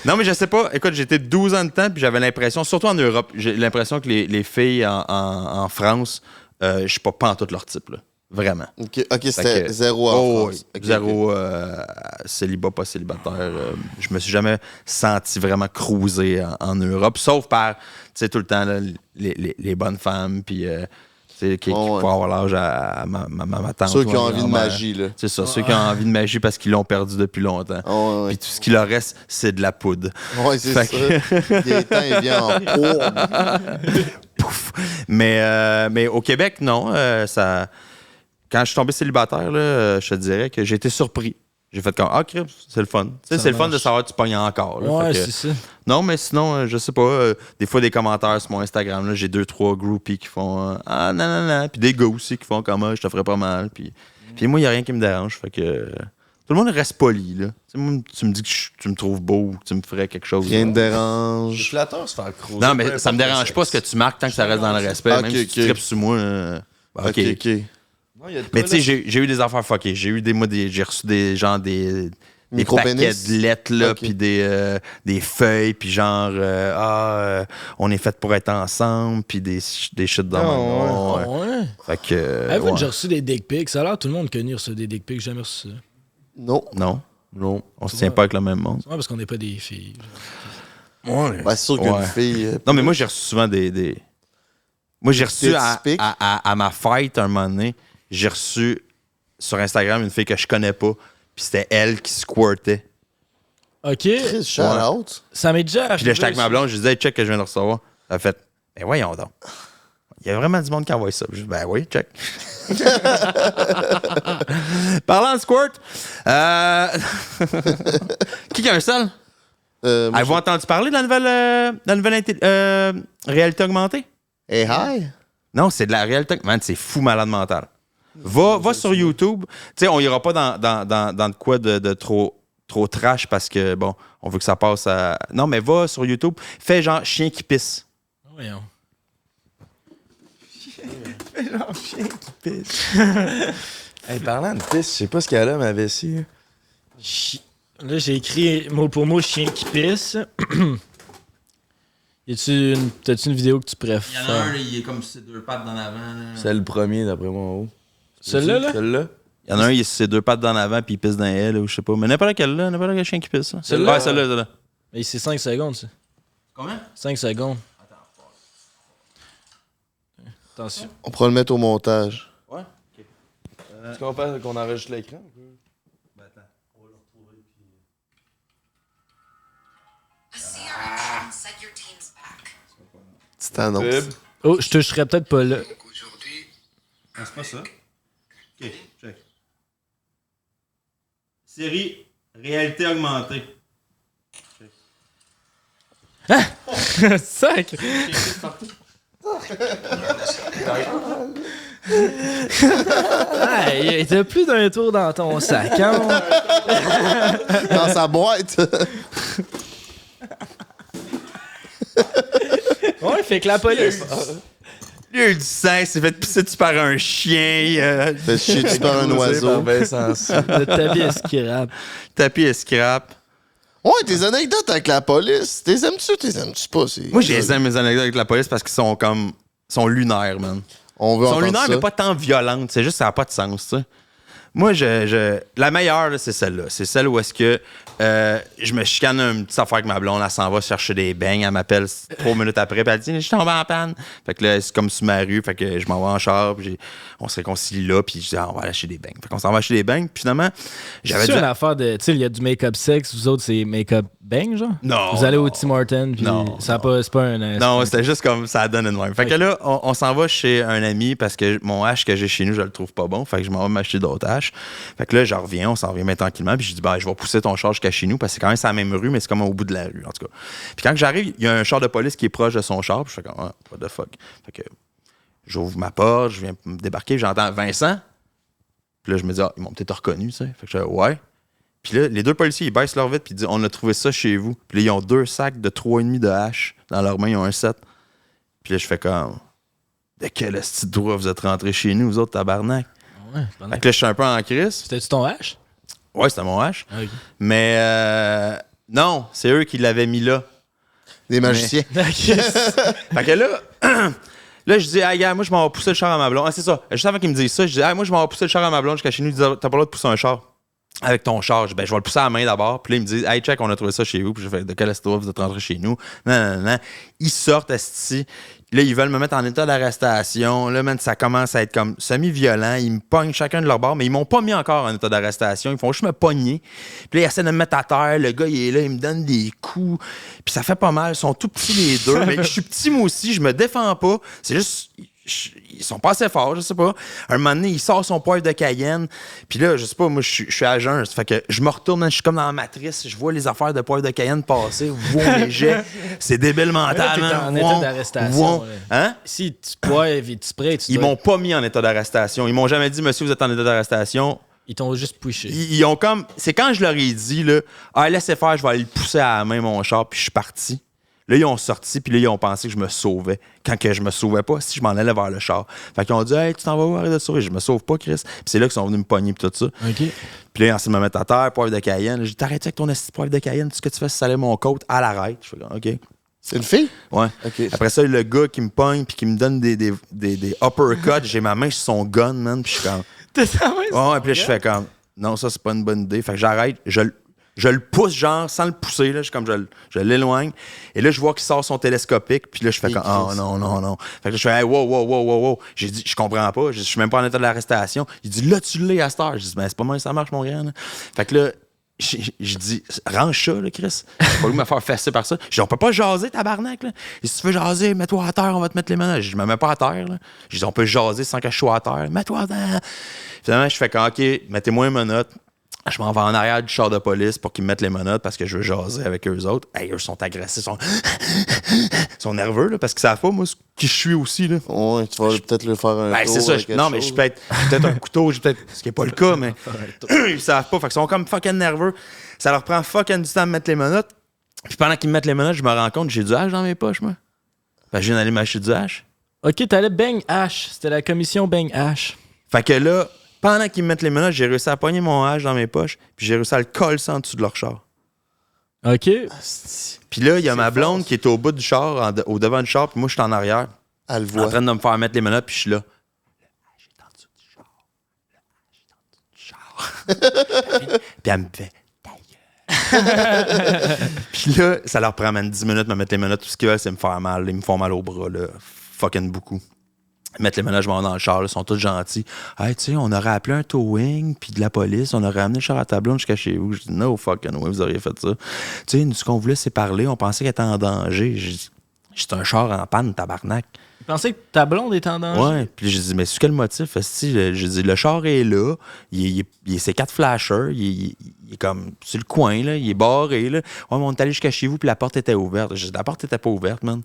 non, mais je sais pas. Écoute, j'étais 12 ans de temps, puis j'avais l'impression, surtout en Europe, j'ai l'impression que les filles en France, je suis pas pantoute leur type, là. Vraiment. OK, Fait c'était que- zéro en Oh, France. oui. Ok, Zéro célibat, pas célibataire. Je me suis jamais senti vraiment cruiser en Europe, sauf par, tu sais, tout le temps, là, les bonnes femmes, puis, tu sais, qui Oh, ouais. pourraient avoir l'âge à ma tante. Ceux qui ou à ont ma envie de grand-mère. magie, là. C'est ça, ceux qui ont envie de magie parce qu'ils l'ont perdu depuis longtemps. Oh, ouais, Puis tout ce qui leur reste, c'est de la poudre. ouais, c'est ça. Fait Gaétan, il vient en poudre. Pouf! Mais au Québec, non. Quand je suis tombé célibataire, là, je te dirais que j'ai été surpris. J'ai fait comme, ah, crème, c'est le fun. Tu sais, c'est le fun de savoir que tu pognes encore. Là. Ouais, Fait que- c'est ça. non, mais sinon, je sais pas. Des fois, des commentaires sur mon Instagram, là, j'ai 2-3 groupies qui font ah, non. Puis des gars aussi qui font comme, ah, je te ferais pas mal. Puis moi, il n'y a rien qui me dérange. Fait que tout le monde reste poli. Là. Tu sais, moi, tu me dis que tu me trouves beau ou que tu me ferais quelque chose. Rien ne là. C'est dérange. flatteur se faire creuser. Non, mais ça me dérange pas ce que tu marques tant que ça reste dans le respect. Ok, Même si tu ok. tripes sur moi. OK. OK. Mais tu sais, j'ai eu des affaires fuckées. J'ai reçu des paquets Micro-pénis? de lettres, là, Ok. puis des feuilles, puis genre, on est fait pour être ensemble, puis des shit dans Ah, ouais. Ouais. Fait que. Avez-vous ouais. déjà reçu des dick pics? Ça a l'air tout le monde connu reçu des dick pics. J'ai jamais reçu ça. Non. Non. On se tient pas avec le même monde. Ouais, parce qu'on n'est pas des filles. Ouais. Ben, c'est sûr qu'une Ouais. fille. Non, mais moi, j'ai reçu souvent des. Moi, j'ai reçu Des à typiques? ma fête un moment donné, j'ai reçu sur Instagram une fille que je connais pas, puis c'était elle qui squirtait. OK. Chris, shout out. Ça m'est déjà Puis là, arrivé. j'étais avec ma blonde, je disais, hey, check que je viens de recevoir. Elle a fait, ben voyons donc. Il y a vraiment du monde qui envoie ça. Je dis, ben oui, check. Parlant de squirt, qui a un seul? Moi, Avez-vous entendu parler de la nouvelle réalité augmentée? Hey, hi. Non, c'est de la réalité. Man, c'est fou malade mental. Va sur YouTube. Tu sais, on ira pas dans de quoi de trop trash parce que, bon, on veut que ça passe à. Non, mais va sur YouTube. Fais genre chien qui pisse. Voyons. Hey, parlant de pisse, je sais pas ce qu'elle a, ma vessie. Là, j'ai écrit mot pour mot chien qui pisse. T'as-tu une vidéo que tu préfères? il est comme ses deux pattes dans l'avant. C'est le premier, d'après moi, en haut. Celle-là, là? Celle-là? Il y en a un, il a ses deux pattes dans l'avant puis il pisse dans elle, ou je sais pas. Mais n'importe quel chien qui pisse. Ça. Celle-là? Ouais, celle-là. Mais c'est 5 secondes, ça. Combien? 5 secondes. Attention. On pourra le mettre au montage. Ouais? Ok. Tu comprends qu'on enregistre l'écran? Ben attends, on va le retrouver. Petite annonce. Oh, je toucherais peut-être pas là. Ah, c'est pas ça. Ok, check. Série réalité augmentée. Sac! Ah, il y a plus d'un tour dans ton sac, hein? Dans sa boîte. Ouais, fait que la police. Il y a eu du sang, il s'est fait pisser dessus par un chien. Fait chier dessus par un oiseau. Le tabi esquirable. Tapis et scrap. Ouais, tes anecdotes avec la police, t'es aimes-tu ou t'es aimes-tu pas? Moi, j'aime mes anecdotes avec la police parce qu'ils sont comme. Ils sont lunaires, man. On veut Ils sont entendre lunaires, ça. mais pas tant violentes. C'est juste que ça n'a pas de sens, tu sais. Moi, la meilleure, là, c'est celle-là. C'est celle où est-ce que je me chicane une petite affaire avec ma blonde. Elle s'en va chercher des beignes. Elle m'appelle 3 minutes après. Puis elle dit, je suis tombé en panne. Fait que là, c'est comme sur ma rue. Fait que je m'en vais en char. Puis on se réconcilie là. Puis je dis, on va aller acheter des beignes. Fait qu'on s'en va acheter des beignes. Puis finalement, j'avais C'est dit. une affaire de. Tu sais, il y a du make-up sexe. Vous autres, c'est make-up bang, genre? Non. Vous allez au non. Tim Hortons. Puis Non, ça a pas, c'est pas un. Non, c'était juste comme ça donne une même. Fait que là, on s'en va chez un ami parce que mon hache que j'ai chez nous, je le trouve pas bon. Fait que je m'en vais m'acheter d'autres haches. Fait que là, je reviens, on s'en revient mais tranquillement. Puis je dis, ben, je vais pousser ton char jusqu'à chez nous parce que c'est quand même sur la même rue, mais c'est comme au bout de la rue, en tout cas. Puis quand j'arrive, il y a un char de police qui est proche de son char. Puis je fais comme, ah, what the fuck. Fait que j'ouvre ma porte, je viens me débarquer, j'entends Vincent. Puis là, je me dis, ah, ils m'ont peut-être reconnu, tu sais. Fait que je dis, ouais. Puis là, les deux policiers, ils baissent leur vitre puis ils disent, on a trouvé ça chez vous. Puis là, ils ont 2 sacs de 3,5 de hache dans leurs mains, ils ont un 7. Puis là, je fais comme, de quel esti de droit vous êtes rentrés chez nous, vous autres, tabarnak? Ouais, Fait que là, je suis un peu en crise. c'était-tu ton hache? Ouais, c'était mon hache. Ok. Mais non, c'est eux qui l'avaient mis là. Des magiciens. Fait que là, là, je dis, ah, gars, moi, je m'en vais pousser le char à ma blonde. Ah, c'est ça. Juste avant qu'ils me disent ça, je dis, ah, moi, je m'en vais pousser le char à ma blonde jusqu'à chez nous. Ils disent, t'as pas le droit de pousser un char avec ton char. Je dis, ben, je vais le pousser à la main d'abord. Puis là, ils me disent, hey, check, on a trouvé ça chez vous. Puis je fais, de quelle histoire vous êtes rentrés chez nous? Non, non, non. Ils sortent, esti. Là, ils veulent me mettre en état d'arrestation. Là, man, ça commence à être comme semi-violent. Ils me pognent chacun de leur bord, mais ils m'ont pas mis encore en état d'arrestation. Ils font juste me pogner. Puis là, ils essaient de me metêtre à terre. Le gars, il est là, il me donne des coups. Puis ça fait pas mal. Ils sont tout petits, les deux. Mais je suis petit, moi aussi. Je me défends pas. C'est juste... Ils sont pas assez forts, je sais pas. Un moment donné, il sort son poivre de Cayenne. Puis là, je sais pas, moi, je suis à jeun. Ça fait que je me retourne, je suis comme dans la matrice. Je vois les affaires de poivre de Cayenne passer. Wow, les jets. C'est débile mental. Là, t'es en état d'arrestation, là. Hein? Si tu poivres et tu sprays, tu Ils dois- m'ont pas mis en état d'arrestation. Ils m'ont jamais dit, monsieur, vous êtes en état d'arrestation. Ils t'ont juste pushé. Ils ont comme. C'est quand je leur ai dit, là, ah, laissez faire, je vais aller le pousser à la main, mon char, puis je suis parti. Là, ils ont sorti, puis là, ils ont pensé que je me sauvais. Quand que je me sauvais pas, si je m'en allais vers le char. Fait qu'ils ont dit, hey, tu t'en vas où, arrête de te sauver. Je me sauve pas, Chris. Puis c'est là qu'ils sont venus me pogner, puis tout ça. OK. Puis là, ils ont essayé de me mettre à terre, poivre de Cayenne. J'ai dit, t'arrêtes avec ton esti de poivre de Cayenne, tout ce que tu fais, c'est saler mon côte, à l'arrête. Je fais comme, OK. C'est une fille? Ouais. OK. Après ça, le gars qui me pogne, puis qui me donne des uppercuts, j'ai ma main sur son gun, man, puis je suis comme. Ouais, puis là, je fais comme, non, ça, c'est pas une bonne idée. Fait que j'arrête, je le pousse, genre, sans le pousser, là, je l'éloigne. Et là, je vois qu'il sort son télescopique, puis là, je fais comme, oh non, non, non. Fait que là, je fais, hey, wow. J'ai dit, je comprends pas, je suis même pas en état d'arrestation. Il dit, là, tu l'es à cette heure. Je dis, ben, c'est pas moi, ça marche, mon gars, là. Fait que là, je dis, range ça, là, Chris. J'ai pas voulu me faire fesser par ça. Je dis, on peut pas jaser, tabarnak, là. Et si tu veux jaser, mets-toi à terre, on va te mettre les mains. Je me mets pas à terre, là. Je dis, on peut jaser sans que je sois à terre. Mets-toi à terre. Finalement, je fais comme, OK, mettez-moi une menotte. Je m'en vais en arrière du char de police pour qu'ils me mettent les menottes parce que je veux jaser avec eux autres. Hey, eux sont agressifs, sont nerveux, là, parce qu'ils savent pas, moi, qui je suis aussi, là. Ouais, tu vas peut-être le faire un Ben, tour c'est ça. avec quelque Non, mais je chose. suis peut-être un couteau, ce qui est pas le cas, mais ils savent pas. Fait qu'ils sont comme fucking nerveux. Ça leur prend fucking du temps de mettre les menottes. Puis pendant qu'ils me mettent les menottes, je me rends compte que j'ai du hache dans mes poches, moi. Ben, je viens d'aller m'acheter du hache. OK, t'allais Bang Ash. C'était la commission Bang Ash. Fait que là, pendant qu'ils me mettent les menottes, j'ai réussi à pogner mon hache dans mes poches, puis j'ai réussi à le coller en dessous de leur char. OK. Puis là, il y a ma blonde qui est au bout du char, au devant du char, puis moi, je suis en arrière, Elle le en voit. train de me faire mettre les menottes, puis je suis là. Le hache est en dessous du char. Le hache est en dessous du char. Puis elle me fait, ta gueule. Puis là, ça leur prend 10 minutes, me mettre les menottes. Tout ce qu'ils veulent, c'est me faire mal. Ils me font mal au bras, là. Fucking beaucoup. Mettre les menottes, je m'en vais dans le char, là, ils sont tous gentils. Hey, tu sais, on aurait appelé un towing, puis de la police, on aurait amené le char à Tablon jusqu'à chez vous. Je dis, no fucking way, vous auriez fait ça. Tu sais, nous, ce qu'on voulait, c'est parler. On pensait qu'elle était en danger. J'ai dit, c'est un char en panne, tabarnak. Tu pensais que ta blonde était en danger? Ouais, puis j'ai dit, mais c'est quel motif? J'ai dit, le char est là, c'est 4 flashers, il est comme sur le coin, là, il est barré. Là. Ouais, mais on est allé jusqu'à chez vous, puis la porte était ouverte. J'ai dit, la porte était pas ouverte, man.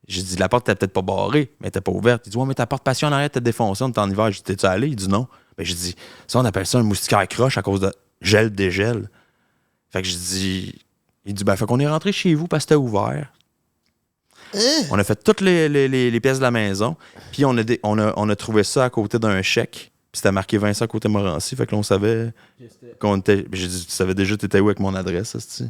J'ai dit, la porte était peut-être pas barrée, mais elle était pas ouverte. Il dit, ouais, mais ta porte passion en arrière était défoncée, on était en hiver. J'ai dit, t'es-tu allé? Il dit, non. Ben, j'ai dit, ça, on appelle ça un moustiquaire croche à cause de gel-dégel. Fait que j'ai dit, il dit, ben, fait qu'on est rentré chez vous parce que c'était ouvert. On a fait toutes les pièces de la maison, puis on a trouvé ça à côté d'un chèque, puis c'était marqué Vincent côté Morancy, fait que là, on savait qu'on était... J'ai dit, tu savais déjà t'étais où avec mon adresse, c'est-tu?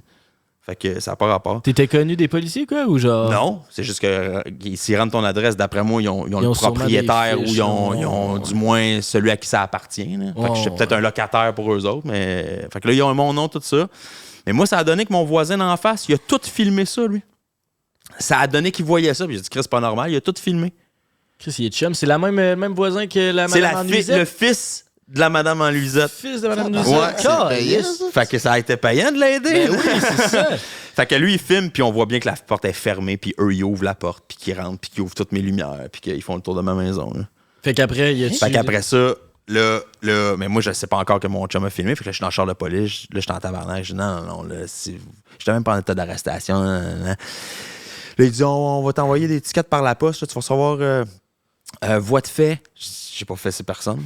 Fait que ça n'a pas rapport. T'étais connu des policiers, quoi, ou genre... Non, c'est juste que s'ils rentrent ton adresse, d'après moi, ils ont le propriétaire fiches, ou ils ont du moins celui à qui ça appartient. Là. Fait que j'étais peut-être un locataire pour eux autres, mais... Fait que là, ils ont mon nom, tout ça. Mais moi, ça a donné que mon voisin d'en face, il a tout filmé ça, lui. Ça a donné qu'il voyait ça. Puis j'ai dit, Chris, c'est pas normal. Il a tout filmé. Chris, il est chum. C'est le même voisin que la C'est madame en nuisette? le fils de la madame en luisette. Le fils de madame Nuisette. Ouais, c'est payant, ça. Fait que ça a été payant de l'aider. Ben oui, c'est ça. Fait que lui, il filme, puis on voit bien que la porte est fermée, puis eux, ils ouvrent la porte, puis qu'ils rentrent, puis qu'ils ouvrent toutes mes lumières, puis qu'ils font le tour de ma maison. Là. Fait qu'après, il a Fait qu'après ça, là, mais moi, je sais pas encore que mon chum a filmé. Fait que là, je suis dans le char de police. Là, je suis en tabarnak. Je dis, non, là, j'étais même pas en état d'arrestation. Là, il dit, on va t'envoyer des tickets par la poste. Là, tu vas recevoir voie de fait. J'ai pas fait ces personnes.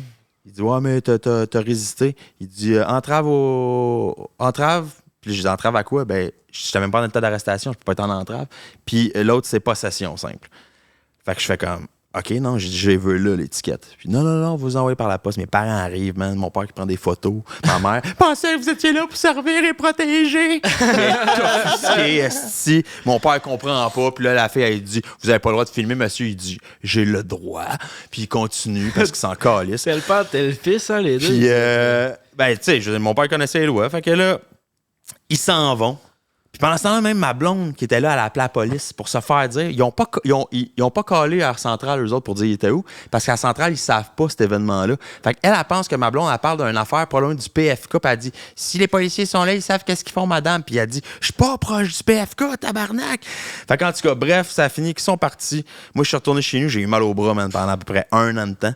Il dit, ouais, mais t'as résisté. Il dit, entrave. Puis j'ai dit, entrave à quoi? Ben, j'étais même pas en état d'arrestation. Je peux pas être en entrave. Puis l'autre, c'est possession simple. Fait que je fais comme, OK, non, j'ai dit, je les veux là, l'étiquette. Puis non, on vous envoie par la poste. Mes parents arrivent, man. Mon père qui prend des photos. Ma mère, pensez que vous étiez là pour servir et protéger. Offusqué, esti. Mon père comprend pas. Puis là, la fille, elle dit, vous avez pas le droit de filmer, monsieur. Il dit, j'ai le droit. Puis il continue parce qu'il s'en calisse. C'est le père, t'es le fils, hein, les deux. Puis, ben, tu sais, mon père connaissait les lois. Fait que là, ils s'en vont. Puis pendant ce temps-là, même ma blonde qui était là, elle a appelé la police pour se faire dire. Ils ont pas collé à la centrale, eux autres, pour dire ils étaient où. Parce qu'à la centrale, ils savent pas cet événement-là. Fait qu'elle, elle pense que ma blonde, elle parle d'une affaire pas loin du PFK. Puis elle dit, si les policiers sont là, ils savent qu'est-ce qu'ils font, madame. Puis elle dit, je suis pas proche du PFK, tabarnak. Fait qu'en tout cas, bref, ça a fini qu'ils sont partis. Moi, je suis retourné chez nous, j'ai eu mal au bras, man, pendant à peu près 1 an de temps.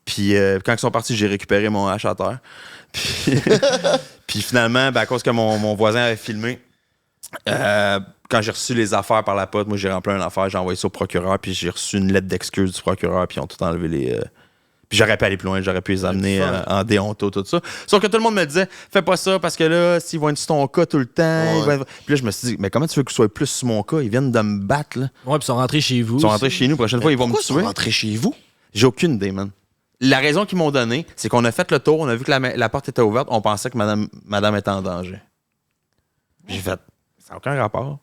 Puis quand ils sont partis, j'ai récupéré mon hache à terre. Puis finalement, ben, à cause que mon voisin avait filmé, quand j'ai reçu les affaires par la poste, moi j'ai rempli une affaire, j'ai envoyé ça au procureur, puis j'ai reçu une lettre d'excuse du procureur, puis ils ont tout enlevé les. Puis j'aurais pu aller plus loin, j'aurais pu les amener en déonto, tout ça. Sauf que tout le monde me disait, fais pas ça, parce que là, s'ils vont être sur ton cas tout le temps. Ouais. Puis là, je me suis dit, mais comment tu veux qu'ils soient plus sur mon cas? Ils viennent de me battre, là. Ouais, puis ils sont rentrés chez vous. Ils sont rentrés chez nous, prochaine fois, ils vont me Pourquoi ils tuer. sont rentrés chez vous? J'ai aucune idée, man. La raison qu'ils m'ont donnée, c'est qu'on a fait le tour, on a vu que la porte était ouverte, on pensait que madame était en danger. J'ai fait, ça n'a aucun rapport.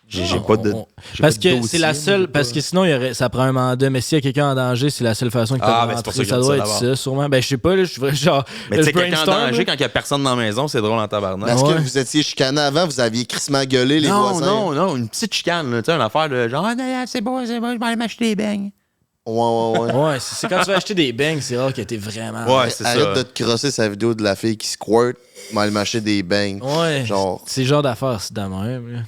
J'ai pas de. j'ai Parce pas de que c'est la dossier, seule. j'ai pas- Parce que sinon, ça prend un mandat. Mais s'il y a quelqu'un en danger, c'est la seule façon que Ah, tu ben, peux c'est pour rentrer. ça que Ça j'ai doit dit être ça ça, d'abord. sûrement. Ben, je sais pas, là, je suis genre. Mais tu sais, je quelqu'un en brainstorm, danger, là. quand il n'y a personne dans la maison, c'est drôle en tabarnak. Est-ce Ouais. que vous étiez chicané avant? Vous aviez crissement gueulé, les voisins? Non, une petite chicane, là, tu sais, une affaire de genre, ah, non, c'est bon, je vais aller m'acheter des beignes. Ouais. Ouais, c'est quand tu vas acheter des bangs, c'est rare que t'es vraiment. Ouais, c'est Arrête ça. de te crosser sa vidéo de la fille qui squirt, m'aller m'acheter des beignes. Ouais. Genre. C'est le genre d'affaires, c'est de même, là.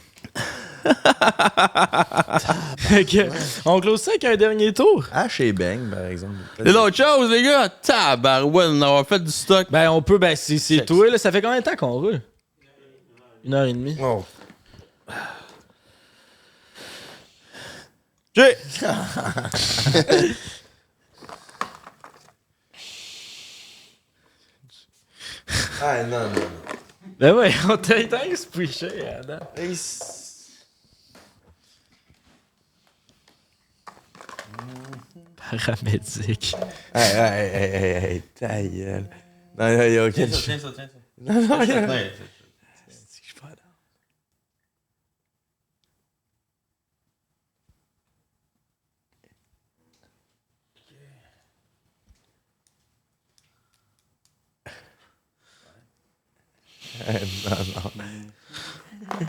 Fait que, on close ça avec un dernier tour. H et Bang, par exemple. Et l'autre chose, les gars, tabarouette, on a fait du stock. Ben, on peut, ben, c'est toi, là. Ça fait combien de temps qu'on roule? 1h30. Oh. J'ai. Ah, non. Ben ouais, on t'a été expliqué, Adam. Paramédic. Hey, ta gueule. Non, il y a aucune chance. Non, il y a...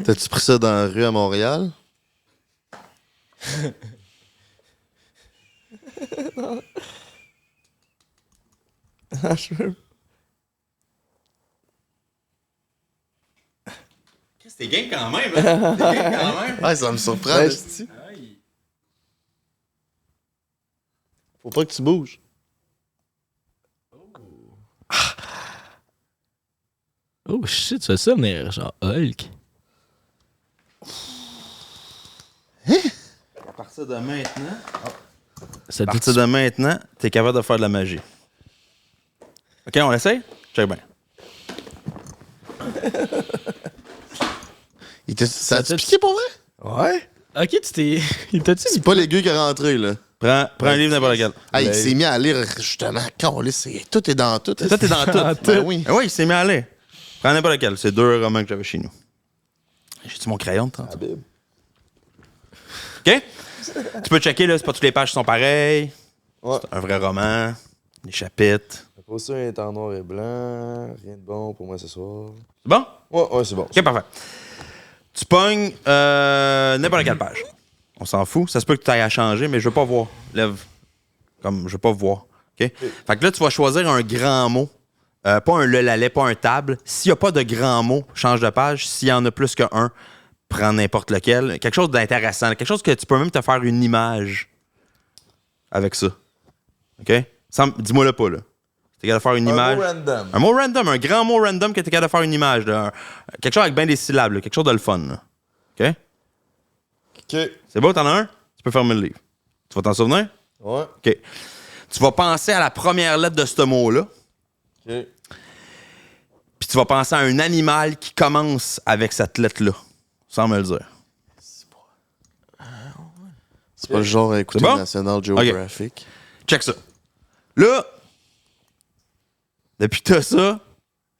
T'as-tu pris ça dans la rue à Montréal? Non. Je veux... C'était game quand même, hein? C'était game quand même. Ouais, ça me surprend. Ouais, esti. Faut pas que tu bouges. Oh shit, tu fais ça venir genre Hulk. À partir de maintenant... Ça À partir de maintenant, t'es capable de faire de la magie. OK, on l'essaye? Check bien. Ça a-tu piqué pour vrai? Ouais. Ok, tu t'es. Il t'a-tu C'est pas l'aiguille qui est rentré, là. Prends un livre n'importe lequel. Hey, il s'est mis à lire, justement. Tout est dans tout. Tout est dans tout. Ben oui. Oui, il s'est mis à aller. Prends n'importe lequel. C'est 2 romans que j'avais chez nous. J'ai-tu mon crayon de temps? OK? Tu peux checker, là, c'est pas toutes les pages qui sont pareilles. Ouais. C'est un vrai roman. Des chapitres. La posture est en noir et blanc. Rien de bon pour moi ce soir. C'est bon? Ouais, c'est bon. OK, parfait. Tu pognes n'importe quelle page. On s'en fout. Ça se peut que tu ailles à changer, mais je veux pas voir. Lève. Comme, je veux pas voir. OK? Fait que là, tu vas choisir un grand mot. Pas un le, la, lait, pas un table. S'il y a pas de grand mot, change de page. S'il y en a plus qu'un, prends n'importe lequel. Quelque chose d'intéressant. Quelque chose que tu peux même te faire une image avec ça. OK? Dis-moi le pas, là. T'es capable de faire une image. Un mot random. Un mot random, un grand mot random que t'es capable de faire une image. Là. Quelque chose avec bien des syllabes, là. Quelque chose de le fun. Là. OK? OK. C'est beau, t'en as un? Tu peux fermer le livre. Tu vas t'en souvenir? Ouais. OK. Tu vas penser à la première lettre de ce mot-là. OK. Puis tu vas penser à un animal qui commence avec cette lettre-là. Sans me le dire. C'est pas le genre à écouter C'est bon? National Geographic. Check ça. Là, depuis que t'as ça,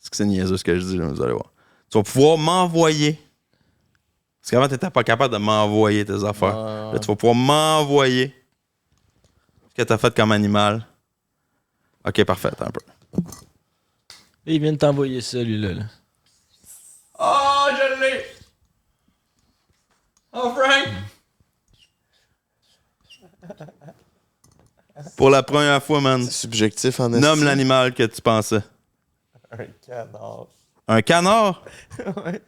c'est que c'est niaiseux ce que je dis, là, vous allez voir. Tu vas pouvoir m'envoyer. Parce qu'avant, t'étais pas capable de m'envoyer tes affaires. Là, tu vas pouvoir m'envoyer ce que t'as fait comme animal. OK, parfait. Attends un peu. Il vient de t'envoyer ça, lui-là. Là. Oh, je l'ai! Oh, Frank! Pour la première fois, man, C'est subjectif en nomme esti. l'animal que tu pensais. Un canard. Un canard? Ouais.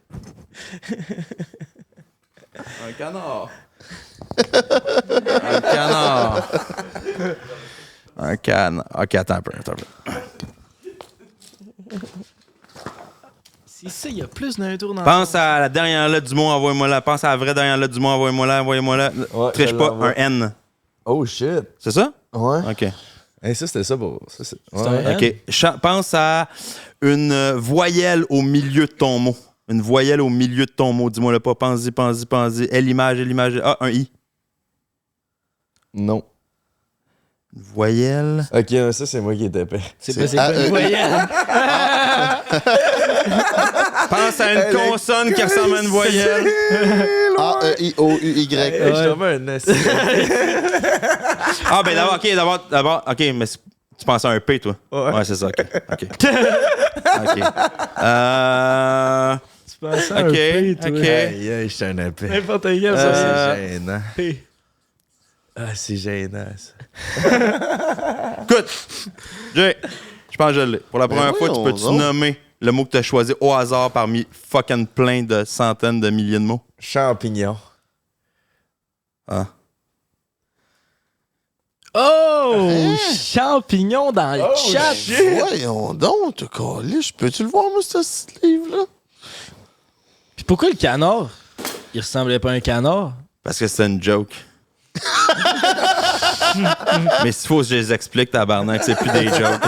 Un canard. Un canard. Un canard. OK, attends un peu. C'est ça, il y a plus d'un tour dans Pense à la dernière lettre du mot, envoie-moi là. Pense à la vraie dernière lettre du mot, envoie-moi là. Ouais, Triche je pas, l'envoie. un N. Oh shit. C'est ça? Ouais. OK. Hey, ça, c'était ça pour. Ça, c'est... C'est un N? OK. Pense à une voyelle au milieu de ton mot. Une voyelle au milieu de ton mot. Dis-moi le pas. Pense-y. L'image. Ah, un I. Non. Une voyelle. Ok, ça, c'est moi qui étais épais. C'est pas c'est quoi une voyelle. Pense à une consonne qui ressemble à une voyelle. A-E-I-O-U-Y. Hey, je tombais un S. Ah, ben d'abord, OK, mais tu penses à un P, toi? Ouais, c'est ça, OK. OK. Tu penses à un OK, P, toi. OK. Aïe, aïe, je suis un épais. N'importe quel, Ça, ça. c'est gênant. P. Ah, c'est gênant, ça. Écoute, Jay, je pense que je l'ai. Pour la première fois, tu voyons peux-tu donc. nommer le mot que tu as choisi au hasard parmi fucking plein de centaines de milliers de mots? Champignon. Ah. Oh! Champignon dans le chat! Voyons donc, t'as collé. Peux-tu le voir, moi, ce livre-là? Puis pourquoi le canard? Il ressemblait pas à un canard? Parce que c'est une joke. Mais s'il faut que je les explique, tabarnak, c'est plus des jokes.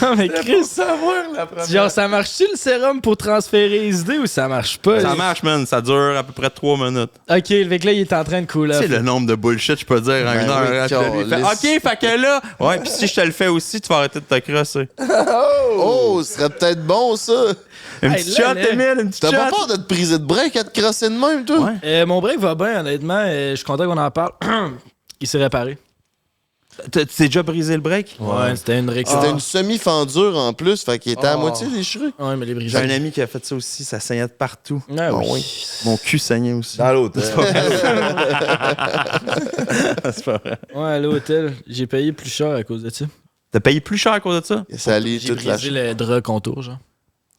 Non, mais Chris, savoir la première. genre, ça marche-tu le sérum pour transférer les idées ou ça marche pas? Ça marche, man. Ça dure à peu près 3 minutes. Ok, fait que là, il est en train de couler. Tu sais le nombre de bullshit, je peux dire, en Ben une heure. oui, hein, puis là, lui, il fait, câlisse. OK, fait que là... Ouais, puis si je te le fais aussi, tu vas arrêter de te crosser. Oh, ce serait peut-être bon, ça. Une Hey, petite là, shot, là. Emile, une petite T'as pas shot. peur de te briser de break à te crosser de même, toi? Ouais. Mon break va bien, honnêtement. Je suis content qu'on en parle. Il s'est réparé. T'es déjà brisé le break? Ouais, c'était une réaction. C'était une semi-fendure en plus, fait qu'il était à moitié déchiré. Ouais, mais les brisés. J'ai un ami qui a fait ça aussi, ça saignait de partout. Ah oui. oui. Mon cul saignait aussi. Dans l'hôtel. C'est pas vrai. Ouais, à l'hôtel, j'ai payé plus cher à cause de ça. T'as payé plus cher à cause de ça? Ça allait J'ai toute la brisé le drap contour, genre.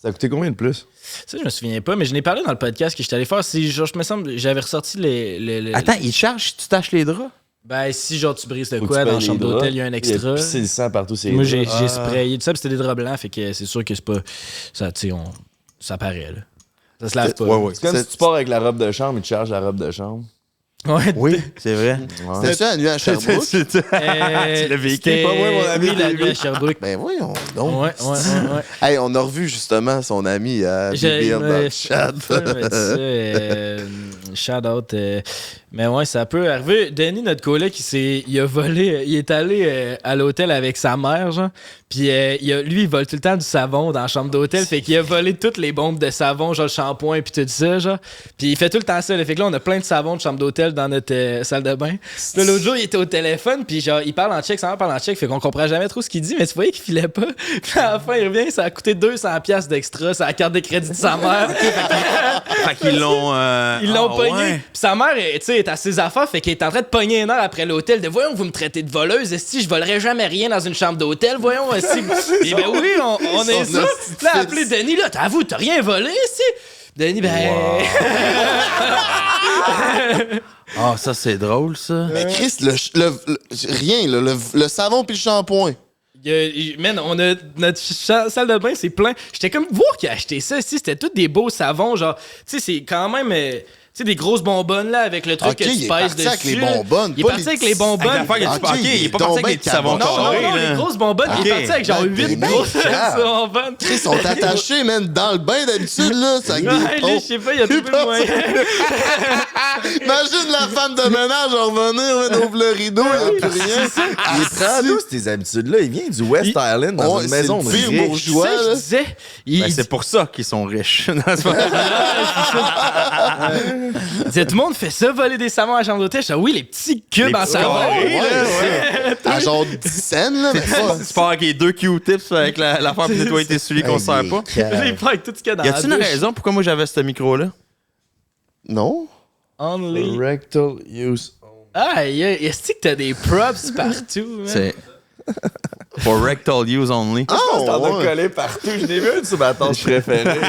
Ça a coûté combien de plus? Ça, je me souviens pas, mais je n'ai parlé dans le podcast que j'étais allé faire. Genre, je me semble, j'avais ressorti les Attends, il te charge si tu tâches les draps? Ben, si genre tu brises de Faut que quoi tu dans la payes chambre les draps. d'hôtel, il y a un extra. C'est le sang partout. C'est Moi, j'ai sprayé tout ça, puis c'était des draps blancs, fait que c'est sûr que c'est pas. Ça, tu sais, ça paraît, là. Ça se lave pas. Ouais. C'est comme si tu pars avec la robe de chambre et tu charges la robe de chambre. Ouais. Oui, c'est vrai. C'était ça la nuit à Sherbrooke? Tu l'as vécu, c'était- pas moi, mon ami, Oui, la j'ai nuit à Sherbrooke. Ben voyons donc. Ouais. Hey, on a revu justement son ami à Bibir dans le chat. Shout out. Mais ouais, ça peut arriver. Danny, notre collègue, il a volé. Il est allé à l'hôtel avec sa mère, genre. Puis lui, il vole tout le temps du savon dans la chambre d'hôtel. Fait qu'il a volé toutes les bombes de savon, genre le shampoing, puis tout ça, genre. Puis il fait tout le temps ça. Là. Fait que là, on a plein de savon de chambre d'hôtel dans notre salle de bain. Puis l'autre jour, il était au téléphone, puis genre, il parle en tchèque, sa mère parle en tchèque. Fait qu'on comprend jamais trop ce qu'il dit, mais tu voyais qu'il filait pas. Puis à la fin, il revient, ça a coûté 200$ d'extra, c'est la carte de crédit de sa mère. Fait qu'ils l'ont... Ils l'ont pogné. Ouais. Puis sa mère, tu sais, est à ses affaires, fait qu'elle est en train de pogner une heure après l'hôtel. De voyons, vous me traitez de voleuse. Est-ce je volerai jamais rien dans une chambre d'hôtel? Voyons, est Et ben oui, on est ça. Là, appelé Denis, là, t'avoues, t'as rien volé, si? Denis, ben. Ah, ça, c'est drôle, ça. Mais Chris, rien, là, le savon puis le shampoing. Man, on a notre salle de bain, c'est plein. J'étais comme voir qui a acheté ça. Si c'était tous des beaux savons, genre, tu sais, c'est quand même. Tu sais, des grosses bonbonnes là avec le truc Ok, que tu il est pèses parti dessus. avec les bonbonnes, Il est pas parti les avec les petits- bonbonnes. Avec l'affaire que tu Ok, ok, il est pas donc parti ben avec du savon cabochon. carré, Non, là. les grosses bonbonnes. Il est Ok. parti avec genre 8 Ben, grosses calme. bonbonnes. Ils sont attachés, man, dans le bain d'habitude, là. Ça Ouais, lui, je sais pas, il a trouvé le moyen. Imagine la femme de ménage en revenir, man, ouvre le rideau, il n'y a plus rien. Il prend d'où ces habitudes-là? Il vient du West Island dans Ouais, une c'est maison le de pire riches. bourgeois. Tu sais, je disais. Ben, c'est pour ça qu'ils sont riches. Non, c'est pas- Il disait, tout le monde fait ça, voler des savons à la chambre d'hôtel. Je disais, oui, les petits cubes Les en petits savon. carrés, Ouais, à genre 10 cents, là, mais pas. Tu pars avec les 2 Q-tips avec l'affaire pour nettoyer tes souliers qu'on se sert pas. Il part avec tout ce qu'il y a dans Y la a-tu une douche. raison pourquoi moi j'avais ce micro-là? Non? Only. Rectal use. Ah, est-ce que t'as des props partout, man? C'est. For rectal use only. Oh, T'en as ouais. collé partout. Je n'ai vu une sur ma tâche préférée.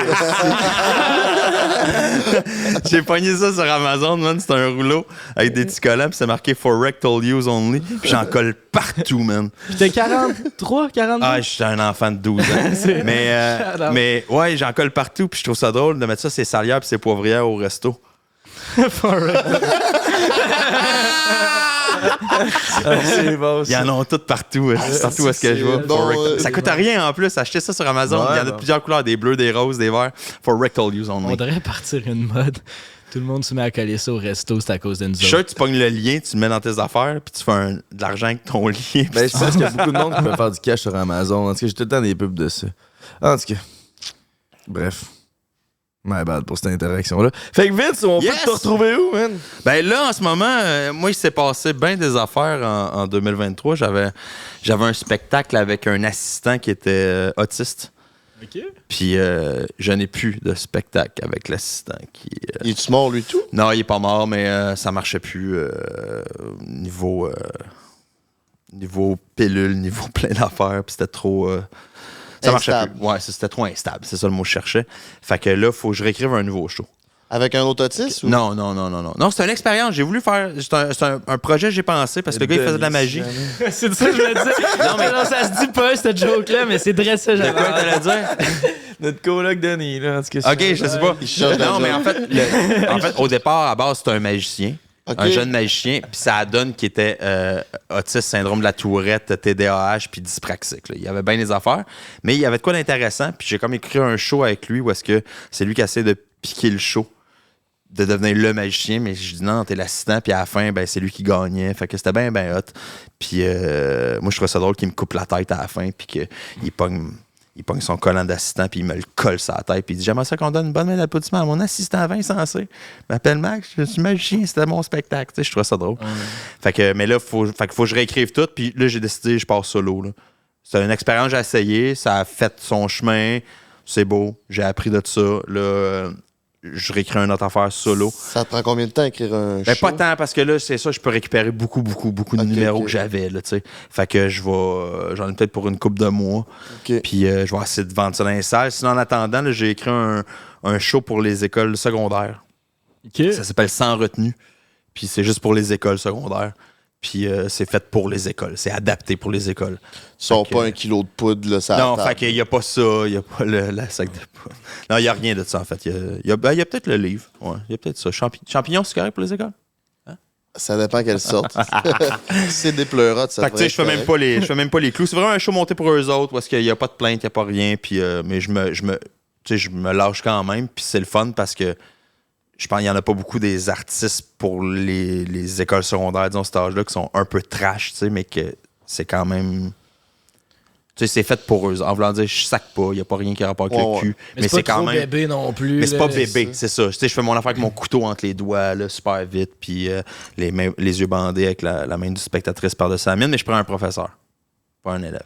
J'ai pogné ça sur Amazon, man. C'est un rouleau avec des petits collants, puis c'est marqué For rectal use only. Puis j'en colle partout, man. J'étais 43, 42. Ah, j'étais un enfant de 12 ans. mais ouais, j'en colle partout, puis je trouve ça drôle de mettre ça, c'est salières puis c'est poivrières au resto. C'est bon, Ils en ont toutes partout, partout où est-ce que je vais. bon, For rectal- ça coûte rien en plus, acheter ça sur Amazon. Ouais, Il y en a de bon. plusieurs couleurs, des bleus, des roses, des verts. For rectal use On only. devrait partir une mode. Tout le monde se met à coller ça au resto, c'est à cause de nous Je suis sûr autres. que tu pognes le lien, tu le mets dans tes affaires, puis tu fais de l'argent avec ton lien. Ben, je pense qu'il y a beaucoup de monde qui peut faire du cash sur Amazon. En tout cas, j'ai tout le temps des pubs de ça. En tout cas, bref. My bad pour cette interaction-là. Fait que Vince, on Yes! peut te retrouver où, man? Ben là, en ce moment, moi, il s'est passé bien des affaires en 2023. J'avais un spectacle avec un assistant qui était autiste. OK. Puis je n'ai plus de spectacle avec l'assistant qui... Il est-tu mort, lui, tout? Non, il est pas mort, mais ça marchait plus niveau pilule, niveau plein d'affaires. Puis c'était trop... ça marchait Instable. plus. Ouais, c'était trop instable. C'est ça le mot que je cherchais. Fait que là, il faut que je réécrive un nouveau show. Avec un autre autiste? Ou... Non. Non, c'est une expérience. J'ai voulu faire... C'est un projet que j'ai pensé parce que le gars, il faisait de la magie. C'est de ça que je me dis. Non, mais non, ça se dit pas, cette joke-là, mais c'est vrai ça, De j'avais. quoi t'allais dire? Notre coloc Denis, là. En tout cas, Ok, je sais pas. Il cherche Non, de la mais job. en fait, au départ, à base, c'était un magicien. Ok. Un jeune magicien. Puis ça donne qu'il était autiste, syndrome de la tourette, TDAH, puis dyspraxique. Là. Il y avait bien des affaires. Mais il y avait de quoi d'intéressant. Puis j'ai comme écrit un show avec lui où est-ce que c'est lui qui essaie de piquer le show, de devenir le magicien. Mais je dis non, t'es l'assistant. Puis à la fin, ben, c'est lui qui gagnait. Fait que c'était bien hot. Puis moi, je trouvais ça drôle qu'il me coupe la tête à la fin. Puis qu'il pogne... il pogne son collant d'assistant, puis il me le colle sur la tête, puis il dit « J'aimerais ça qu'on donne une bonne main d'applaudissement à mon assistant Vincent C. Je m'appelle Max, je suis magicien, c'était mon spectacle. » Tu sais, je trouve ça drôle. Fait que, mais là, faut que je réécrive tout, puis là, j'ai décidé, je pars solo. Là. C'est une expérience que j'ai essayé, ça a fait son chemin, c'est beau, j'ai appris de ça. Là, je réécris une autre affaire solo. Ça te prend combien de temps à écrire un show? Pas tant, parce que là, c'est ça, je peux récupérer beaucoup de numéros que j'avais, là, tu sais. Fait que j'en ai peut-être pour une couple de mois. Puis je vais essayer de vendre ça dans les salles. Sinon, en attendant, là, j'ai écrit un show pour les écoles secondaires. Ça s'appelle Sans retenue. Puis c'est juste pour les écoles secondaires. Puis c'est fait pour les écoles. C'est adapté pour les écoles. Ils sont pas 1 kilo de poudre, là, ça. Non, fait qu'il n'y a pas ça. Il n'y a pas le sac de poudre. Non, il n'y a rien de ça, en fait. Il y a peut-être le livre. Ouais, il y a peut-être ça. Champignons, c'est correct pour les écoles? Hein? Ça dépend quelle sorte. C'est des pleurotes, ça. Fait que tu sais, je fais même pas les clous. C'est vraiment un show monté pour eux autres parce qu'il n'y a pas de plainte, il n'y a pas rien. Puis, mais je me lâche quand même. Puis c'est le fun parce que je pense qu'il n'y en a pas beaucoup des artistes pour les écoles secondaires, disons, cet âge-là, qui sont un peu trash, tu sais, mais que c'est quand même... Tu sais, c'est fait pour eux. En voulant dire, je sac pas, il n'y a pas rien qui a rapport avec le cul. Mais c'est quand même bébé non plus. Mais c'est pas bébé, c'est ça. Tu sais, je fais mon affaire avec mon couteau entre les doigts, là, super vite, puis les yeux bandés avec la main du spectatrice par-dessus la mienne, mais je prends un professeur, pas un élève.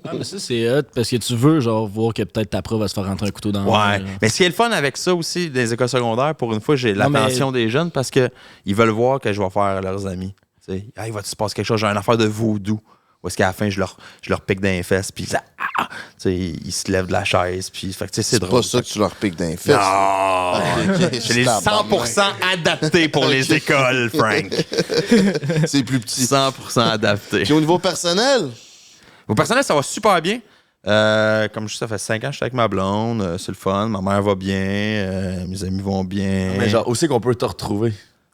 Ah, mais ça, c'est hot parce que tu veux, genre, voir que peut-être ta prof va se faire rentrer un couteau dans ouais. le nez. Mais ce qui est le fun avec ça aussi, des écoles secondaires, pour une fois, j'ai l'attention des jeunes parce qu'ils veulent voir que je vais faire leurs amis. Tu sais, il va se passer quelque chose, j'ai une affaire de vaudou. Ou est-ce qu'à la fin, je leur pique dans les fesses, puis ils se lèvent de la chaise, puis fait que c'est drôle. C'est pas ça que tu leur piques dans les fesses. Non! Je l'ai 100% adapté pour les écoles, Frank. C'est plus petit. 100% adapté. Puis au niveau personnel? Au personnel, ça va super bien. Comme je dis, ça fait 5 ans que je suis avec ma blonde. C'est le fun. Ma mère va bien. Mes amis vont bien. Mais genre, où c'est qu'on peut te retrouver?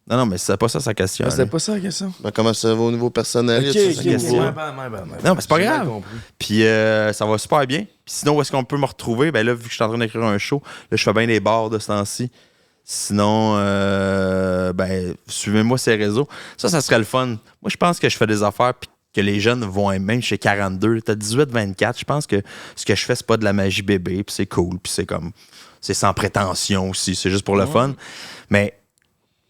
Non, mais c'est pas ça sa question. C'était pas ça la question. Ben, comment ça va au niveau personnel? Non, mais c'est pas grave. Puis ça va super bien. Puis sinon, où est-ce qu'on peut me retrouver? Ben là, vu que je suis en train d'écrire un show, là, je fais bien les bars de ce temps-ci. Sinon, ben, suivez-moi sur les réseaux. Ça serait le fun. Moi, je pense que je fais des affaires puis que les jeunes vont aimer, même chez 42. T'as 18-24. Je pense que ce que je fais, c'est pas de la magie bébé. Puis c'est cool. Puis c'est comme... C'est sans prétention aussi. C'est juste pour le fun. Mais...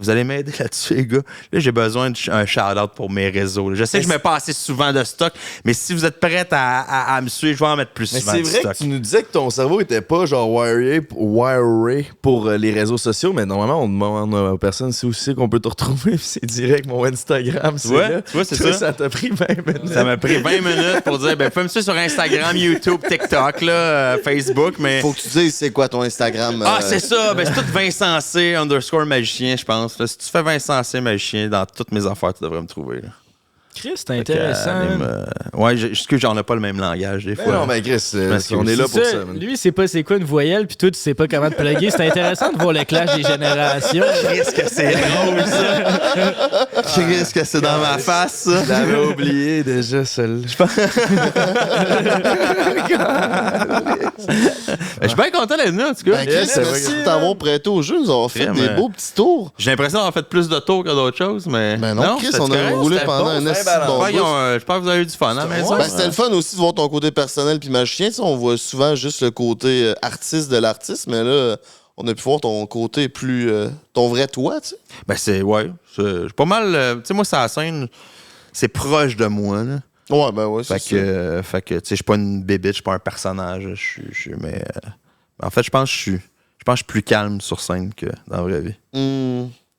Vous allez m'aider là-dessus, les gars. Là, j'ai besoin d'un shout-out pour mes réseaux. Je sais que je mets pas assez souvent de stock, mais si vous êtes prêts à me suivre, je vais en mettre plus souvent de stock. Mais c'est vrai que tu nous disais que ton cerveau était pas genre wiré pour les réseaux sociaux, mais normalement, on demande aux personnes si aussi qu'on peut te retrouver, c'est direct mon Instagram. Tu vois, c'est ça. Ça t'a pris 20 minutes. Ça m'a pris 20 minutes pour dire, ben, fais me suivre sur Instagram, YouTube, TikTok, là, Facebook, mais... Faut que tu dises c'est quoi ton Instagram. Ah, c'est ça. Ben, c'est tout Vincent C _ magicien, je pense. Là, si tu fais Vincent C magicien dans toutes mes affaires, tu devrais me trouver. Là. Chris, c'est intéressant. Ouais, excuse, que j'en ai pas le même langage des fois. Non, mais Chris, on est là pour ça. Lui, il sait pas c'est quoi une voyelle, puis toi, tu sais pas comment te plugger. C'est intéressant de voir le clash des générations. Chris, que c'est drôle, ça. Chris, que c'est dans ma face, ça. Je l'avais oublié déjà, celle-là. Je suis bien content d'être venu, en tout cas. Ben, Chris, merci de t'avoir prêté au jeu. Nous avons fait des beaux petits tours. J'ai l'impression d'avoir fait plus de tours que d'autres choses, mais... Ben non, Chris, on a roulé pendant un assez bon bout. Je pense que vous avez eu du fun à la maison. Ben, c'était le fun aussi de voir ton côté personnel puis magicien. Tu sais, on voit souvent juste le côté artiste de l'artiste, mais là, on a pu voir ton côté plus... ton vrai toi, tu sais. Ben c'est... Ouais, c'est pas mal... tu sais, moi, c'est la scène, c'est proche de moi, là. Ouais, ben ouais, c'est ça. Fait que, tu sais, je suis pas une bébite, je suis pas un personnage. Mais en fait, je pense que je suis plus calme sur scène que dans la vraie vie.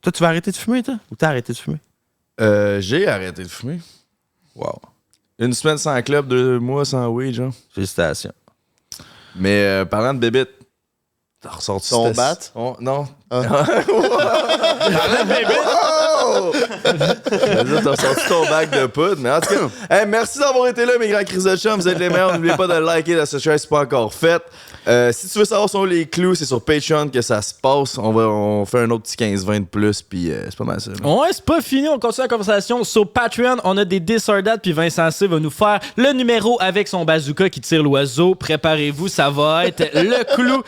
Toi, tu vas arrêter de fumer, toi? Ou t'as arrêté de fumer? J'ai arrêté de fumer. Wow. 1 semaine sans club, 2 mois sans weed, genre. Félicitations. Mais parlant de bébite, t'as ressorti ton bat? Oh, non. Ah. Parlant de bébite! T'as sorti ton bac de poudre, mais en tout cas, hey, merci d'avoir été là, mes grands Chris de chum. Vous êtes les meilleurs. N'oubliez pas de liker, de subscribe si c'est pas encore fait. Si tu veux savoir sur les clous, c'est sur Patreon que ça se passe. On fait un autre petit 15-20 de plus, puis c'est pas mal ça. Ouais, c'est pas fini. On continue la conversation sur Patreon. On a des Disordats, puis Vincent C va nous faire le numéro avec son bazooka qui tire l'oiseau. Préparez-vous, ça va être le clou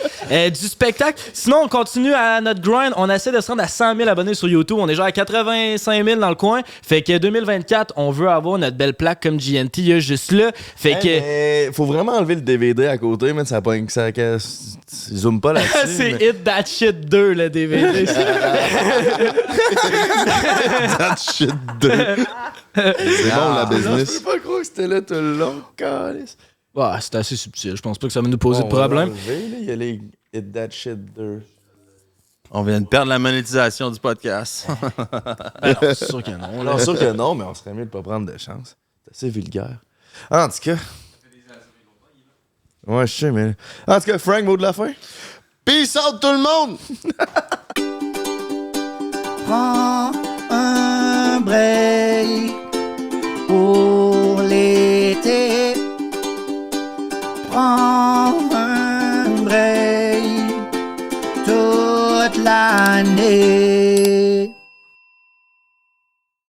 du spectacle. Sinon, on continue à notre grind. On essaie de se rendre à 100 000 abonnés sur YouTube. On est genre à 80 85 000 dans le coin. Fait que 2024, on veut avoir notre belle plaque comme GNT. Il y a juste là. Fait que. Mais faut vraiment enlever le DVD à côté, mais ça pogne ça. Zoom pas là-dessus. C'est mais... Hit That Shit 2, le DVD. That shit 2. C'est bon, la business. Je peux pas croire que c'était là tout le long, calice. Ouais, c'est assez subtil. Je pense pas que ça va nous poser de problème. Il y a les Hit That Shit 2. On vient de perdre la monétisation du podcast. Ben non, c'est sûr que non. Non, sûr que non, mais on serait mieux de pas prendre de chance. C'est assez vulgaire. En tout cas. Ouais, je sais, mais. En tout cas, Frank, mot de la fin? Peace out tout le monde! Prends un break pour l'été. Prends un break toute l'année.